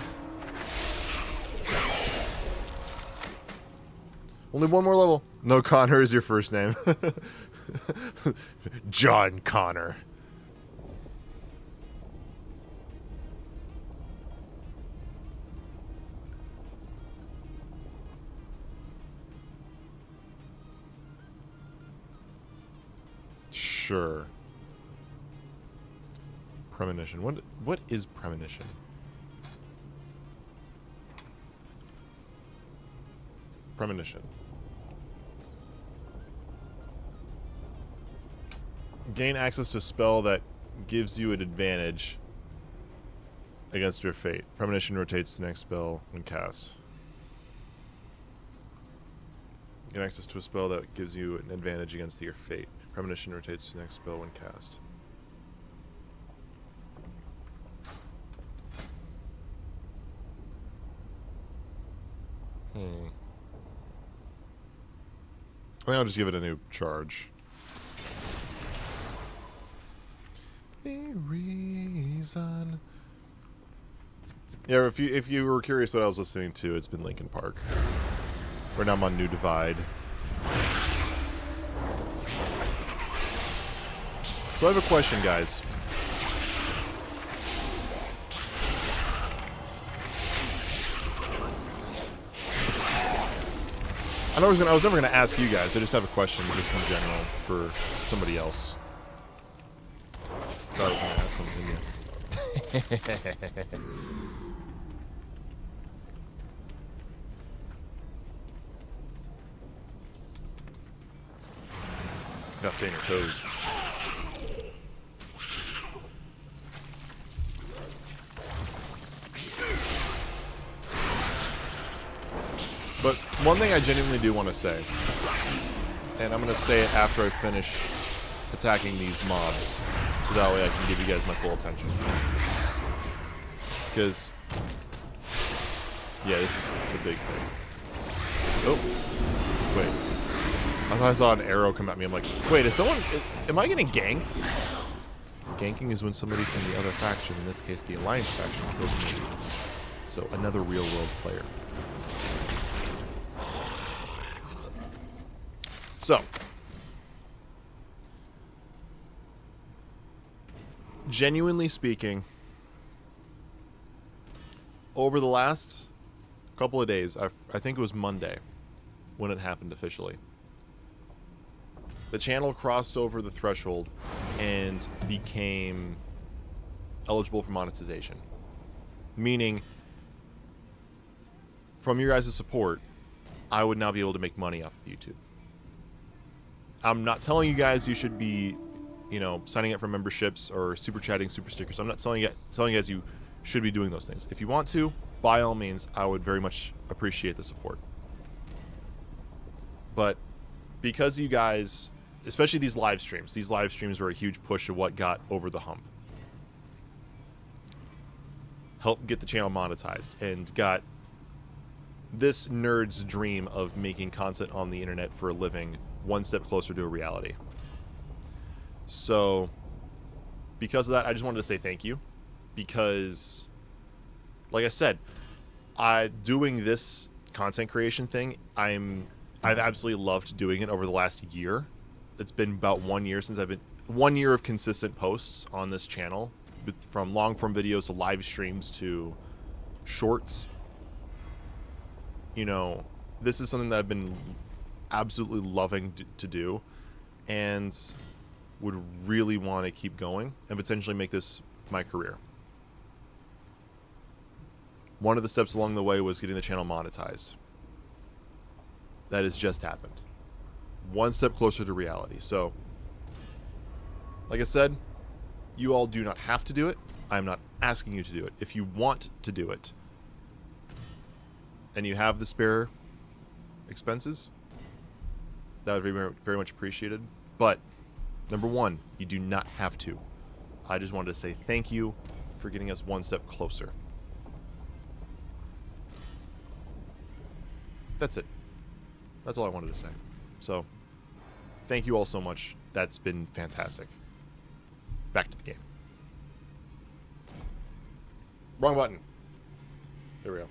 Only one more level. No, Connor is your first name. John Connor. Sure. Premonition. What is premonition? Premonition. Gain access to a spell that gives you an advantage against your fate. Premonition rotates the next spell when cast. Gain access to a spell that gives you an advantage against your fate. Premonition rotates to the next spell when cast. I think I'll just give it a new charge. The reason. Yeah, if you were curious what I was listening to, it's been Linkin Park. Right now I'm on New Divide. So I have a question, guys. I was never gonna ask you guys. I just have a question, just in general, for somebody else. Thought I was gonna ask something. Gotta stay on your toes. But one thing I genuinely do want to say, and I'm going to say it after I finish attacking these mobs, so that way I can give you guys my full attention. Because, yeah, this is the big thing. Oh, wait. I thought I saw an arrow come at me. I'm like, wait, am I getting ganked? Ganking is when somebody from the other faction, in this case the Alliance faction, kills me. So, another real-world player. So, genuinely speaking, over the last couple of days, I think it was Monday when it happened officially, the channel crossed over the threshold and became eligible for monetization. Meaning, from your guys' support, I would now be able to make money off of YouTube. I'm not telling you guys you should be, signing up for memberships or super chatting, super stickers. I'm not telling you guys you should be doing those things. If you want to, by all means, I would very much appreciate the support. But because you guys, especially these live streams were a huge push of what got over the hump. Helped get the channel monetized and got this nerd's dream of making content on the internet for a living one step closer to a reality. So, because of that, I just wanted to say thank you. Because, like I said, doing this content creation thing, I've absolutely loved doing it over the last year. It's been about 1 year since 1 year of consistent posts on this channel from long form videos to live streams to shorts. You know, this is something that I've been absolutely loving to do, and would really want to keep going and potentially make this my career. One of the steps along the way was getting the channel monetized. That has just happened. One step closer to reality. So, like I said, you all do not have to do it. I'm not asking you to do it. If you want to do it, and you have the spare expenses, that would be very, very much appreciated. But, number one, you do not have to. I just wanted to say thank you for getting us one step closer. That's it. That's all I wanted to say. So, thank you all so much. That's been fantastic. Back to the game. Wrong button. There we go.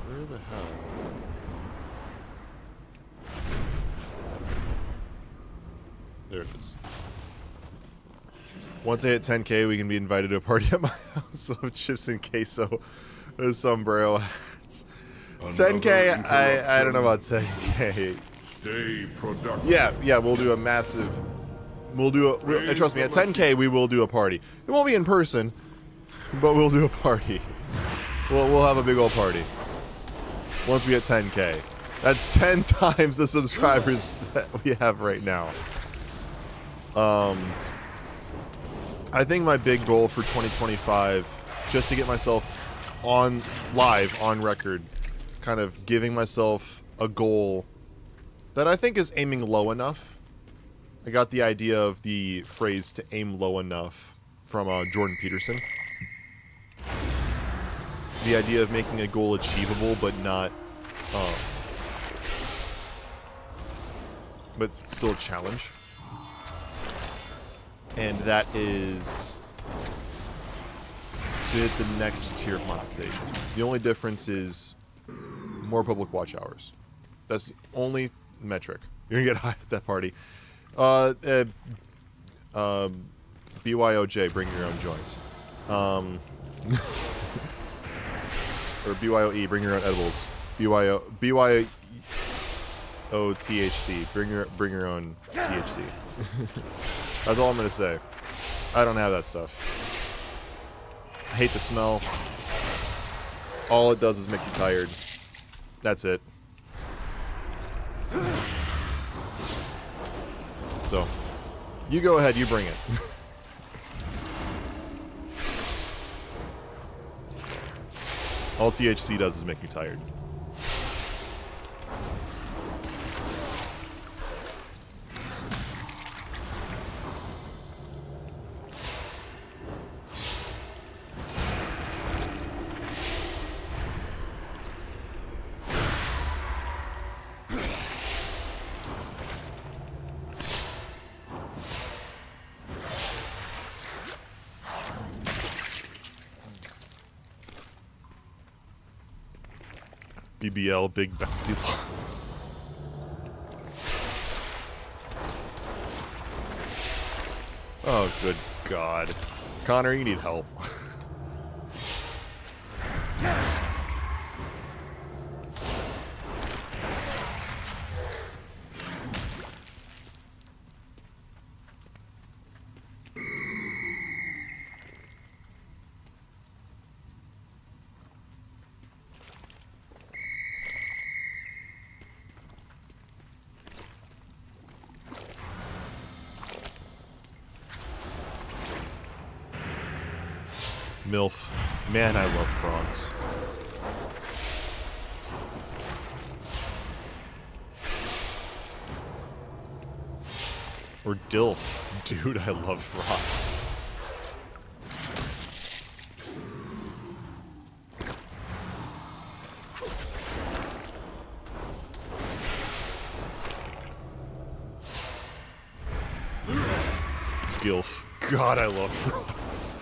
Where the hell? There it is. Once I hit 10K, we can be invited to a party at my house of chips and queso, sombrero hats. 10K, I don't know about 10K. Stay productive. Yeah, we'll do a massive. And trust me, at 10K we will do a party. It won't be in person, but we'll do a party. We'll have a big old party. Once we hit 10K. That's 10 times the subscribers that we have right now. I think my big goal for 2025, just to get myself on live, on record, kind of giving myself a goal that I think is aiming low enough. I got the idea of the phrase to aim low enough from Jordan Peterson. The idea of making a goal achievable, but not, but still a challenge. And that is to hit the next tier of monetization. The only difference is more public watch hours. That's the only metric. You're gonna get high at that party. BYOJ, bring your own joints. Or BYOE, bring your own edibles. BYOTHC, bring your own THC. That's all I'm gonna say. I don't have that stuff. I hate the smell. All it does is make you tired. That's it. So, you go ahead, you bring it. All THC does is make you tired. BBL, big bouncy lawns. Oh, good God. Connor, you need help. MILF. Man, I love frogs. Or DILF. Dude, I love frogs. GILF. God, I love frogs.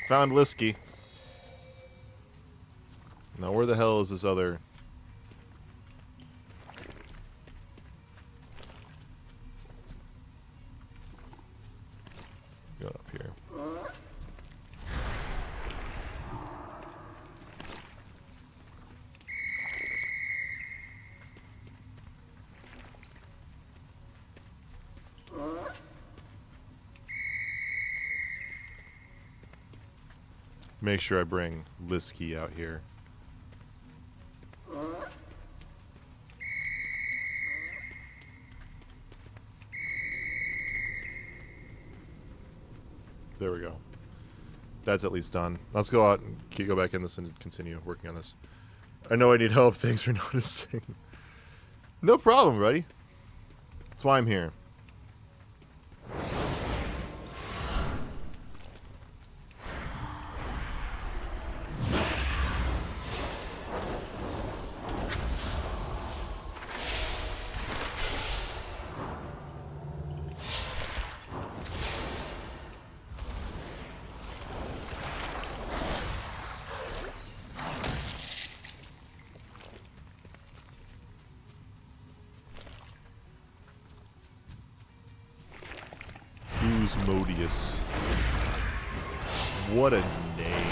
Found Lisky. Now where the hell is this other... Go up here. Make sure I bring Lisky out here. There we go. That's at least done. Let's go out and go back in this and continue working on this. I know I need help. Thanks for noticing. No problem, buddy. That's why I'm here. Modius. What a name.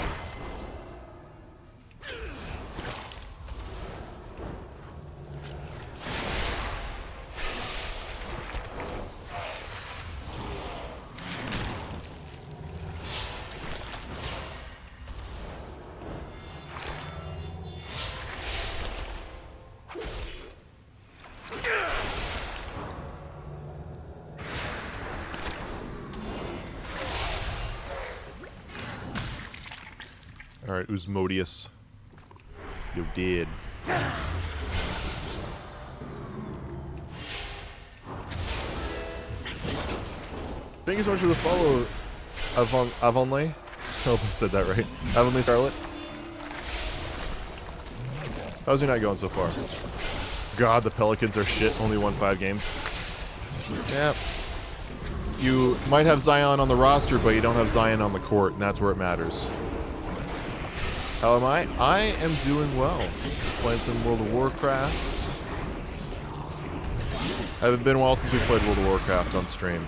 Alright, Usmodius. You're dead. Thank you so much for the follow, Avonlay. I hope I said that right. Avonlay Starlet. How's your night going so far? God, the Pelicans are shit. Only won 5 games. Yeah. You might have Zion on the roster, but you don't have Zion on the court, and that's where it matters. How am I? I am doing well. Just playing some World of Warcraft. Haven't been a while since we played World of Warcraft on stream.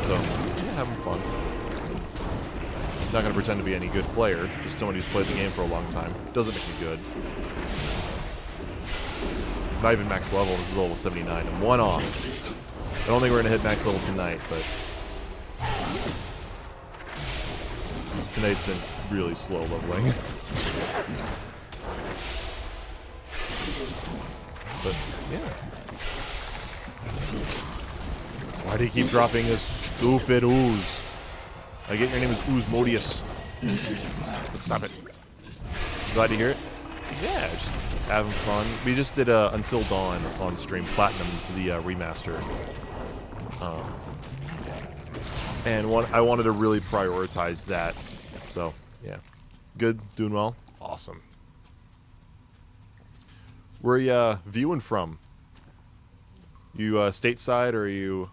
So, yeah, having fun. Not going to pretend to be any good player, just someone who's played the game for a long time. Doesn't make me good. Not even max level, this is level 79. I'm 1 off. I don't think we're going to hit max level tonight, but... Tonight's been really slow leveling. But, yeah. Why do you keep dropping this stupid ooze? I get your name is Usmodius. But stop it. Glad to hear it. Yeah, just having fun. We just did Until Dawn on stream, Platinum to the remaster. And I wanted to really prioritize that. So, yeah. Good, doing well. Awesome. Where are you viewing from? You stateside, or are you...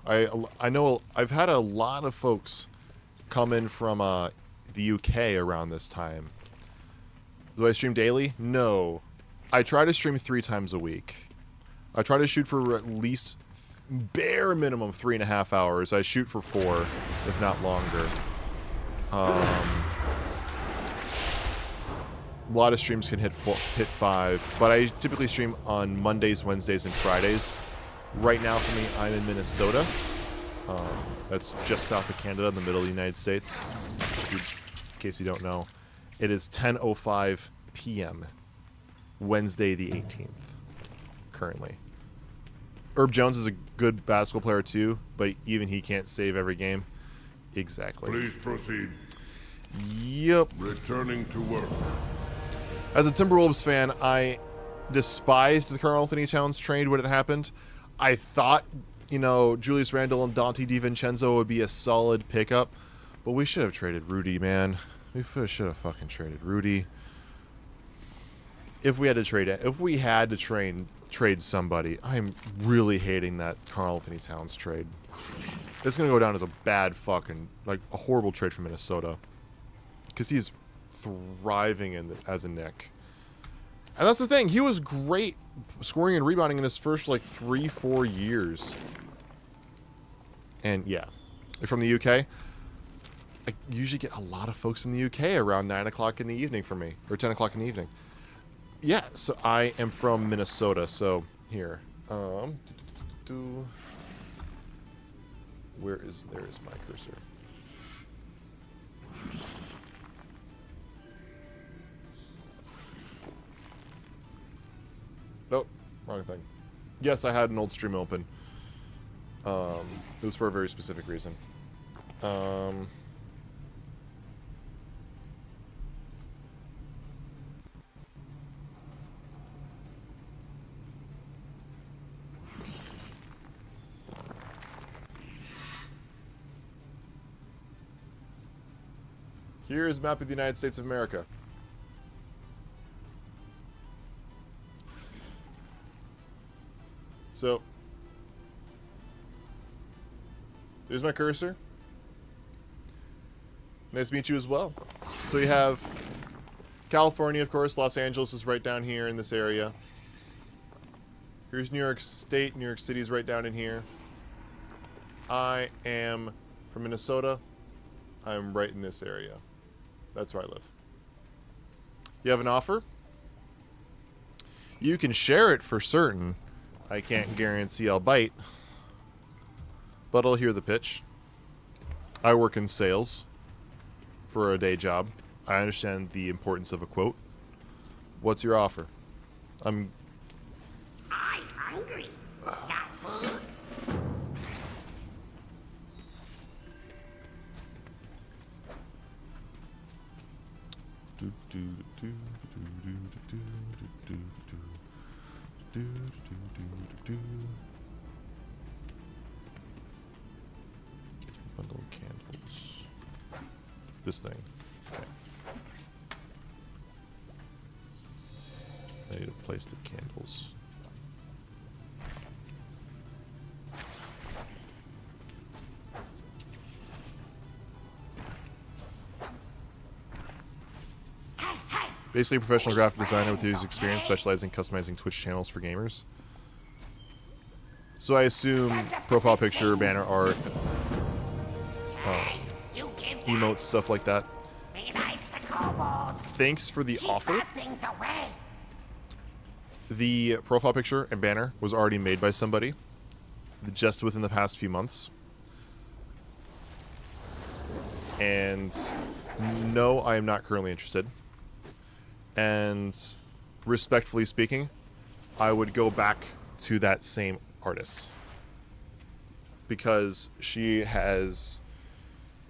I know I've had a lot of folks come in from the UK around this time. Do I stream daily? No. I try to stream 3 times a week. I try to shoot for at least bare minimum 3.5 hours. I shoot for 4, if not longer. A lot of streams can hit 5, but I typically stream on Mondays, Wednesdays, and Fridays. Right now, for me, I'm in Minnesota. That's just south of Canada, in the middle of the United States, in case you don't know. It is 10:05 p.m. Wednesday the 18th. Currently, Herb Jones is a good basketball player too, but even he can't save every game. Exactly. Please proceed. Yep. Returning to work. As a Timberwolves fan, I despised the Karl Anthony Towns trade when it happened. I thought, Julius Randle and Dante DiVincenzo would be a solid pickup, but we should have traded Rudy, man. We should have fucking traded Rudy. If we had to trade somebody, I'm really hating that Karl Anthony Towns trade. It's gonna go down as a bad fucking, like, a horrible trade for Minnesota, because he's thriving as a Knick. And that's the thing, he was great scoring and rebounding in his first, like, 3-4 years. And, yeah. From the UK, I usually get a lot of folks in the UK around 9 o'clock in the evening for me. Or 10 o'clock in the evening. Yeah, so I am from Minnesota, so, here. There is my cursor. Nope, wrong thing. Yes, I had an old stream open. It was for a very specific reason. Here is a map of the United States of America. So, there's my cursor. Nice to meet you as well. So you have California, of course. Los Angeles is right down here in this area. Here's New York State. New York City is right down in here. I am from Minnesota. I'm right in this area. That's where I live. You have an offer? You can share it for certain. I can't guarantee I'll bite, but I'll hear the pitch. I work in sales for a day job. I understand the importance of a quote. What's your offer? I'm hungry. Got food? Bundle of candles. This thing. Okay. I need to place the candles. Basically a professional graphic designer with years of experience specializing in customizing Twitch channels for gamers. So I assume profile picture, banner art, You give emotes, stuff like that. be nice to kobolds. Thanks for the Keep offer. bad things away. The profile picture and banner was already made by somebody just within the past few months. And no, I am not currently interested. And respectfully speaking, I would go back to that same artist because she has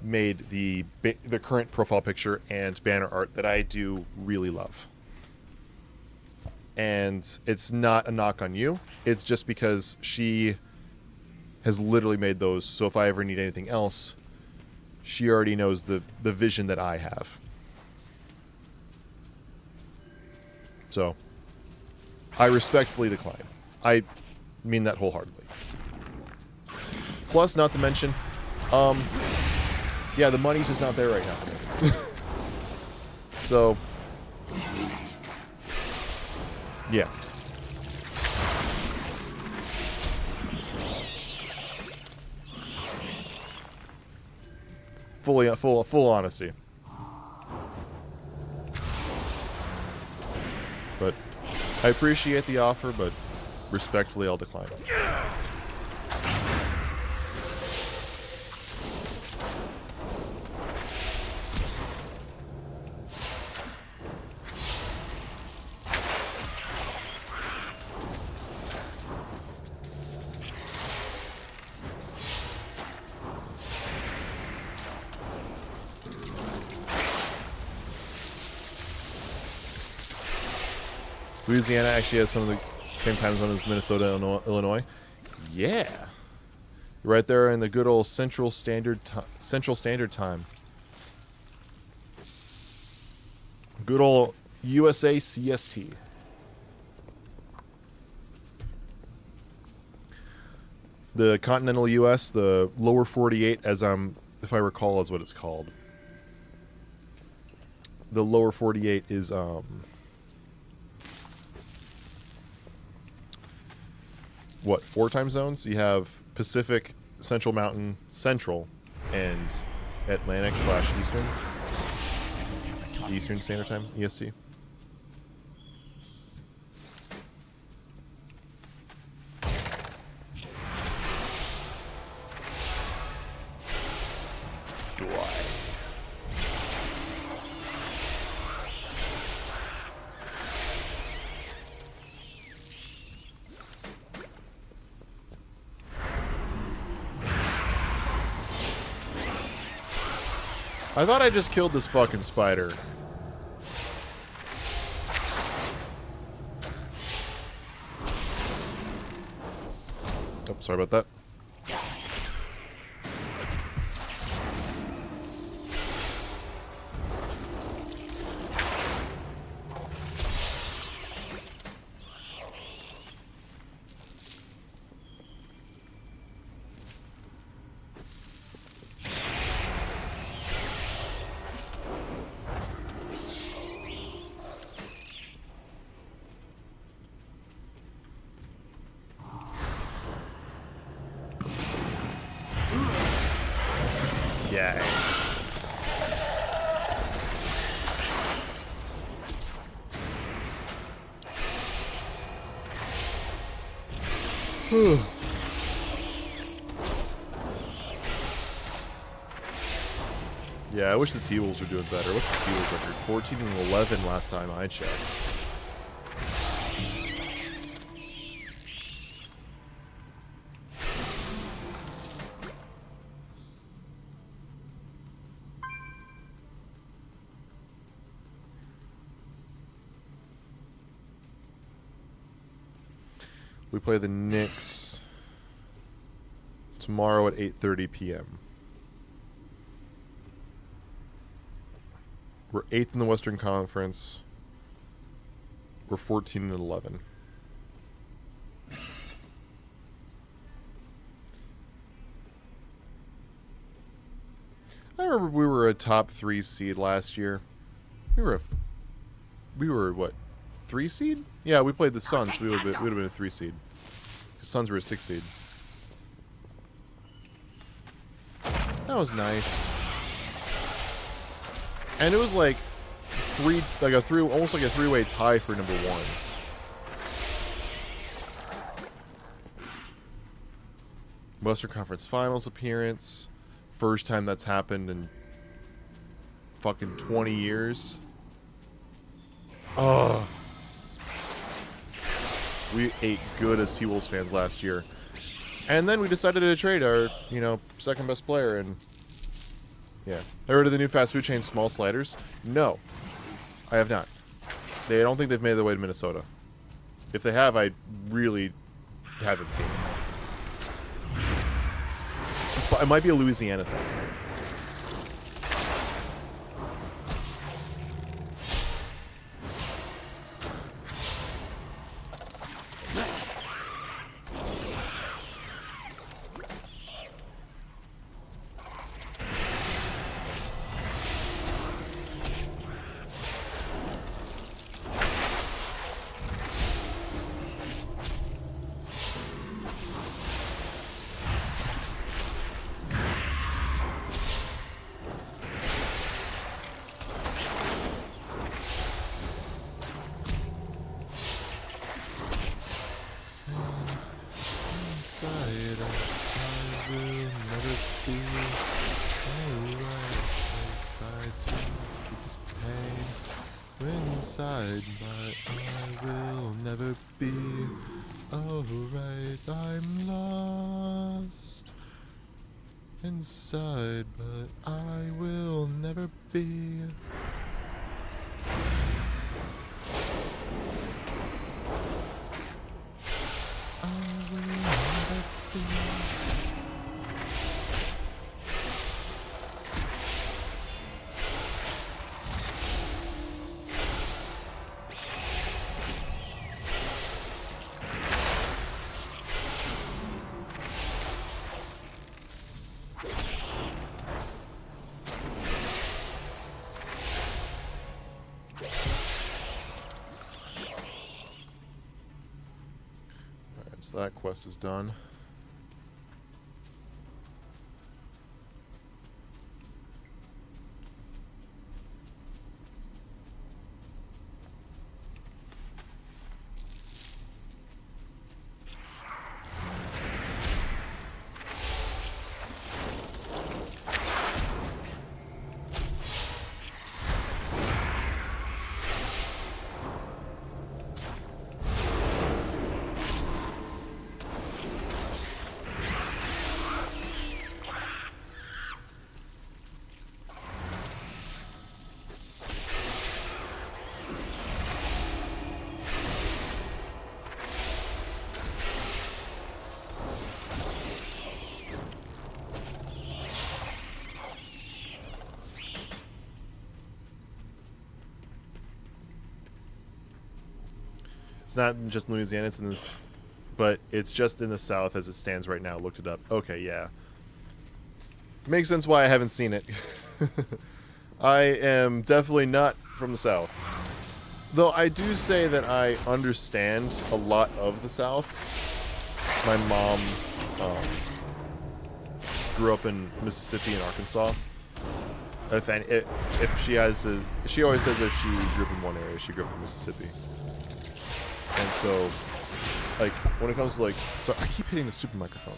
made the current profile picture and banner art that I do really love. And it's not a knock on you. It's just because she has literally made those. So if I ever need anything else, she already knows the vision that I have. So I respectfully decline. I mean that wholeheartedly. Plus, not to mention, yeah, the money's just not there right now. So, yeah. Full honesty. But I appreciate the offer, but respectfully, I'll decline. Louisiana actually has some of the same time zone as Minnesota, Illinois. Yeah, right there in the good old Central Standard Time. Good old USA CST. The continental U.S., the lower 48, if I recall, is what it's called. The lower 48 is what, 4 time zones? You have Pacific, Central Mountain, Central, and Atlantic/Eastern. Eastern Standard Time, EST. I thought I just killed this fucking spider. Oh, sorry about that. Yeah. Yeah, I wish the T-Wolves were doing better. What's the T-Wolves record? 14 and 11 last time I checked. We play the Knicks tomorrow at 8:30 p.m. We're 8th in the Western Conference. We're 14 and 11. I remember we were a top 3 seed last year. We were what, 3 seed? Yeah, we played the Suns. We would have been a 3 seed. The Suns were a 6 seed. That was nice. And it was like almost like a 3-way tie for number 1. Western Conference Finals appearance. First time that's happened in fucking 20 years. Ugh. We ate good as T-Wolves fans last year. And then we decided to trade our, second best player, and yeah. I heard of the new fast food chain Small Sliders? No. I have not. I don't think they've made their way to Minnesota. If they have, I really haven't seen it. It might be a Louisiana thing. Inside, but I will never be alright. I'm lost inside, but I will never be. So that quest is done. It's not just Louisiana, it's in this, but it's just in the South as it stands right now. Looked it up. Okay, yeah. Makes sense why I haven't seen it. I am definitely not from the South. Though I do say that I understand a lot of the South. My mom grew up in Mississippi and Arkansas. If she has a, she always says if she grew up in one area, she grew up in Mississippi. And so, like, when it comes to, like, so I keep hitting the stupid microphone.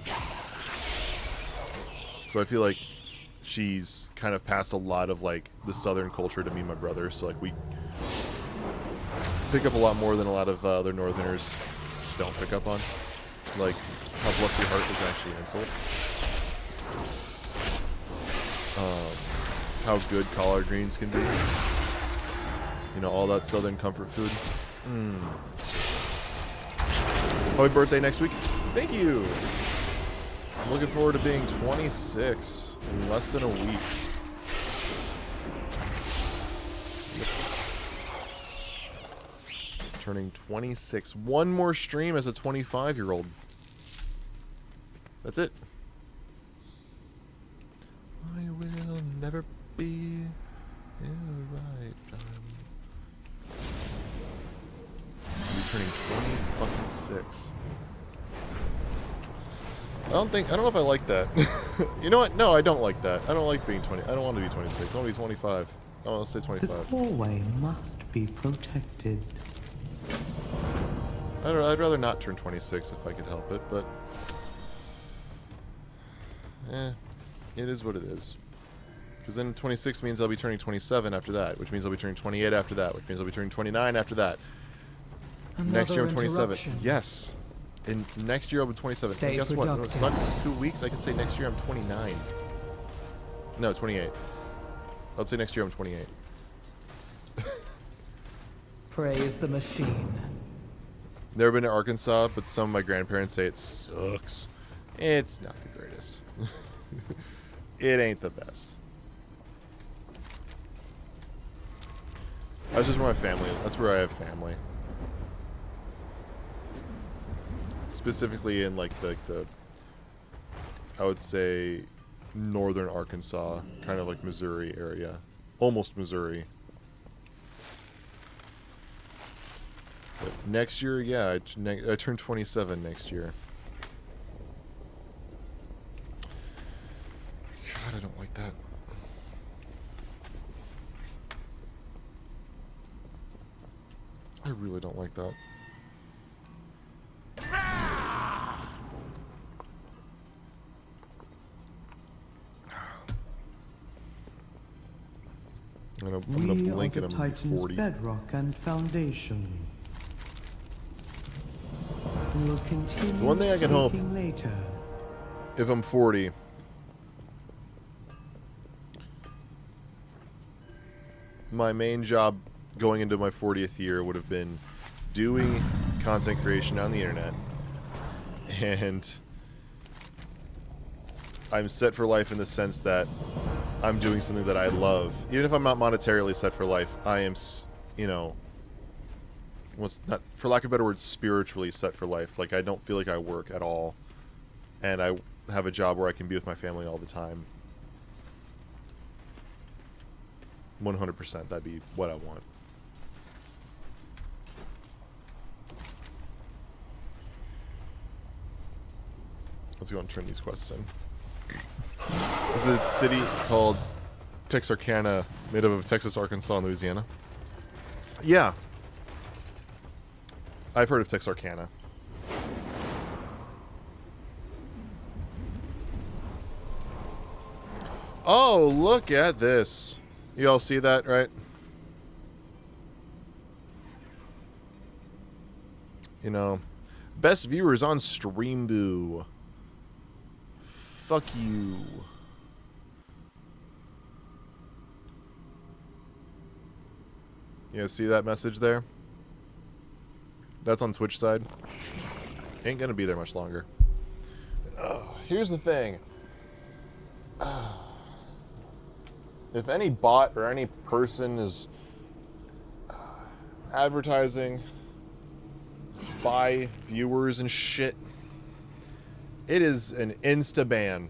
So I feel like she's kind of passed a lot of, like, the Southern culture to me and my brother. So, like, we pick up a lot more than a lot of other Northerners don't pick up on. Like, how bless your heart is actually an insult. How good collard greens can be. You know, all that Southern comfort food. Happy birthday next week. Thank you. I'm looking forward to being 26 in less than a week. Turning 26. One more stream as a 25-year-old. That's it. I will never be in the right time. I'll be turning 26. I don't know if I like that. You know what? No, I don't like that. I don't like being 20. I don't want to be 26. I want to be 25. I want to say 25. The hallway must be protected. I'd rather not turn 26 if I could help it, but it is what it is. Because then 26 means I'll be turning 27 after that, which means I'll be turning 28 after that, which means I'll be turning 29 after that. Next year I'm 27. Yes. And next year I'll be 27. Stay And guess what? productive. It sucks. In 2 weeks I can say next year I'm 29. No, 28. I'll say next year I'm 28. Praise the machine. Never been to Arkansas, but some of my grandparents say it sucks. It's not the greatest. It ain't the best. That's just where my family. That's where I have family. Specifically in like the I would say northern Arkansas, kind of like Missouri area, almost Missouri. But next year, yeah, I turn 27 next year. God, I don't like that. I really don't like that. I'm gonna We are blink and the I'm gonna be Titan's 40. bedrock and foundation. We'll continue The one thing I can hope- speaking later. If I'm 40, my main job going into my 40th year would have been doing content creation on the internet. And I'm set for life in the sense that I'm doing something that I love. Even if I'm not monetarily set for life, I am, you know, what's not, for lack of a better word, spiritually set for life. Like, I don't feel like I work at all. And I have a job where I can be with my family all the time. 100%, that'd be what I want. Let's go and turn these quests in. There's a city called Texarkana, made up of Texas, Arkansas, and Louisiana. Yeah. I've heard of Texarkana. Oh, look at this. You all see that, right? You know, best viewers on Streamboo. Fuck you. Yeah, see that message there? That's on Twitch side. Ain't gonna be there much longer. Here's the thing. If any bot or any person is advertising to buy viewers and shit, it is an insta ban.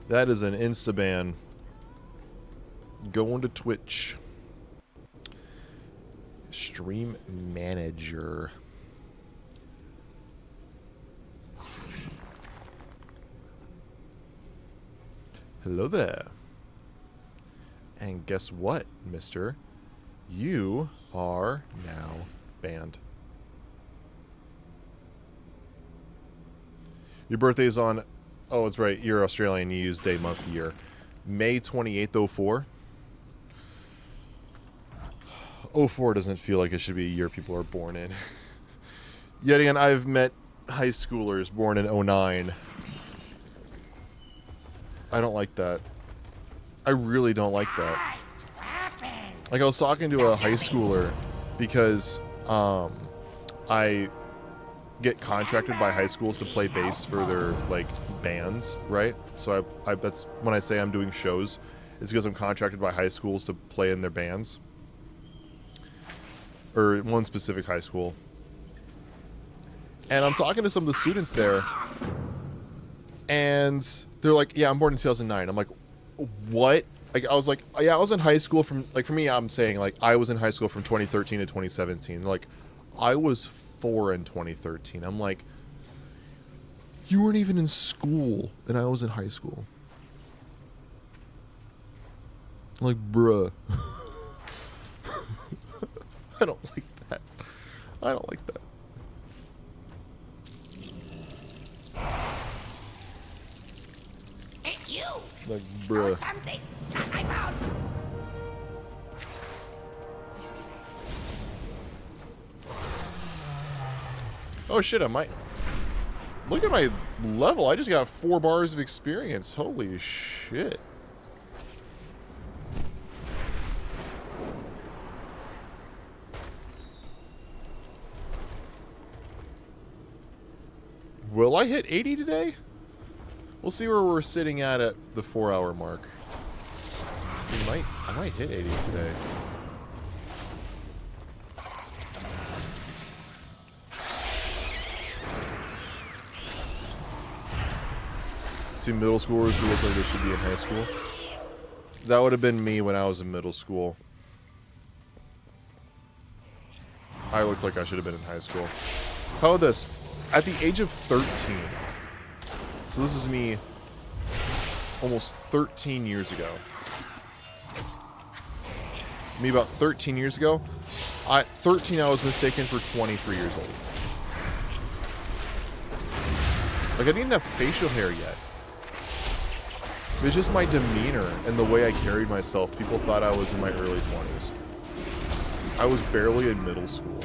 That is an insta ban. Going to Twitch. Stream manager. Hello there. And guess what, mister? You are now banned. Your birthday's on... Oh, it's right. You're Australian. You use day, month, year. May 28th, 04. 04 doesn't feel like it should be a year people are born in. Yet again, I've met high schoolers born in 09. I don't like that. I really don't like that. Like, I was talking to a high schooler because I get contracted by high schools to play bass for their, like, bands, right? So I that's when I say I'm doing shows, it's because I'm contracted by high schools to play in their bands. Or one specific high school. And I'm talking to some of the students there, and they're like, yeah, I'm born in 2009. I'm like, what? Like, I was like, yeah, I was in high school from, like, for me, I'm saying, like, I was in high school from 2013 to 2017. Like, I was 4 in 2013. I'm like, you weren't even in school, and I was in high school. I'm like, bruh. I don't like that. I don't like that. Hey, you! Like, Throw bruh. something! I'm out! Oh shit, I might... Look at my level. I just got 4 bars of experience. Holy shit. Will I hit 80 today? We'll see where we're sitting at the 4-hour mark. I might hit 80 today. See middle schoolers who look like they should be in high school. That would have been me when I was in middle school. I looked like I should have been in high school. How about this? At the age of 13, so this is me almost 13 years ago. Me about 13 years ago. At 13, I was mistaken for 23 years old. Like, I didn't have facial hair yet. It was just my demeanor and the way I carried myself. People thought I was in my early 20s. I was barely in middle school.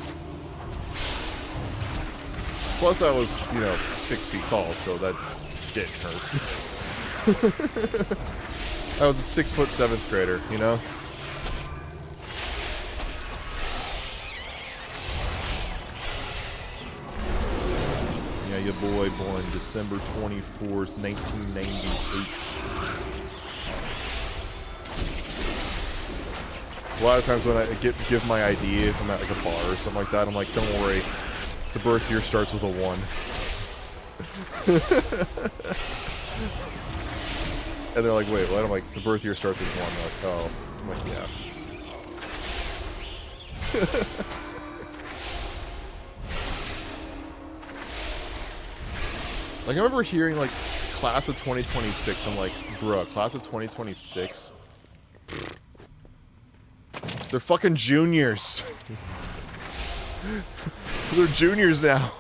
Plus, I was, 6 feet tall, so that didn't hurt. I was a 6 foot 7th grader, you know? Yeah, your boy born December 24th, 1998. A lot of times when I give my ID, if I'm at like a bar or something like that, I'm like, don't worry. The birth year starts with a 1. And they're like, wait, what? I'm like, the birth year starts with 1. I'm like, oh. I'm like, yeah. Like, I remember hearing, like, class of 2026. I'm like, bruh, class of 2026? They're fucking juniors. They're juniors now.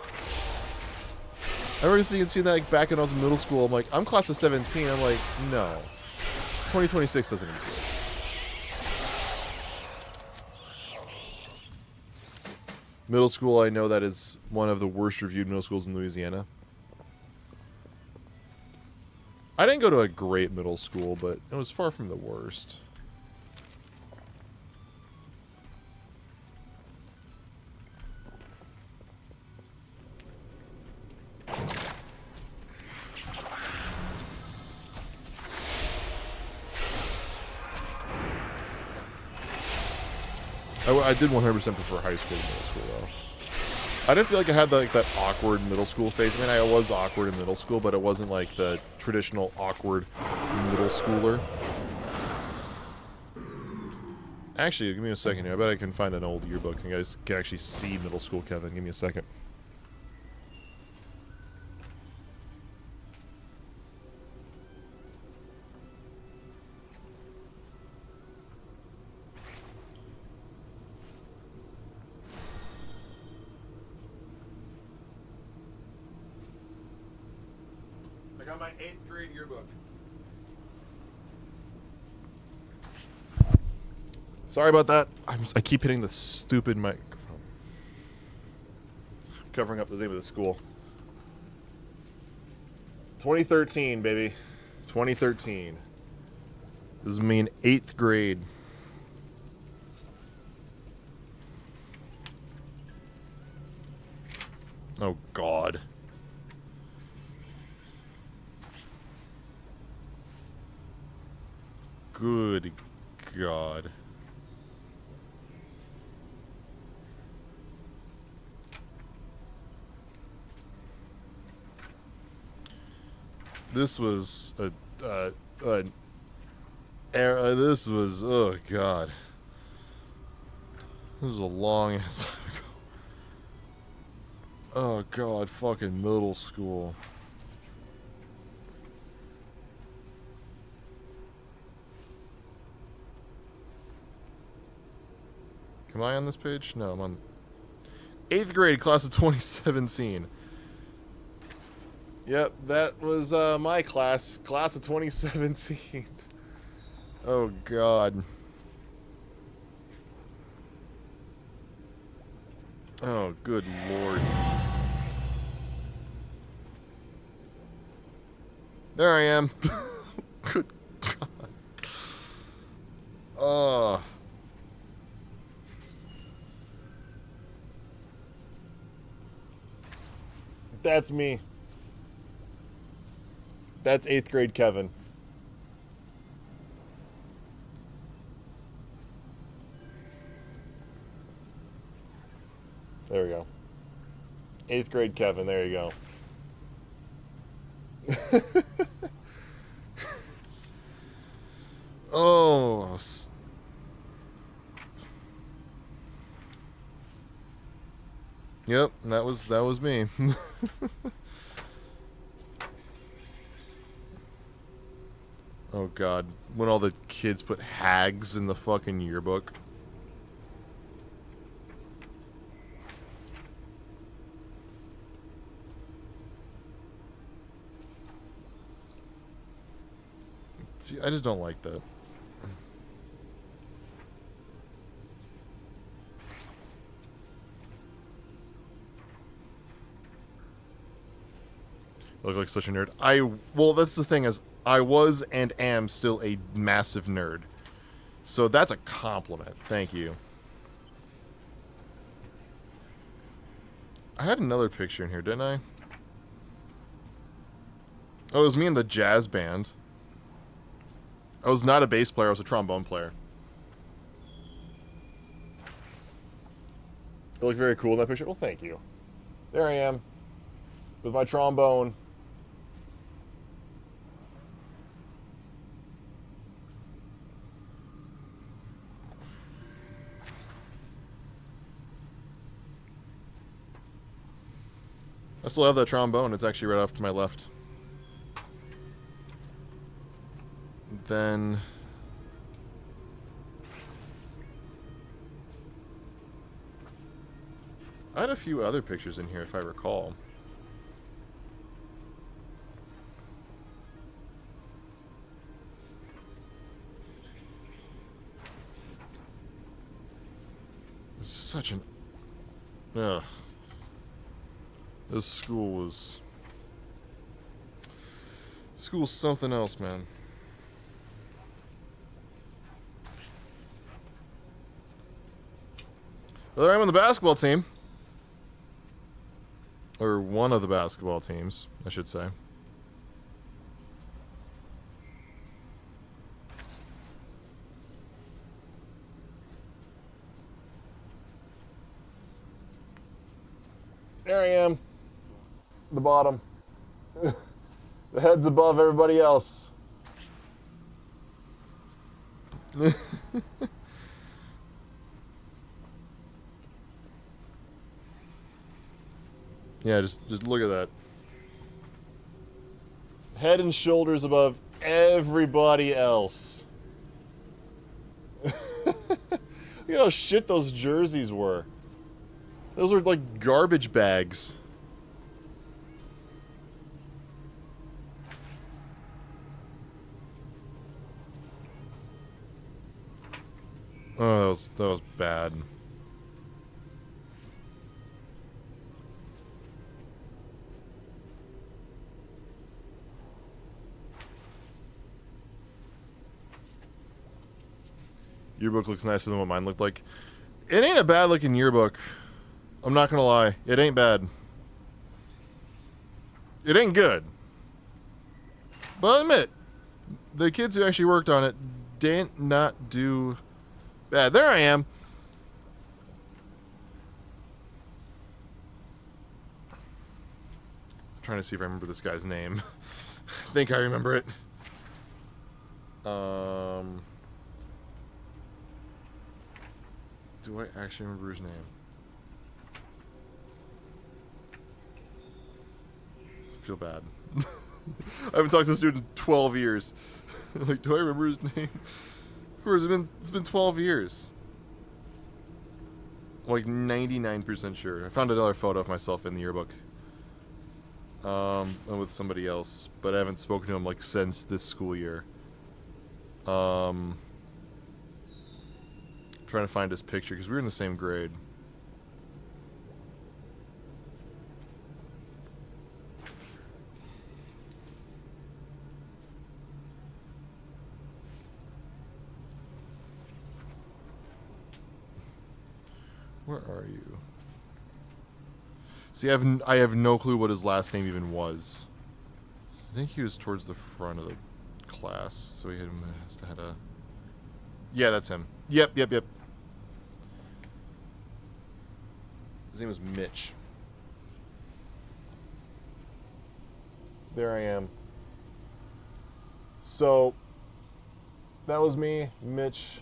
I remember seeing that, like, back when I was in middle school. I'm like, I'm class of 17. I'm like, no. 2026 doesn't exist. Middle school, I know that is one of the worst reviewed middle schools in Louisiana. I didn't go to a great middle school, but it was far from the worst. I did 100% prefer high school to middle school, though. I didn't feel like I had like that awkward middle school phase. I mean, I was awkward in middle school, but it wasn't like the traditional awkward middle schooler. Actually, give me a second here. I bet I can find an old yearbook. You guys can actually see middle school Kevin. Give me a second. I got my 8th grade yearbook. Sorry about that. I keep hitting the stupid microphone. Covering up the name of the school. 2013, baby. 2013. This is me in 8th grade. Oh, God. Good God. This was an era. This was, oh God. This was a long ass time ago. Oh God, fucking middle school. Am I on this page? No, I'm on 8th grade, class of 2017. Yep, that was my class of 2017. Oh, God. Oh, good Lord. There I am. Good God. Oh. That's me. That's 8th grade Kevin. There we go. 8th grade Kevin, there you go. Oh. Yep, that was me. Oh God, when all the kids put hags in the fucking yearbook. See, I just don't like that. I look like such a nerd. Well, that's the thing is, I was and am still a massive nerd. So that's a compliment. Thank you. I had another picture in here, didn't I? Oh, it was me in the jazz band. I was not a bass player, I was a trombone player. You look very cool in that picture. Well, thank you. There I am. With my trombone. I still have that trombone. It's actually right off to my left. Then... I had a few other pictures in here, if I recall. It's such an... Ugh. This school was... School's something else, man. Well, there I am on the basketball team. Or one of the basketball teams, I should say. There I am. The bottom. The head's above everybody else. Yeah, just look at that. Head and shoulders above everybody else. Look at how shit those jerseys were. Those were like garbage bags. Oh, that was bad. Yearbook looks nicer than what mine looked like. It ain't a bad looking yearbook. I'm not gonna lie. It ain't bad. It ain't good. But I'll admit, the kids who actually worked on it didn't not do bad. There I am. I'm trying to see if I remember this guy's name. I think I remember it. Do I actually remember his name? I feel bad. I haven't talked to this dude in 12 years. Like, do I remember his name? Of course, it's been 12 years. I'm like 99% sure. I found another photo of myself in the yearbook. And with somebody else, but I haven't spoken to him like since this school year. Trying to find his picture because we were in the same grade. Where are you? See, I have no clue what his last name even was. I think he was towards the front of the class, so he had a... Yeah, that's him. Yep. His name was Mitch. There I am. So, that was me, Mitch.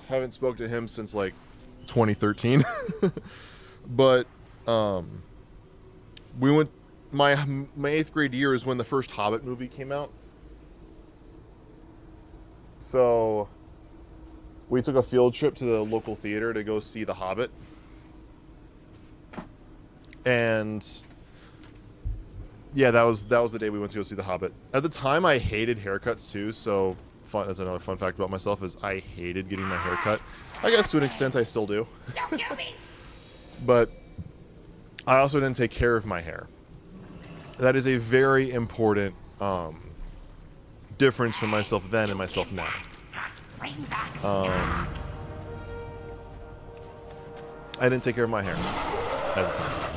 Haven't spoke to him since like 2013. But we went my 8th grade year is when the first Hobbit movie came out. So we took a field trip to the local theater to go see The Hobbit. And yeah, that was the day we went to go see The Hobbit. At the time I hated haircuts too, so that's another fun fact about myself is I hated getting my hair cut. I guess to an extent I still do. Don't kill me! But I also didn't take care of my hair. That is a very important difference from myself then and myself now. Bring back I didn't take care of my hair at the time.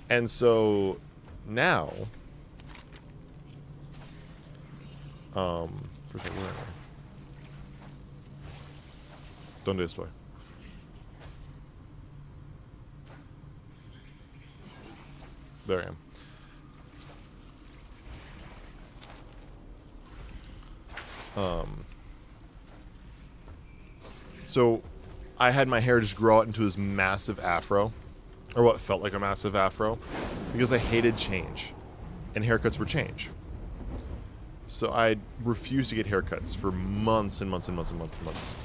And so now, first of all, where am I? Donde estoy? There I am. So I had my hair just grow out into this massive afro or what felt like a massive afro, because I hated change, and haircuts were change. So I refused to get haircuts for months and months and months and months and months.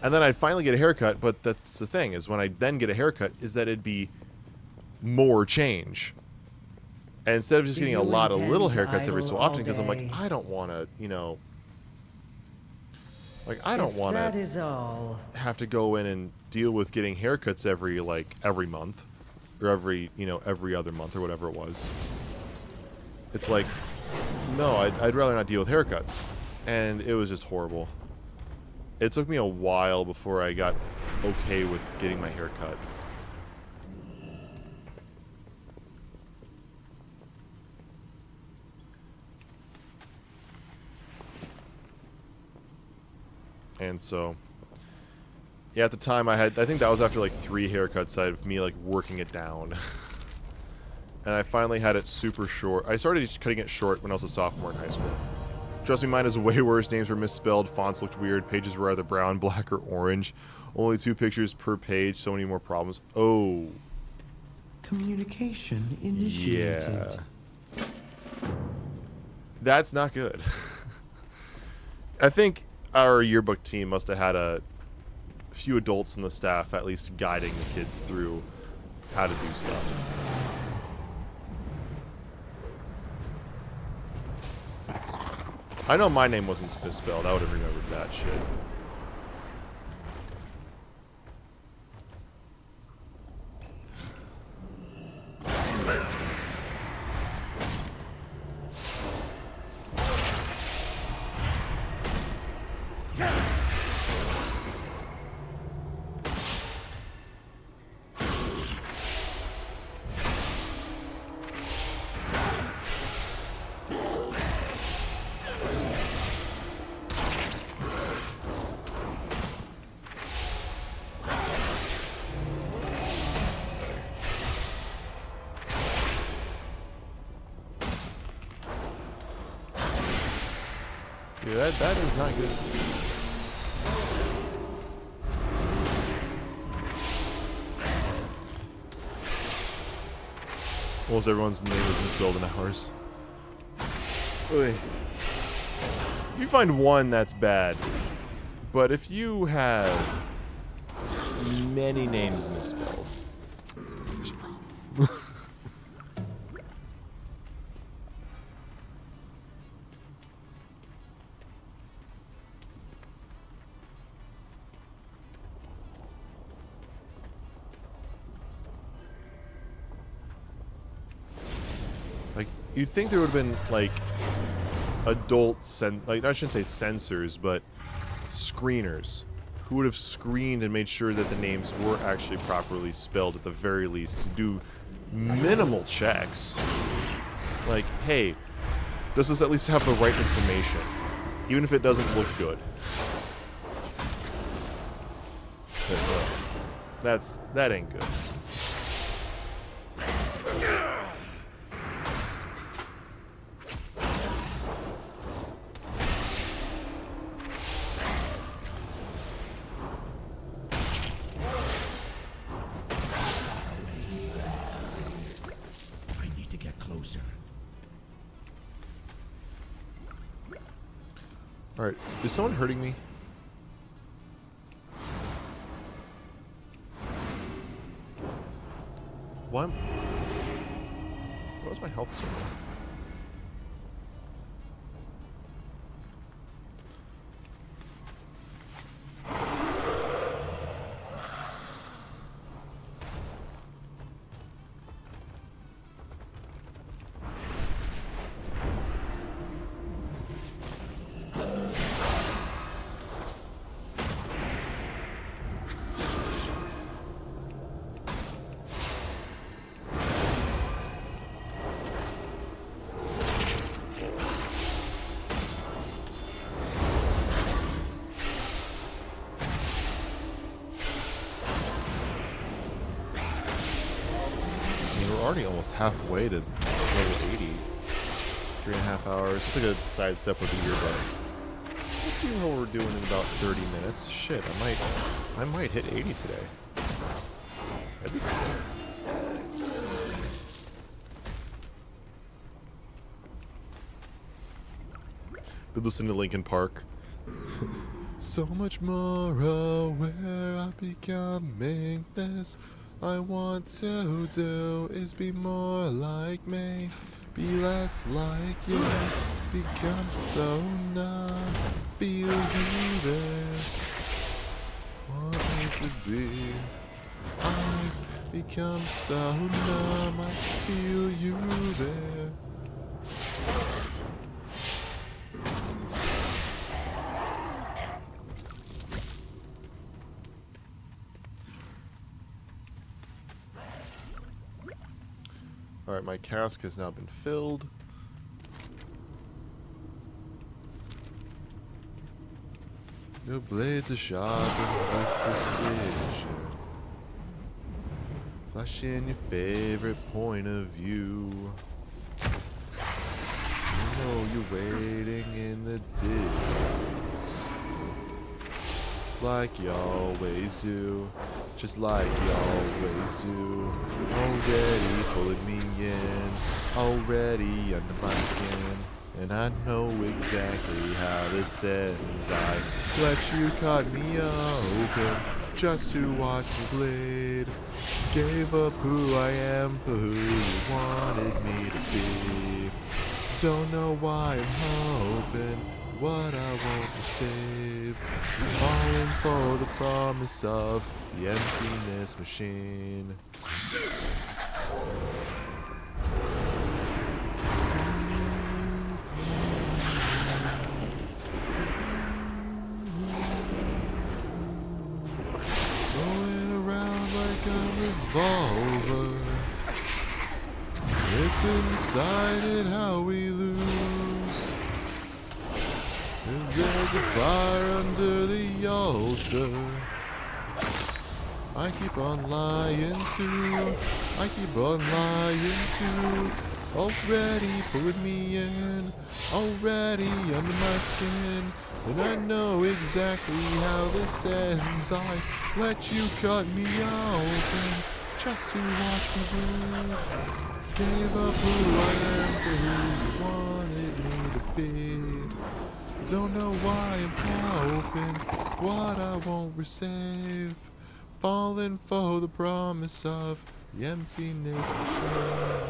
And then I'd finally get a haircut, but that's the thing, is when I then get a haircut, is that it'd be more change. And instead of just Do getting a you lot of little intend to haircuts every so idle often, all because I'm like, day? I don't want to, you know, like, I don't If want that to is all. have to go in and deal with getting haircuts every month, or every other month, or whatever it was. It's like, no, I'd rather not deal with haircuts. And it was just horrible. It took me a while before I got okay with getting my hair cut. And so, yeah, at the time I think that was after like 3 haircuts of me like working it down. And I finally had it super short. I started cutting it short when I was a sophomore in high school. Trust me, mine is way worse. Names were misspelled, fonts looked weird, pages were either brown, black, or orange. Only 2 pictures per page, so many more problems. Oh. Communication initiated. Yeah. That's not good. I think our yearbook team must have had a few adults in the staff at least guiding the kids through how to do stuff. I know my name wasn't misspelled. I would have remembered that shit. Yeah, that is not good. Almost everyone's name is misspelled in ours. Oy. If you find one, that's bad. But if you have many names misspelled, there's a problem. Like, you'd think there would have been, like, like, I shouldn't say censors, but screeners who would have screened and made sure that the names were actually properly spelled at the very least, to do minimal checks. Like, hey, does this at least have the right information? Even if it doesn't look good. But, that ain't good. Alright, is someone hurting me? What? What was my health so low? Already almost halfway to level 80. 3.5 hours. It's like a sidestep with the yearbook. Let's see how we're doing in about 30 minutes. Shit, I might hit 80 today. That'd be cool. Been listening to Linkin Park. So much more aware I'm becoming this. I want to do is be more like me, be less like you, become so numb, feel you there, want me to be. I've become so numb, I feel you there. Alright, my cask has now been filled. Your blades are sharp and with precision, flashing your favorite point of view. You know you're waiting in the distance, just like you always do. Just like you always do. Already pulling me in, already under my skin. And I know exactly how this ends. I let you cut me open just to watch me bleed. Gave up who I am for who you wanted me to be. Don't know why I'm hoping what I won't receive. Falling for the promise of the emptiness machine. Going around like a revolver. It's been decided how we lose. 'Cause there's a fire under the altar. I keep on lying to, I keep on lying to. Already pulling me in, already under my skin. And I know exactly how this ends. I let you cut me open just to watch me bleed. Gave up who I am for who you wanted me to be. Don't know why I'm hoping what I won't receive. Falling for the promise of the emptiness machine.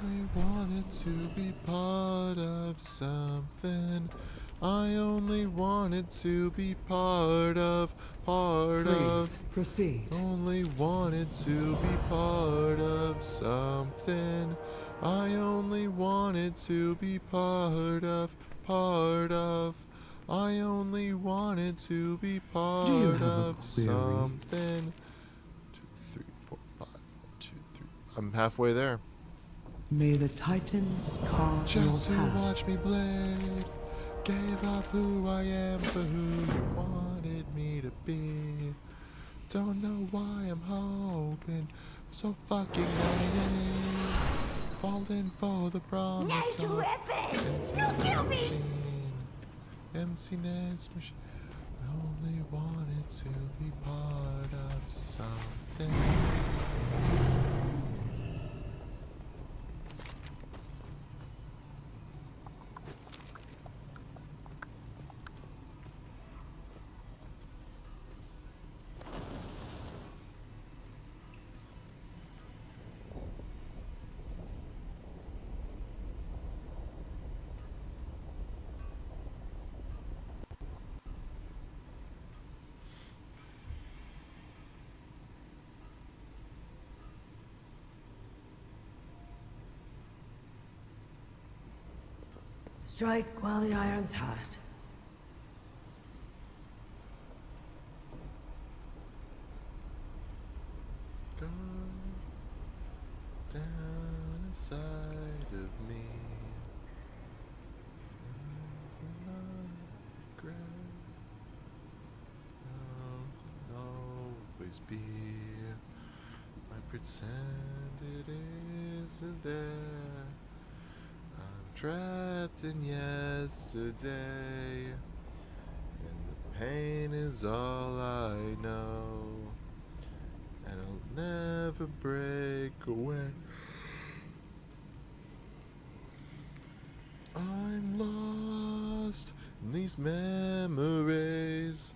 Only wanted to be part of something. I only wanted to be part of. Please, proceed. Only wanted to be part of something. I only wanted to be part of. I only wanted to be part Do you have a of query? something. 2, 3, 4, 5. 1, 2, 3. I'm halfway there. May the Titans carve Just to your path. watch me blade. Gave up who I am for who you wanted me to be. Don't know why I'm hoping so fucking naive. Falling for the promise Nice of weapon! No, emptiness kill me! machine. Emptiness machine. I only wanted to be part of something. Strike while the iron's hot. Gone down inside of me. Always be. I pretend it isn't there. I'm trapped in yesterday, and the pain is all I know, and I'll never break away. I'm lost in these memories,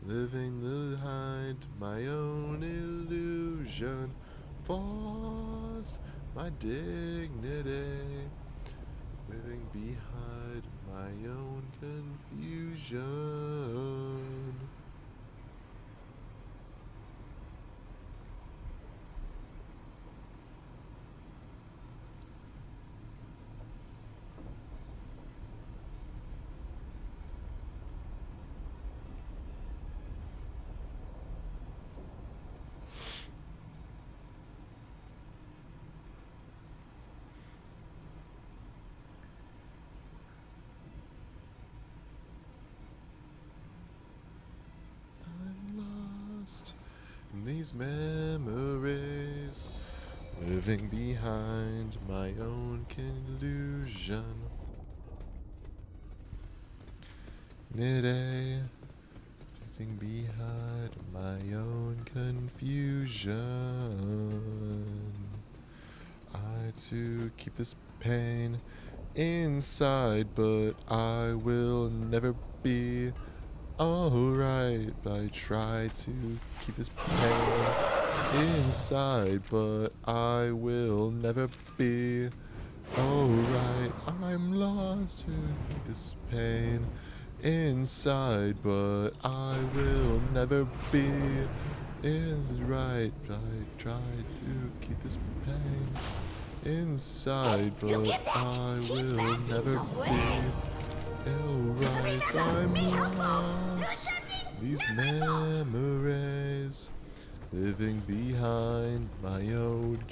living behind my own illusion, lost my dignity, living behind my own confusion. In these memories, living behind my own illusion. Living behind my own confusion. I too keep this pain inside, but I will never be alright. I try to keep this pain inside, but I will never be alright. I'm lost to keep this pain inside, but I will never be right. I try to keep this pain inside, but I will never be alright. I'm lost. These memories, living behind my own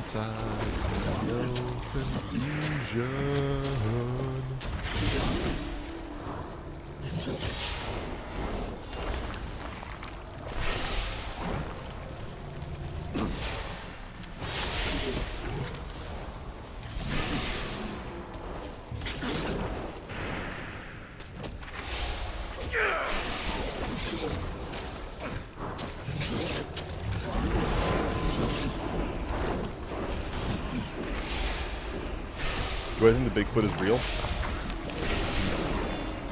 inside my own confusion. Do I think the Bigfoot is real?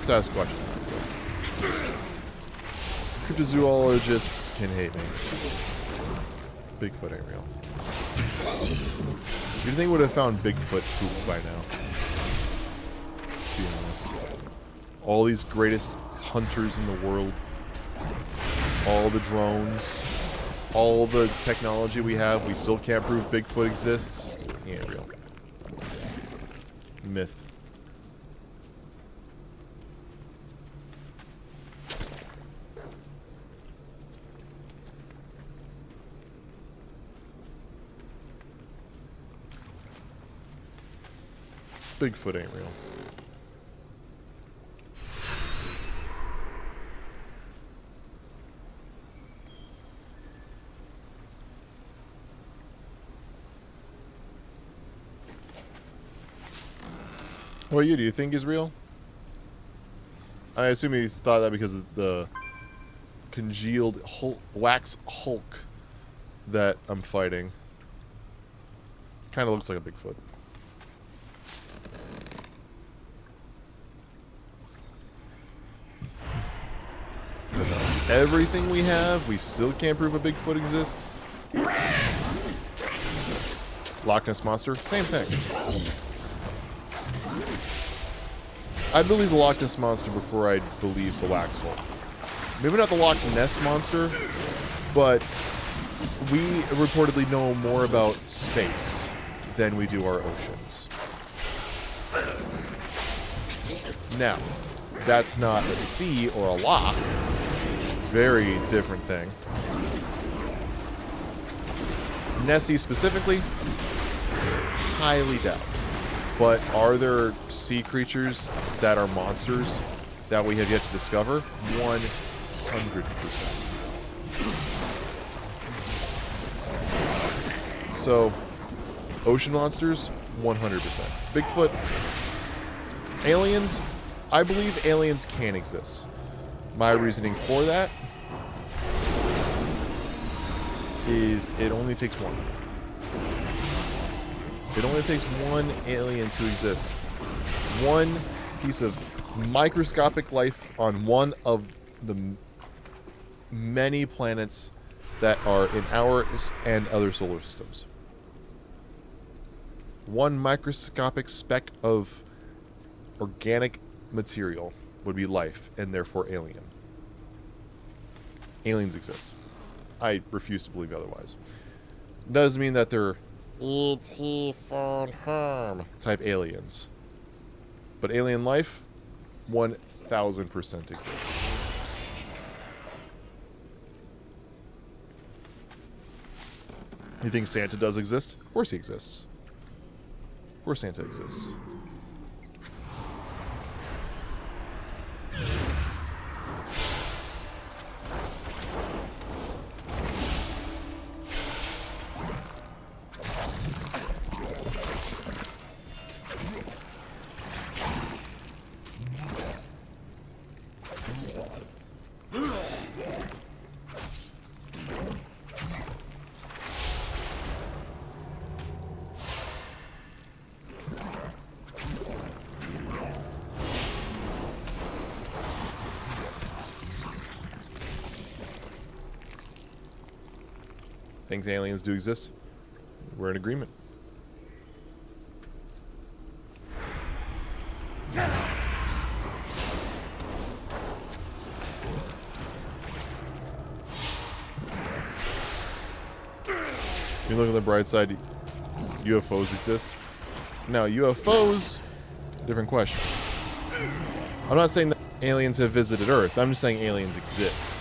Sasquatch. Cryptozoologists can hate me. Bigfoot ain't real. You'd think would have found Bigfoot poop by now. To be honest. All these greatest hunters in the world. All the drones. All the technology we have. We still can't prove Bigfoot exists. He ain't real. Myth. Bigfoot ain't real. What about you? Do you think he's real? I assume he thought that because of the congealed wax Hulk that I'm fighting. Kind of looks like a Bigfoot. Everything we have, we still can't prove a Bigfoot exists. Loch Ness Monster, same thing. I'd believe the Loch Ness Monster before I'd believe the Wax Hulk. Maybe not the Loch Ness Monster, but we reportedly know more about space than we do our oceans. Now, that's not a sea or a loch. Very different thing. Nessie specifically, highly doubt. But are there sea creatures that are monsters that we have yet to discover? 100%. So, ocean monsters, 100%. Bigfoot, aliens, I believe aliens can exist. My reasoning for that, is it only takes one. It only takes one alien to exist. One piece of microscopic life on one of the many planets that are in ours and other solar systems. One microscopic speck of organic material would be life, and therefore alien. Aliens exist. I refuse to believe otherwise. Doesn't mean that they're E.T. phone home type aliens. But alien life, 1000% exists. You think Santa does exist? Of course he exists. Of course Santa exists. Thinks aliens do exist. We're in agreement. You look at the bright side, UFOs exist. Now, UFOs, different question. I'm not saying that aliens have visited Earth. I'm just saying aliens exist.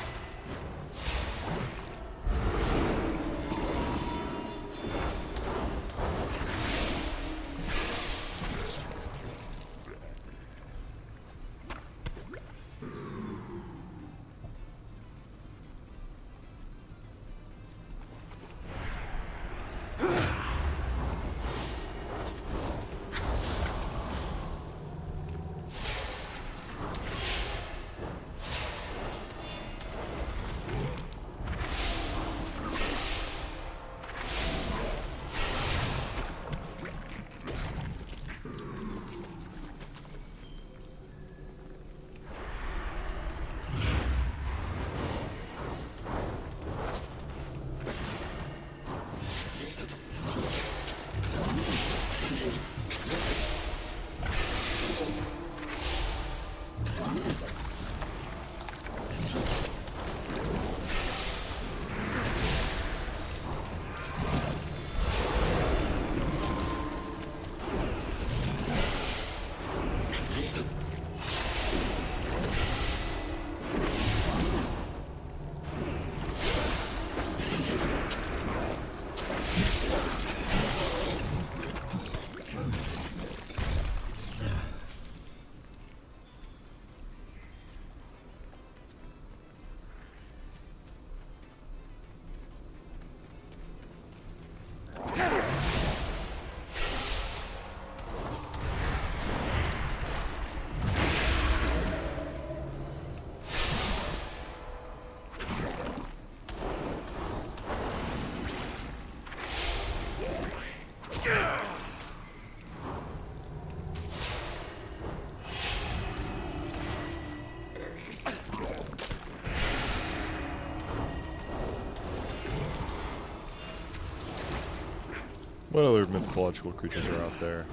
What other mythological creatures are out there?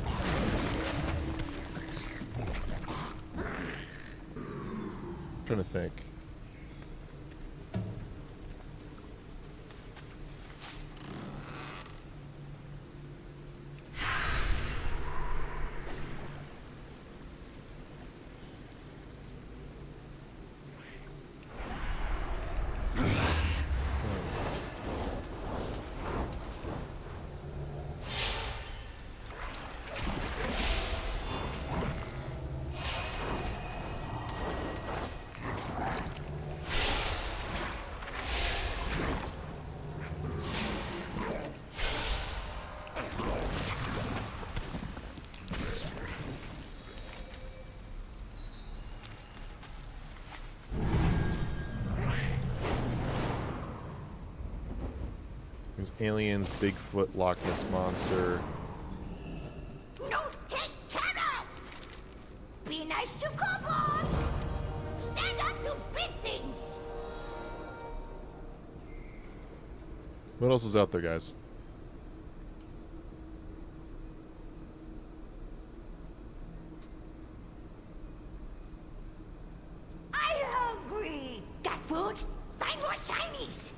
I'm trying to think. There's aliens, Bigfoot, Loch Ness Monster. No, take care of. Be nice to kobolds. Stand up to big things. What else is out there, guys? I'm hungry. Got food? Find more shinies.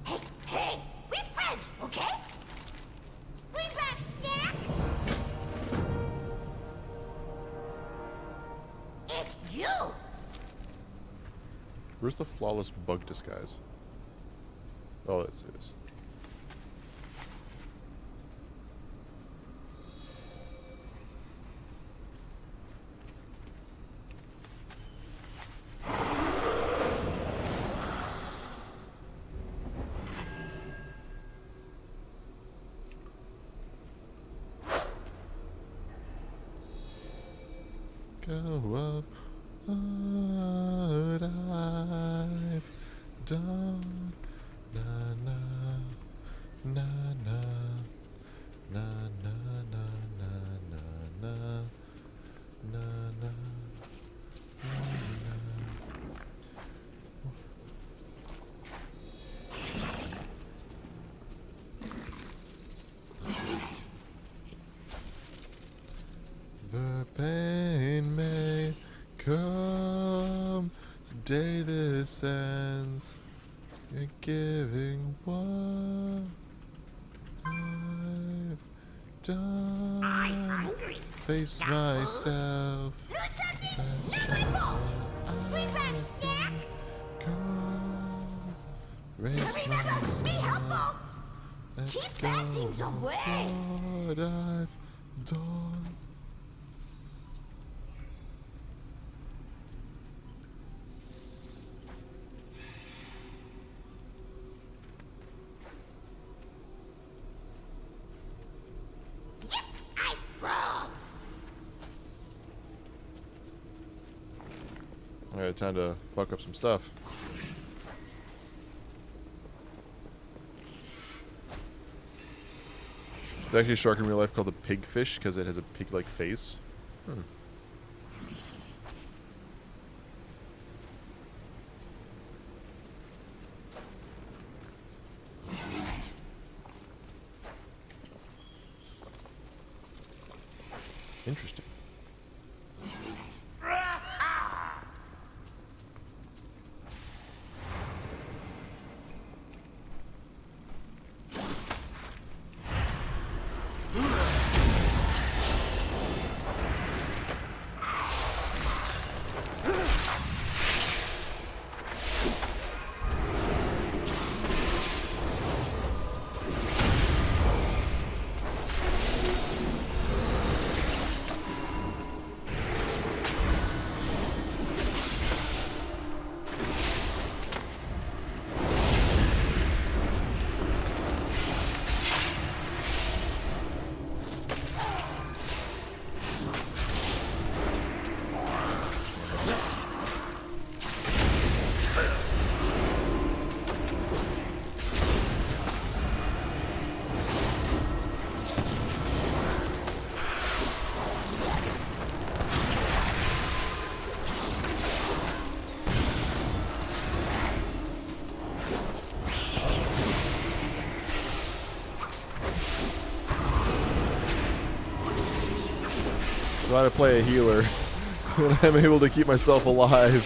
Hey, hey, we friends, okay? We back, Snack. It's you. Where's the flawless bug disguise? Oh, that's it. Go up what I've done. Na na na na na na na na na na na na. The pain may come today. This ends. You're giving what I've done. I'm hungry. Face Got myself. Do something. That's Not my fault. We all back, I've Snack. come. Raise Hurry, Mother. Be myself. helpful. Let Keep go bad things of away. what I've done. Yep, I sprung. Alright, time to fuck up some stuff. There's actually a shark in real life called the pigfish because it has a pig-like face. Interesting. Glad I play a healer. And I'm able to keep myself alive.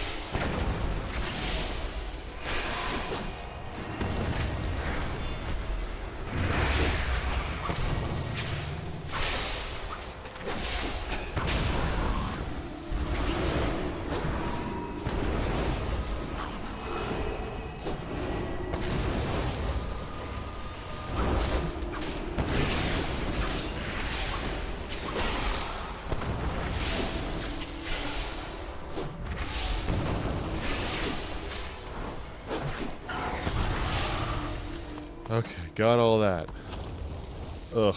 Got all that. Ugh.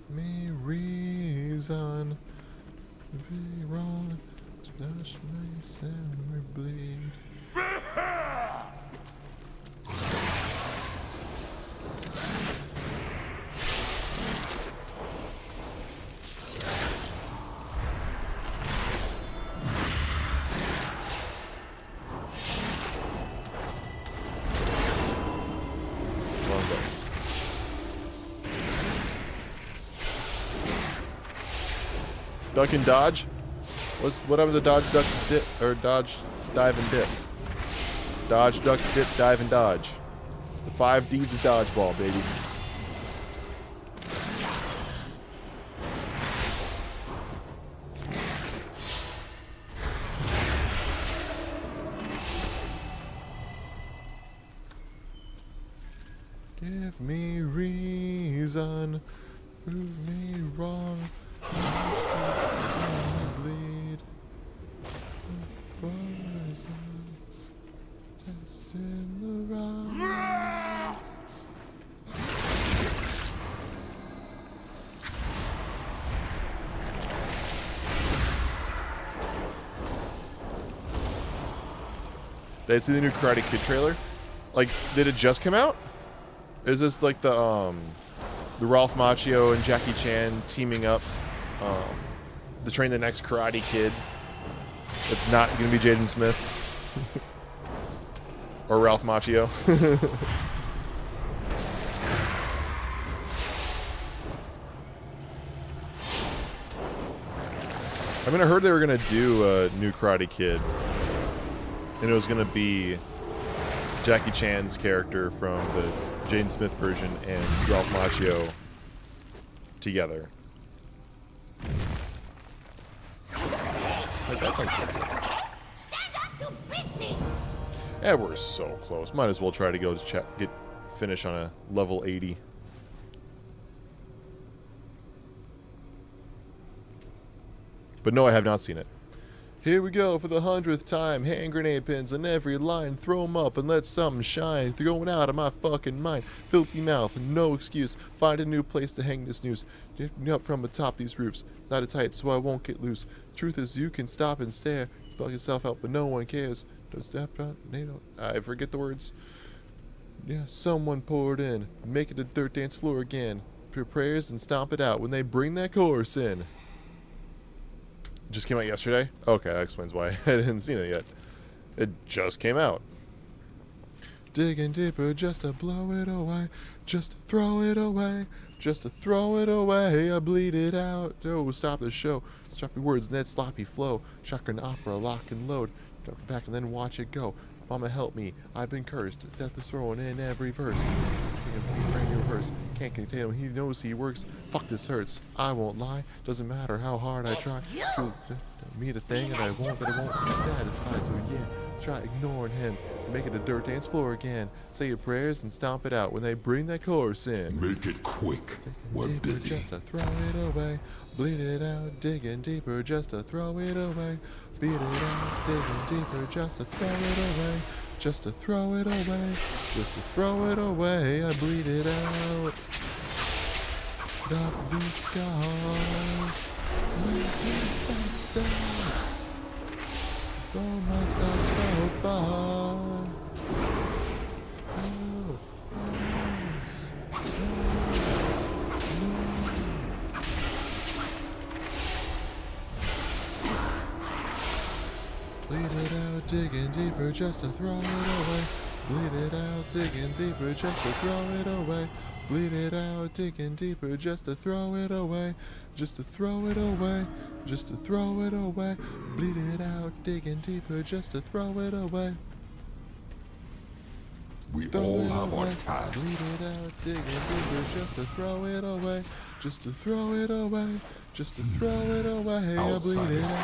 Me reason be wrong to dash myself bleed. Duck and dodge? What happened to dodge, duck, dip, or dodge, dive, and dip? Dodge, duck, dip, dive, and dodge. The 5 Ds of dodgeball, baby. Give me reason, prove me wrong. Bleed. Poison. Test in the rock. Did I see the new Karate Kid trailer? Like, did it just come out? Is this like the Ralph Macchio and Jackie Chan teaming up to train the next Karate Kid? It's not going to be Jaden Smith or Ralph Macchio. I mean, I heard they were going to do a new Karate Kid, and it was going to be Jackie Chan's character from the Jaden Smith version and Ralph Macchio together. Like, that sounds pretty good. Stand up to big things. Yeah, we're so close. Might as well try to go to finish on a level 80. But no, I have not seen it. Here we go for the 100th time. Hand grenade pins on every line. Throw 'em up and let something shine. Throwing out of my fucking mind. Filthy mouth, no excuse. Find a new place to hang this noose. Get me up from atop these roofs. Not tight so I won't get loose. Truth is you can stop and stare. Spell yourself out but no one cares. Don't step out, NATO. I forget the words. Yeah, someone poured in. Make it a dirt dance floor again. Pray prayers and stomp it out when they bring that chorus in. Just came out yesterday? Okay, that explains why I hadn't seen it yet. It just came out. Digging deeper just to blow it away. Just to throw it away. Just to throw it away. I bleed it out. Oh, stop the show. Stroppy words and that sloppy flow. Shotgun opera, lock and load. Duck back and then watch it go. Mama help me. I've been cursed. Death is thrown in every verse. Brand new verse. Can't contain him. He knows he works. Fuck, this hurts. I won't lie. Doesn't matter how hard I try. To meet a thing and I won't be satisfied. So yeah, try ignoring him. Make it a dirt dance floor again. Say your prayers and stomp it out when they bring that chorus in. Make it quick. We're busy. Just to throw it away. Bleed it out. Digging deeper just to throw it away. Beat it out. Digging deeper just to throw it away. Just to throw it away. Just to throw it away. I bleed it out. Up these scars. Making backstairs. Throw myself so far. Oh, yes, yes, no. Bleed it out, digging deeper just to throw it away. Bleed it out, digging deeper just to throw it away. Bleed it out, digging deeper just to throw it away. Just to throw it away. Just to throw it away. Bleed it out, digging deeper just to throw it away. We Throw all it have our away. tasks. Bleed it out, digging deeper just to throw it away. Just to throw it away. Just to throw it away. I bleed Outside it is out.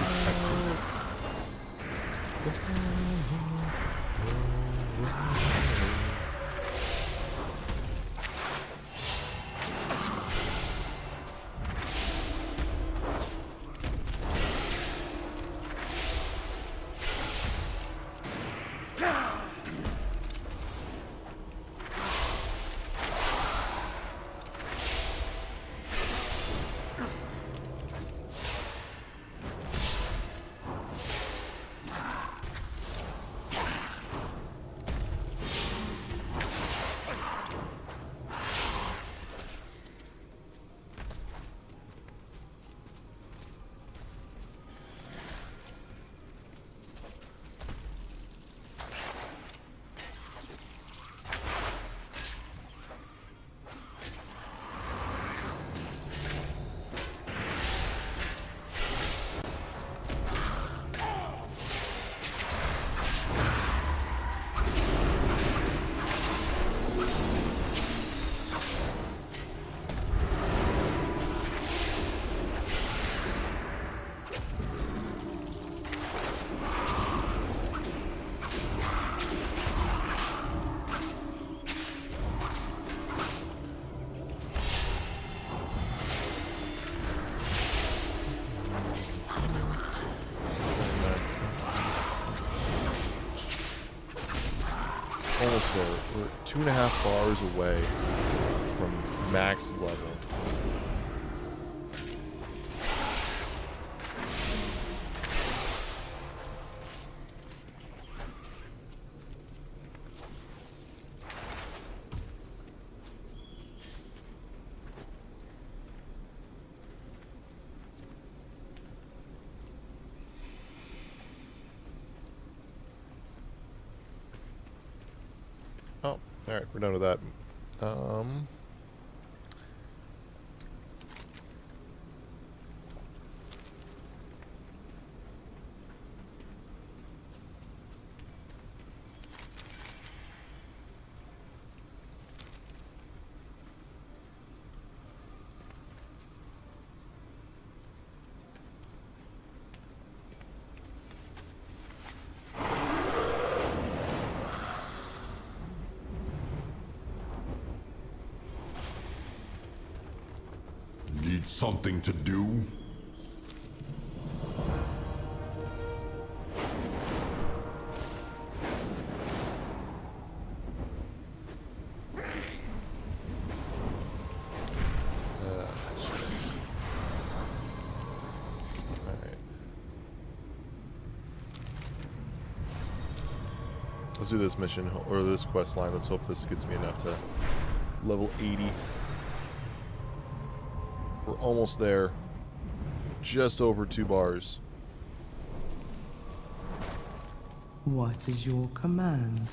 Almost there. We're 2.5 bars away from max level. Oh, alright, we're done with that. Need something to do? Jesus. Alright. Let's do this mission, or this quest line. Let's hope this gets me enough to level 80. We're almost there. Just over 2 bars. What is your command?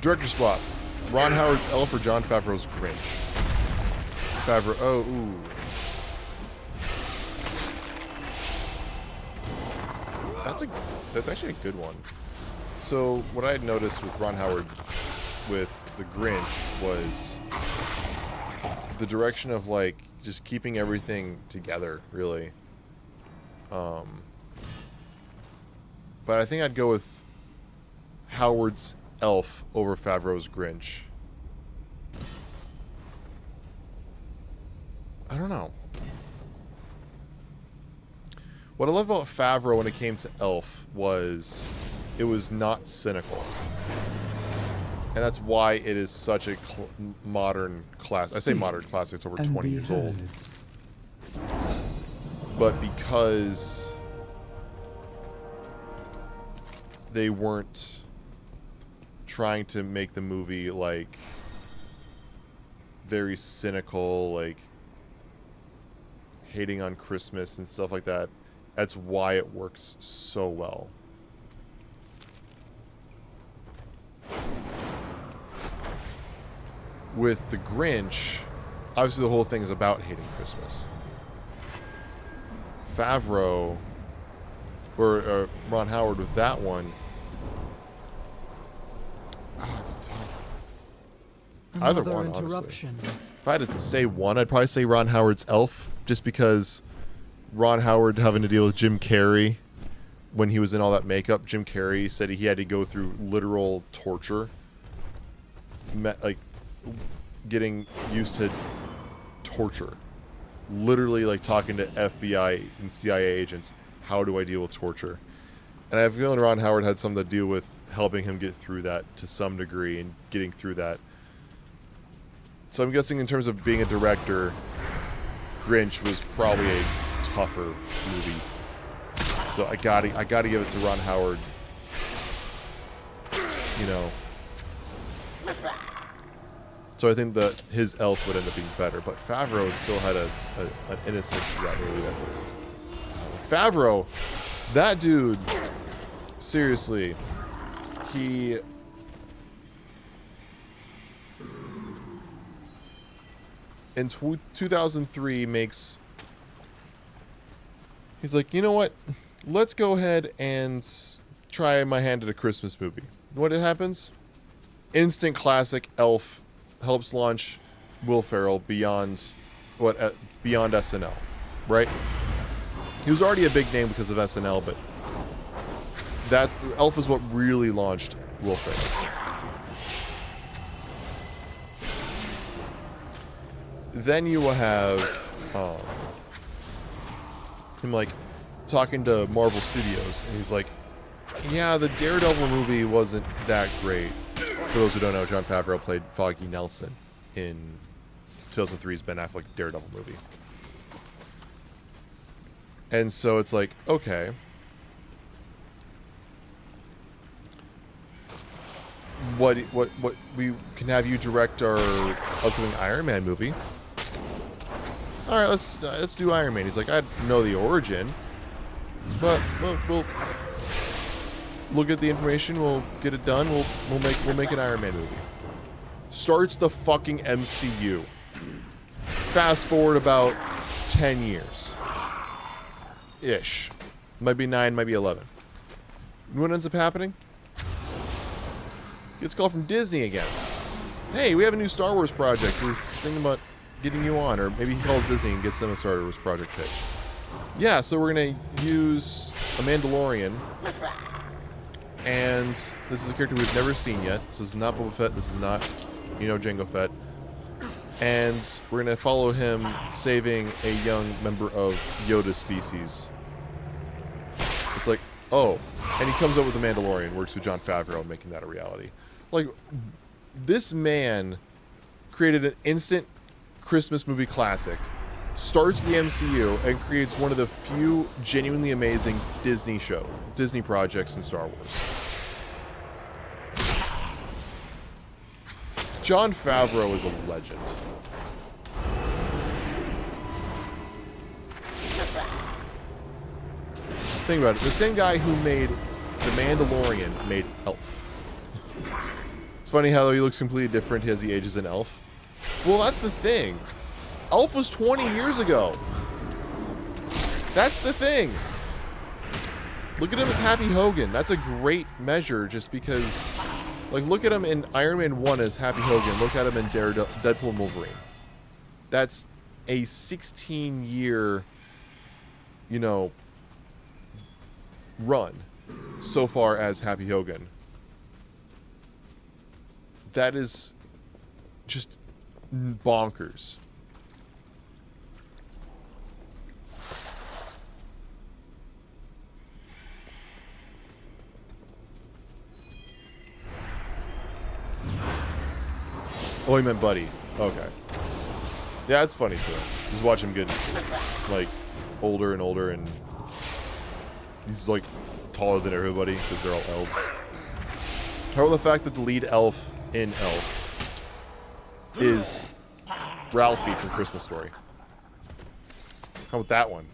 Director swap. Ron Howard's Elf or Jon Favreau's Grinch? Favreau. Oh, ooh. That's actually a good one. So what I had noticed with Ron Howard with the Grinch was the direction of like just keeping everything together, really. But I think I'd go with Howard's Elf over Favreau's Grinch. I don't know. What I love about Favreau when it came to Elf was it was not cynical. And that's why it is such a modern class. I say modern classic, it's over 20 years old. But because they weren't trying to make the movie like very cynical, like hating on Christmas and stuff like that, that's why it works so well. with the Grinch, obviously the whole thing is about hating Christmas. Favreau, or Ron Howard with that one. Oh, it's tough. Either Another one, honestly. interruption. If I had to say one, I'd probably say Ron Howard's Elf, just because Ron Howard having to deal with Jim Carrey when he was in all that makeup. Jim Carrey said he had to go through literal torture, like getting used to torture, literally like talking to FBI and CIA agents. How do I deal with torture? And I have a feeling Ron Howard had something to do with helping him get through that to some degree and getting through that. So I'm guessing in terms of being a director, Grinch was probably a tougher movie. So I gotta give it to Ron Howard. You know. So I think that his Elf would end up being better, but Favreau still had an innocence to that movie. Favreau, that dude, seriously, he in 2003 makes. He's like, you know what? Let's go ahead and try my hand at a Christmas movie. What happens? Instant classic. Elf helps launch Will Ferrell beyond SNL, right? He was already a big name because of SNL, but that Elf is what really launched Will Ferrell. Then you will have him like talking to Marvel Studios, and he's like, yeah, the Daredevil movie wasn't that great. For those who don't know, Jon Favreau played Foggy Nelson in 2003's Ben Affleck Daredevil movie. And so it's like, okay, what we can have you direct our upcoming Iron Man movie. All right, let's do Iron Man. He's like, I know the origin, but we'll look at the information. We'll get it done. We'll make an Iron Man movie. Starts the fucking MCU. Fast forward about 10 years, ish. Might be 9, might be 11. What ends up happening? Gets a call from Disney again. Hey, we have a new Star Wars project. We're thinking about getting you on. Or maybe he calls Disney and gets them a Star Wars project pitch. Yeah, so we're going to use a Mandalorian. And this is a character we've never seen yet. So this is not Boba Fett. This is not, Jango Fett. And we're going to follow him saving a young member of Yoda species. It's like, oh. And he comes up with the Mandalorian, works with Jon Favreau, making that a reality. Like, this man created an instant Christmas movie classic, starts the MCU, and creates one of the few genuinely amazing Disney projects in Star Wars. Jon Favreau is a legend. Think about it. The same guy who made The Mandalorian made Elf. It's funny how he looks completely different as he ages in Elf. Well, that's the thing. Elf was 20 years ago. That's the thing. Look at him as Happy Hogan. That's a great measure just because... Like, look at him in Iron Man 1 as Happy Hogan. Look at him in Deadpool and Wolverine. That's a 16-year, run so far as Happy Hogan. That is just bonkers. Oh, he meant Buddy. Okay. Yeah, it's funny too. Just watch him get like older and older, and he's like taller than everybody because they're all elves. How about the fact that the lead elf in Elf is Ralphie from Christmas Story? How about that one?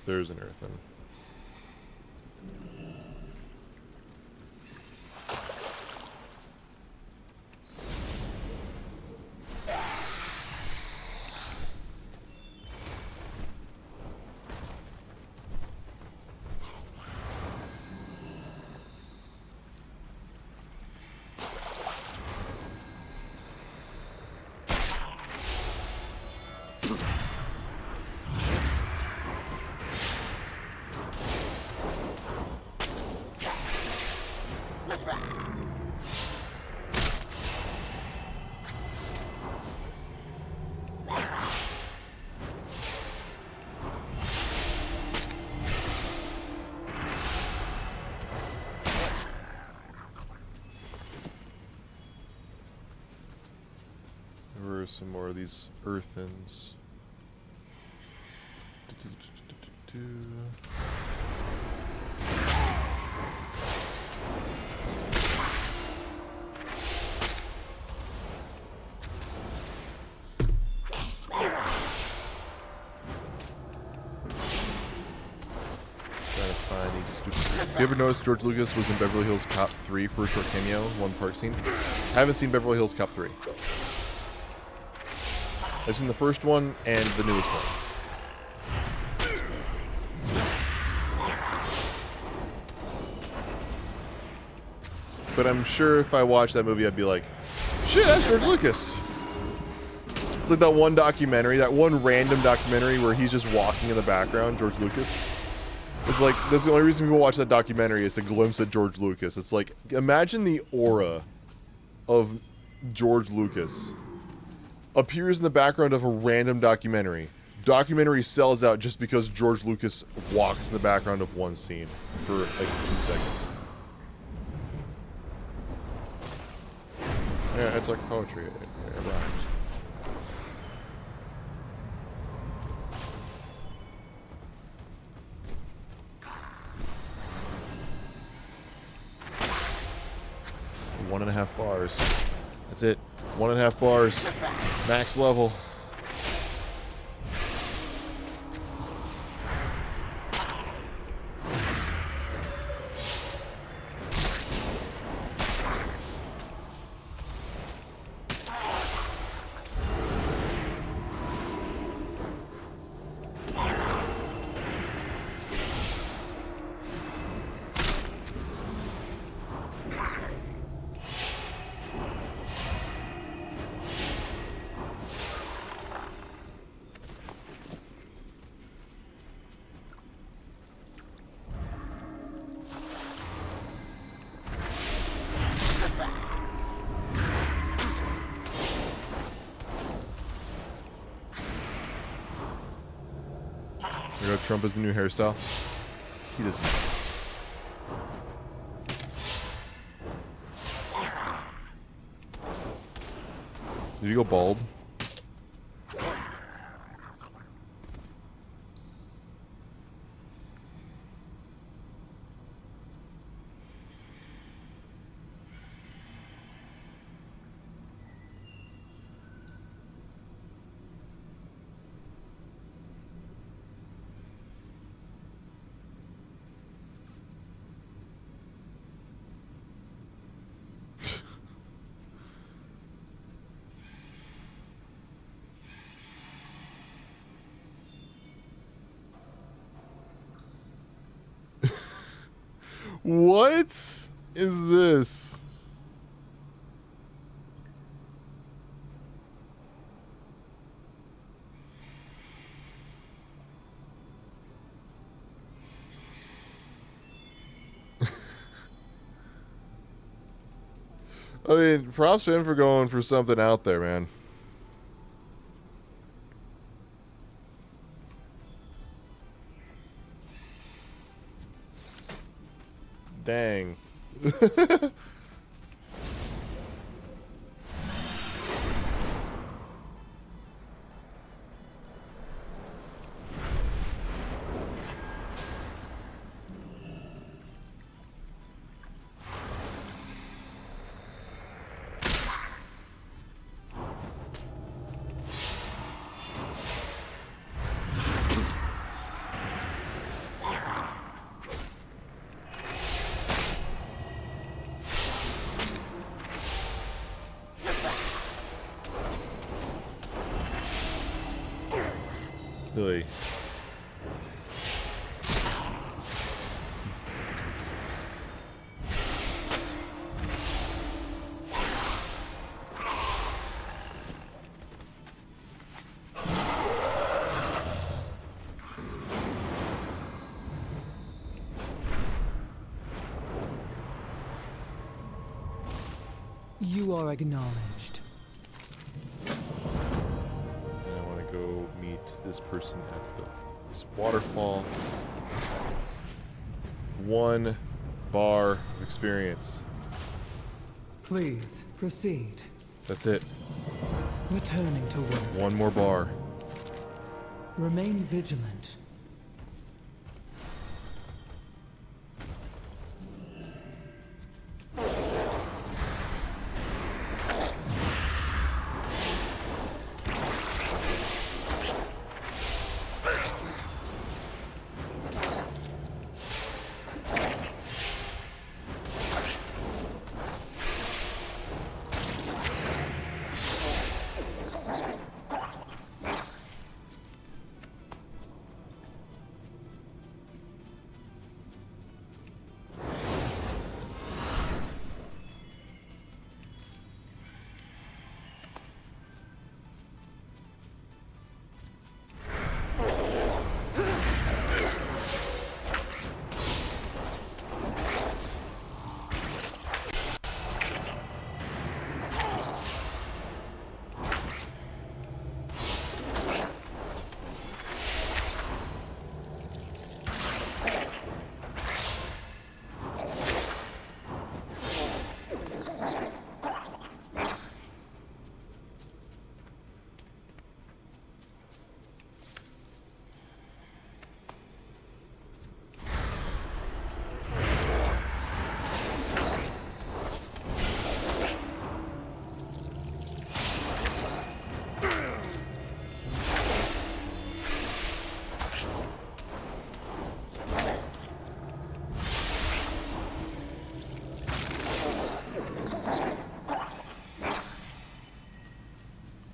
There's an earthen. There are some more of these earthens. Trying to find these stupid. Have you ever noticed George Lucas was in Beverly Hills Cop 3 for a short cameo, one park scene? I haven't seen Beverly Hills Cop 3. I've seen the first one and the newest one. But I'm sure if I watched that movie, I'd be like, shit, that's George Lucas. It's like that one documentary, that one random documentary where he's just walking in the background, George Lucas. It's like, that's the only reason people watch that documentary is a glimpse at George Lucas. It's like, imagine the aura of George Lucas appears in the background of a random documentary. Documentary sells out just because George Lucas walks in the background of one scene for like 2 seconds. Yeah, it's like poetry. It rhymes. One and a half bars. That's it. 1.5 bars. Max level. You know Trump is the new hairstyle? He doesn't. Did you go bald? What is this? I mean, props to him for going for something out there, man. Dang. Billy. You are acknowledged. And I want to go meet this person at this waterfall. 1 bar of experience. Please proceed. That's it. Returning to work. 1 more bar. Remain vigilant.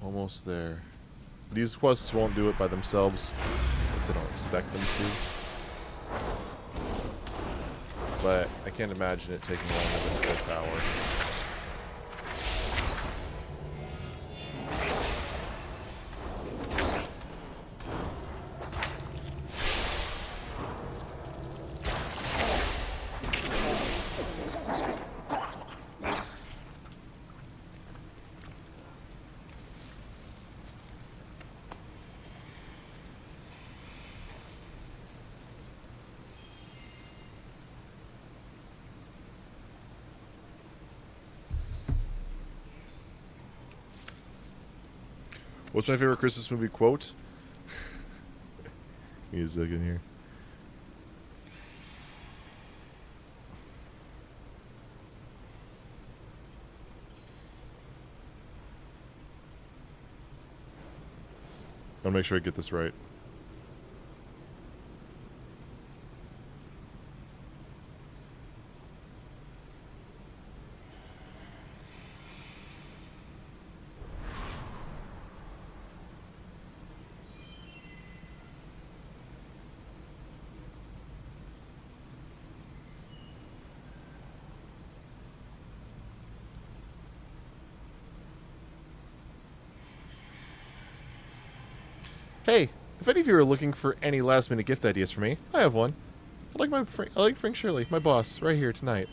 Almost there. These quests won't do it by themselves. At least I don't expect them to. But I can't imagine it taking longer than a full hour. What's my favorite Christmas movie quote? Give me a second here. I'll make sure I get this right. Hey, if any of you are looking for any last-minute gift ideas for me, I have one. I like Frank Shirley, my boss, right here tonight.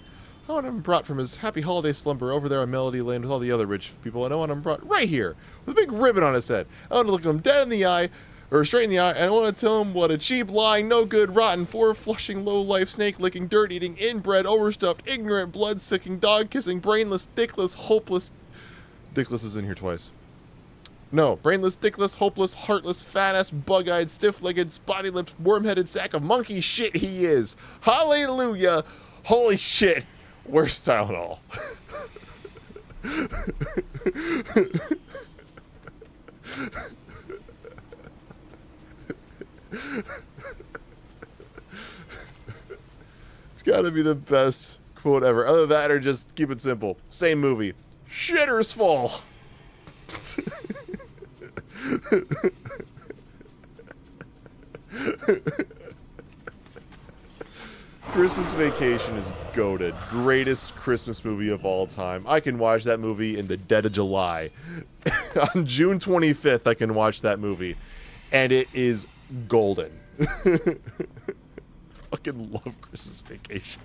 I want him brought from his happy holiday slumber over there on Melody Lane with all the other rich people, and I want him brought right here with a big ribbon on his head. I want to look him dead in the eye, or straight in the eye, and I want to tell him what a cheap, lying, no good, rotten, four-flushing, low-life, snake-licking, dirt-eating, inbred, overstuffed, ignorant, blood-sucking, dog-kissing, brainless, dickless, hopeless... Dickless is in here twice. No, brainless, dickless, hopeless, heartless, fat-ass, bug-eyed, stiff-legged, spotty-lipped, worm-headed sack of monkey shit he is. Hallelujah! Holy shit! Worst Tylenol. It's gotta be the best quote ever. Other than that, or just keep it simple. Same movie. Shitters fall. Christmas Vacation is goated. Greatest Christmas movie of all time. I can watch that movie in the dead of July. On June 25th, I can watch that movie. And it is golden. Fucking love Christmas Vacation.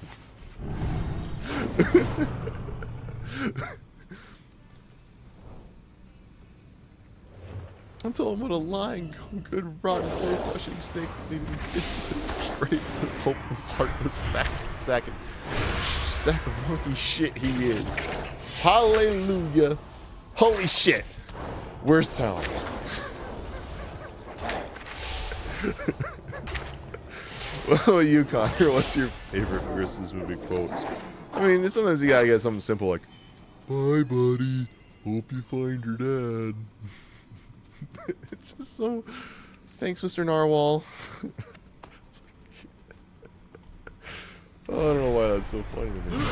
Until I'm on a lying, good, rotten, flesh-crushing snake, leaving this great, this hopeless, heartless, fat sack of monkey shit he is. Hallelujah. Holy shit. Where's Sally? Well, you, Connor, what's your favorite Christmas movie quote? I mean, sometimes you gotta get something simple like, "Bye, buddy. Hope you find your dad." It's just so... Thanks, Mr. Narwhal. Oh, I don't know why that's so funny to me.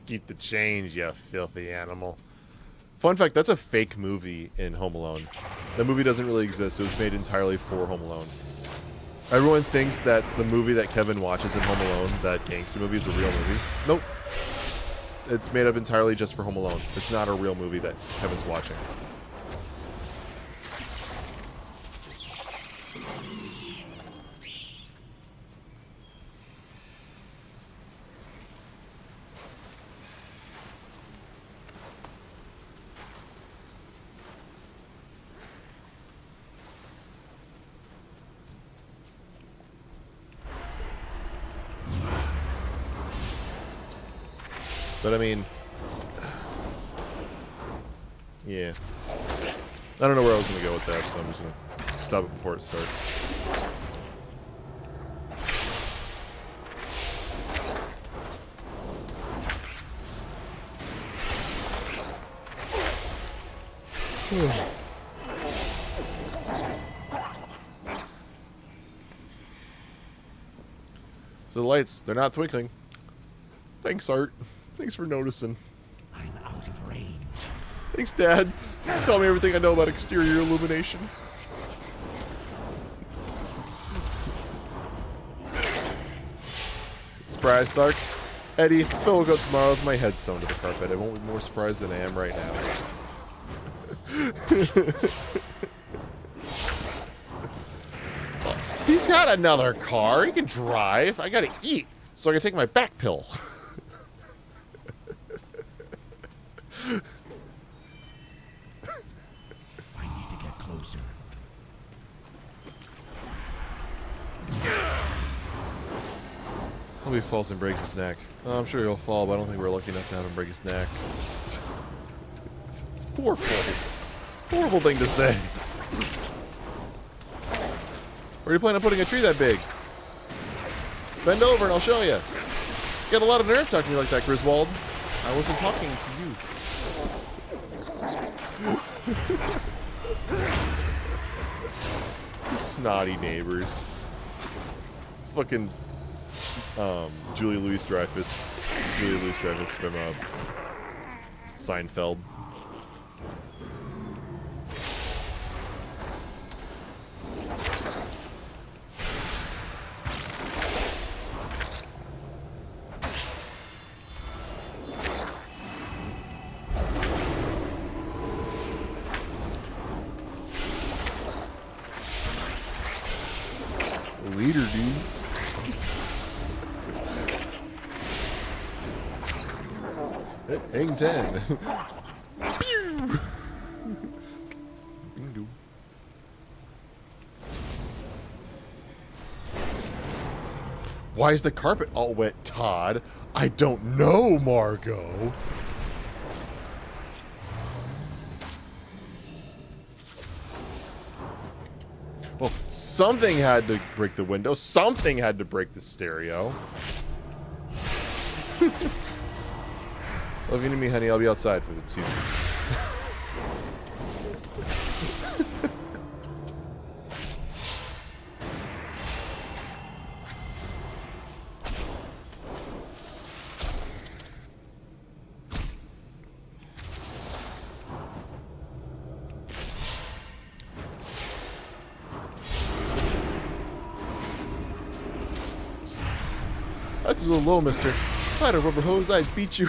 Keep the change, you filthy animal. Fun fact, that's a fake movie in Home Alone. That movie doesn't really exist. It was made entirely for Home Alone. Everyone thinks that the movie that Kevin watches in Home Alone, that gangster movie, is a real movie. Nope. It's made up entirely just for Home Alone. It's not a real movie that Kevin's watching. But I mean, yeah. I don't know where I was going to go with that, so I'm just going to stop it before it starts. So the lights, they're not twinkling. Thanks, Art. Thanks for noticing. I'm out of range. Thanks, Dad. Tell me everything I know about exterior illumination. Surprise, Clark. Eddie, Phil will go tomorrow with my head sewn to the carpet. I won't be more surprised than I am right now. He's got another car. He can drive. I gotta eat, so I can take my back pill. I need to get closer. Hope he falls and breaks his neck. Oh, I'm sure he'll fall, but I don't think we're lucky enough to have him break his neck. It's horrible. Horrible thing to say. Where are you planning on putting a tree that big? Bend over and I'll show you. You got a lot of nerve talking to me like that, Griswold. I wasn't talking to you. Snotty neighbors. It's fucking Julia Louis-Dreyfus from Seinfeld. Later, dudes. Hang 10. Bingo. Why is the carpet all wet, Todd? I don't know, Margot. Well, something had to break the window. Something had to break the stereo. Well, if you need me, honey, I'll be outside for the season. That's a little low, mister. If I had a rubber hose, I'd beat you.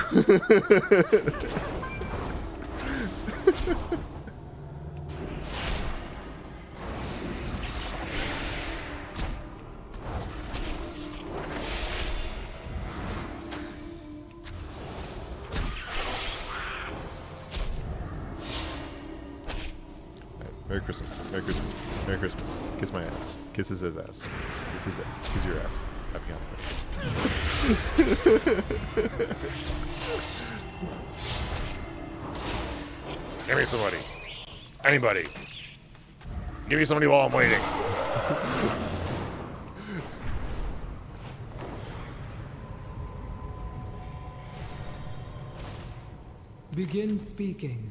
Merry Christmas. Merry Christmas. Merry Christmas. Kiss my ass. Kiss his ass. Kiss his ass. Kiss your ass. Happy holidays. Give me somebody. Anybody. Give me somebody while I'm waiting. Begin speaking.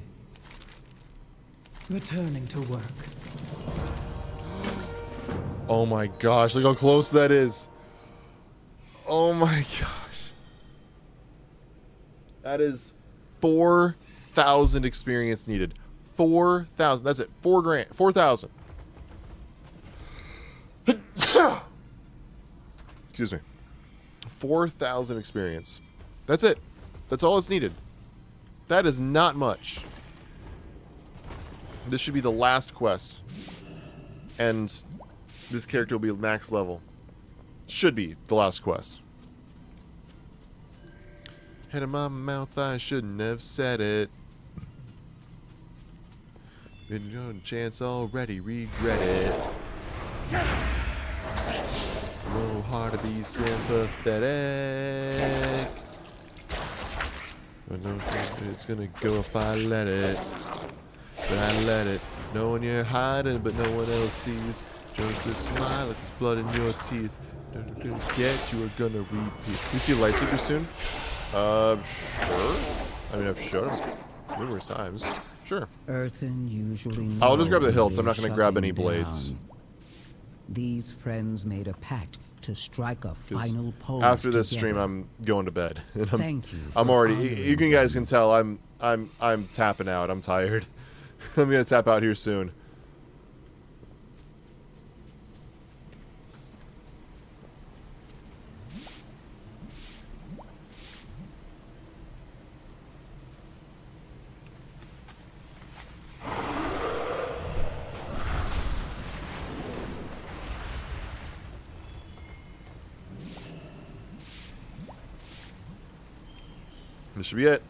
Returning to work. Oh my gosh, look how close that is. Oh my gosh. That is 4,000 experience needed. 4,000. That's it. 4 grand. 4,000. Excuse me. 4,000 experience. That's it. That's all it's needed. That is not much. This should be the last quest. And this character will be max level. Should be the last quest. Head in my mouth, I shouldn't have said it. Been your chance already, regret it. No hard to be sympathetic. I don't think it's gonna go if I let it. But I let it. Knowing you're hiding, but no one else sees. Just a smile like there's blood in your teeth. Don't forget you are gonna repeat. You see a lightsaber soon? Sure. I mean, I've showed him numerous times. Sure. Earthen usually. I'll just grab the hilts. hilts. I'm not gonna grab any blades. These friends made a pact to strike a final pose. After this together. stream, I'm going to bed. And Thank you. I'm for already. honoring You can guys them. can tell I'm tapping out. I'm tired. I'm gonna tap out here soon. This should be it.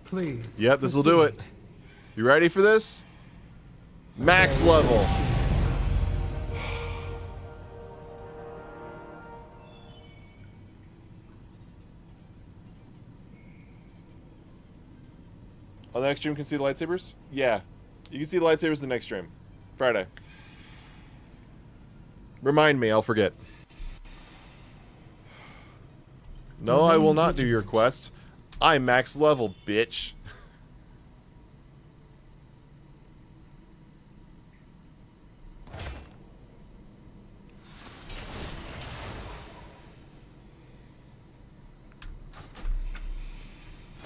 Please. Yep, this will do it. proceed. You ready for this? Max level. On the next stream, can see the lightsabers? Yeah. You can see the lightsabers the next stream. Friday. Remind me, I'll forget. No, I will not do your quest. I'm max level, bitch.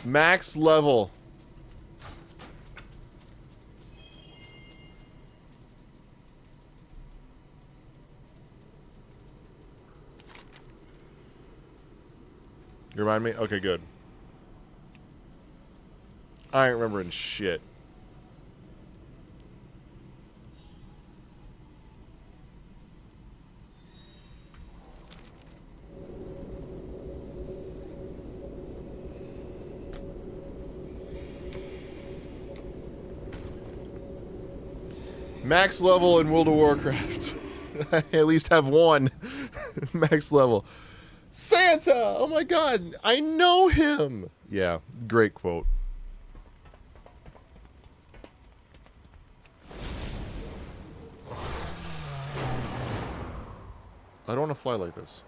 Max level. You remind me? Okay, good. I ain't remembering shit. Max level in World of Warcraft. I at least have one max level. Santa! Oh my god, I know him! Yeah, great quote. I don't want to fly like this.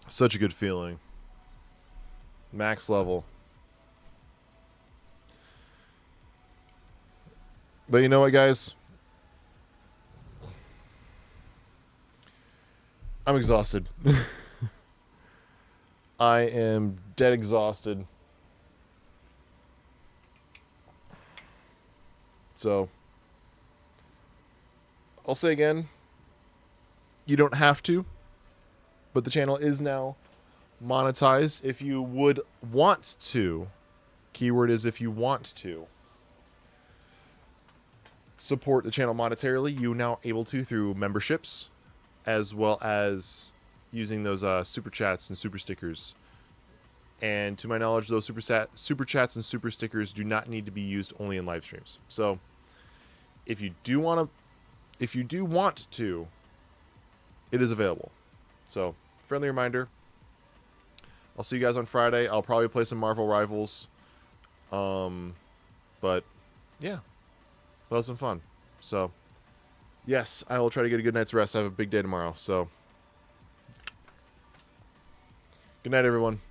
Such a good feeling. Max level. But you know what, guys? I'm exhausted. I am dead exhausted. So, I'll say again, you don't have to, but the channel is now monetized if you would want to. Keyword is if you want to support the channel monetarily. You're now able to through memberships, as well as using those super chats and super stickers. And to my knowledge, those super chats and super stickers do not need to be used only in live streams. So if you do want to, it is available. So friendly reminder. I'll see you guys on Friday. I'll probably play some Marvel Rivals. But yeah, that was some fun. So yes, I will try to get a good night's rest. I have a big day tomorrow. So good night, everyone.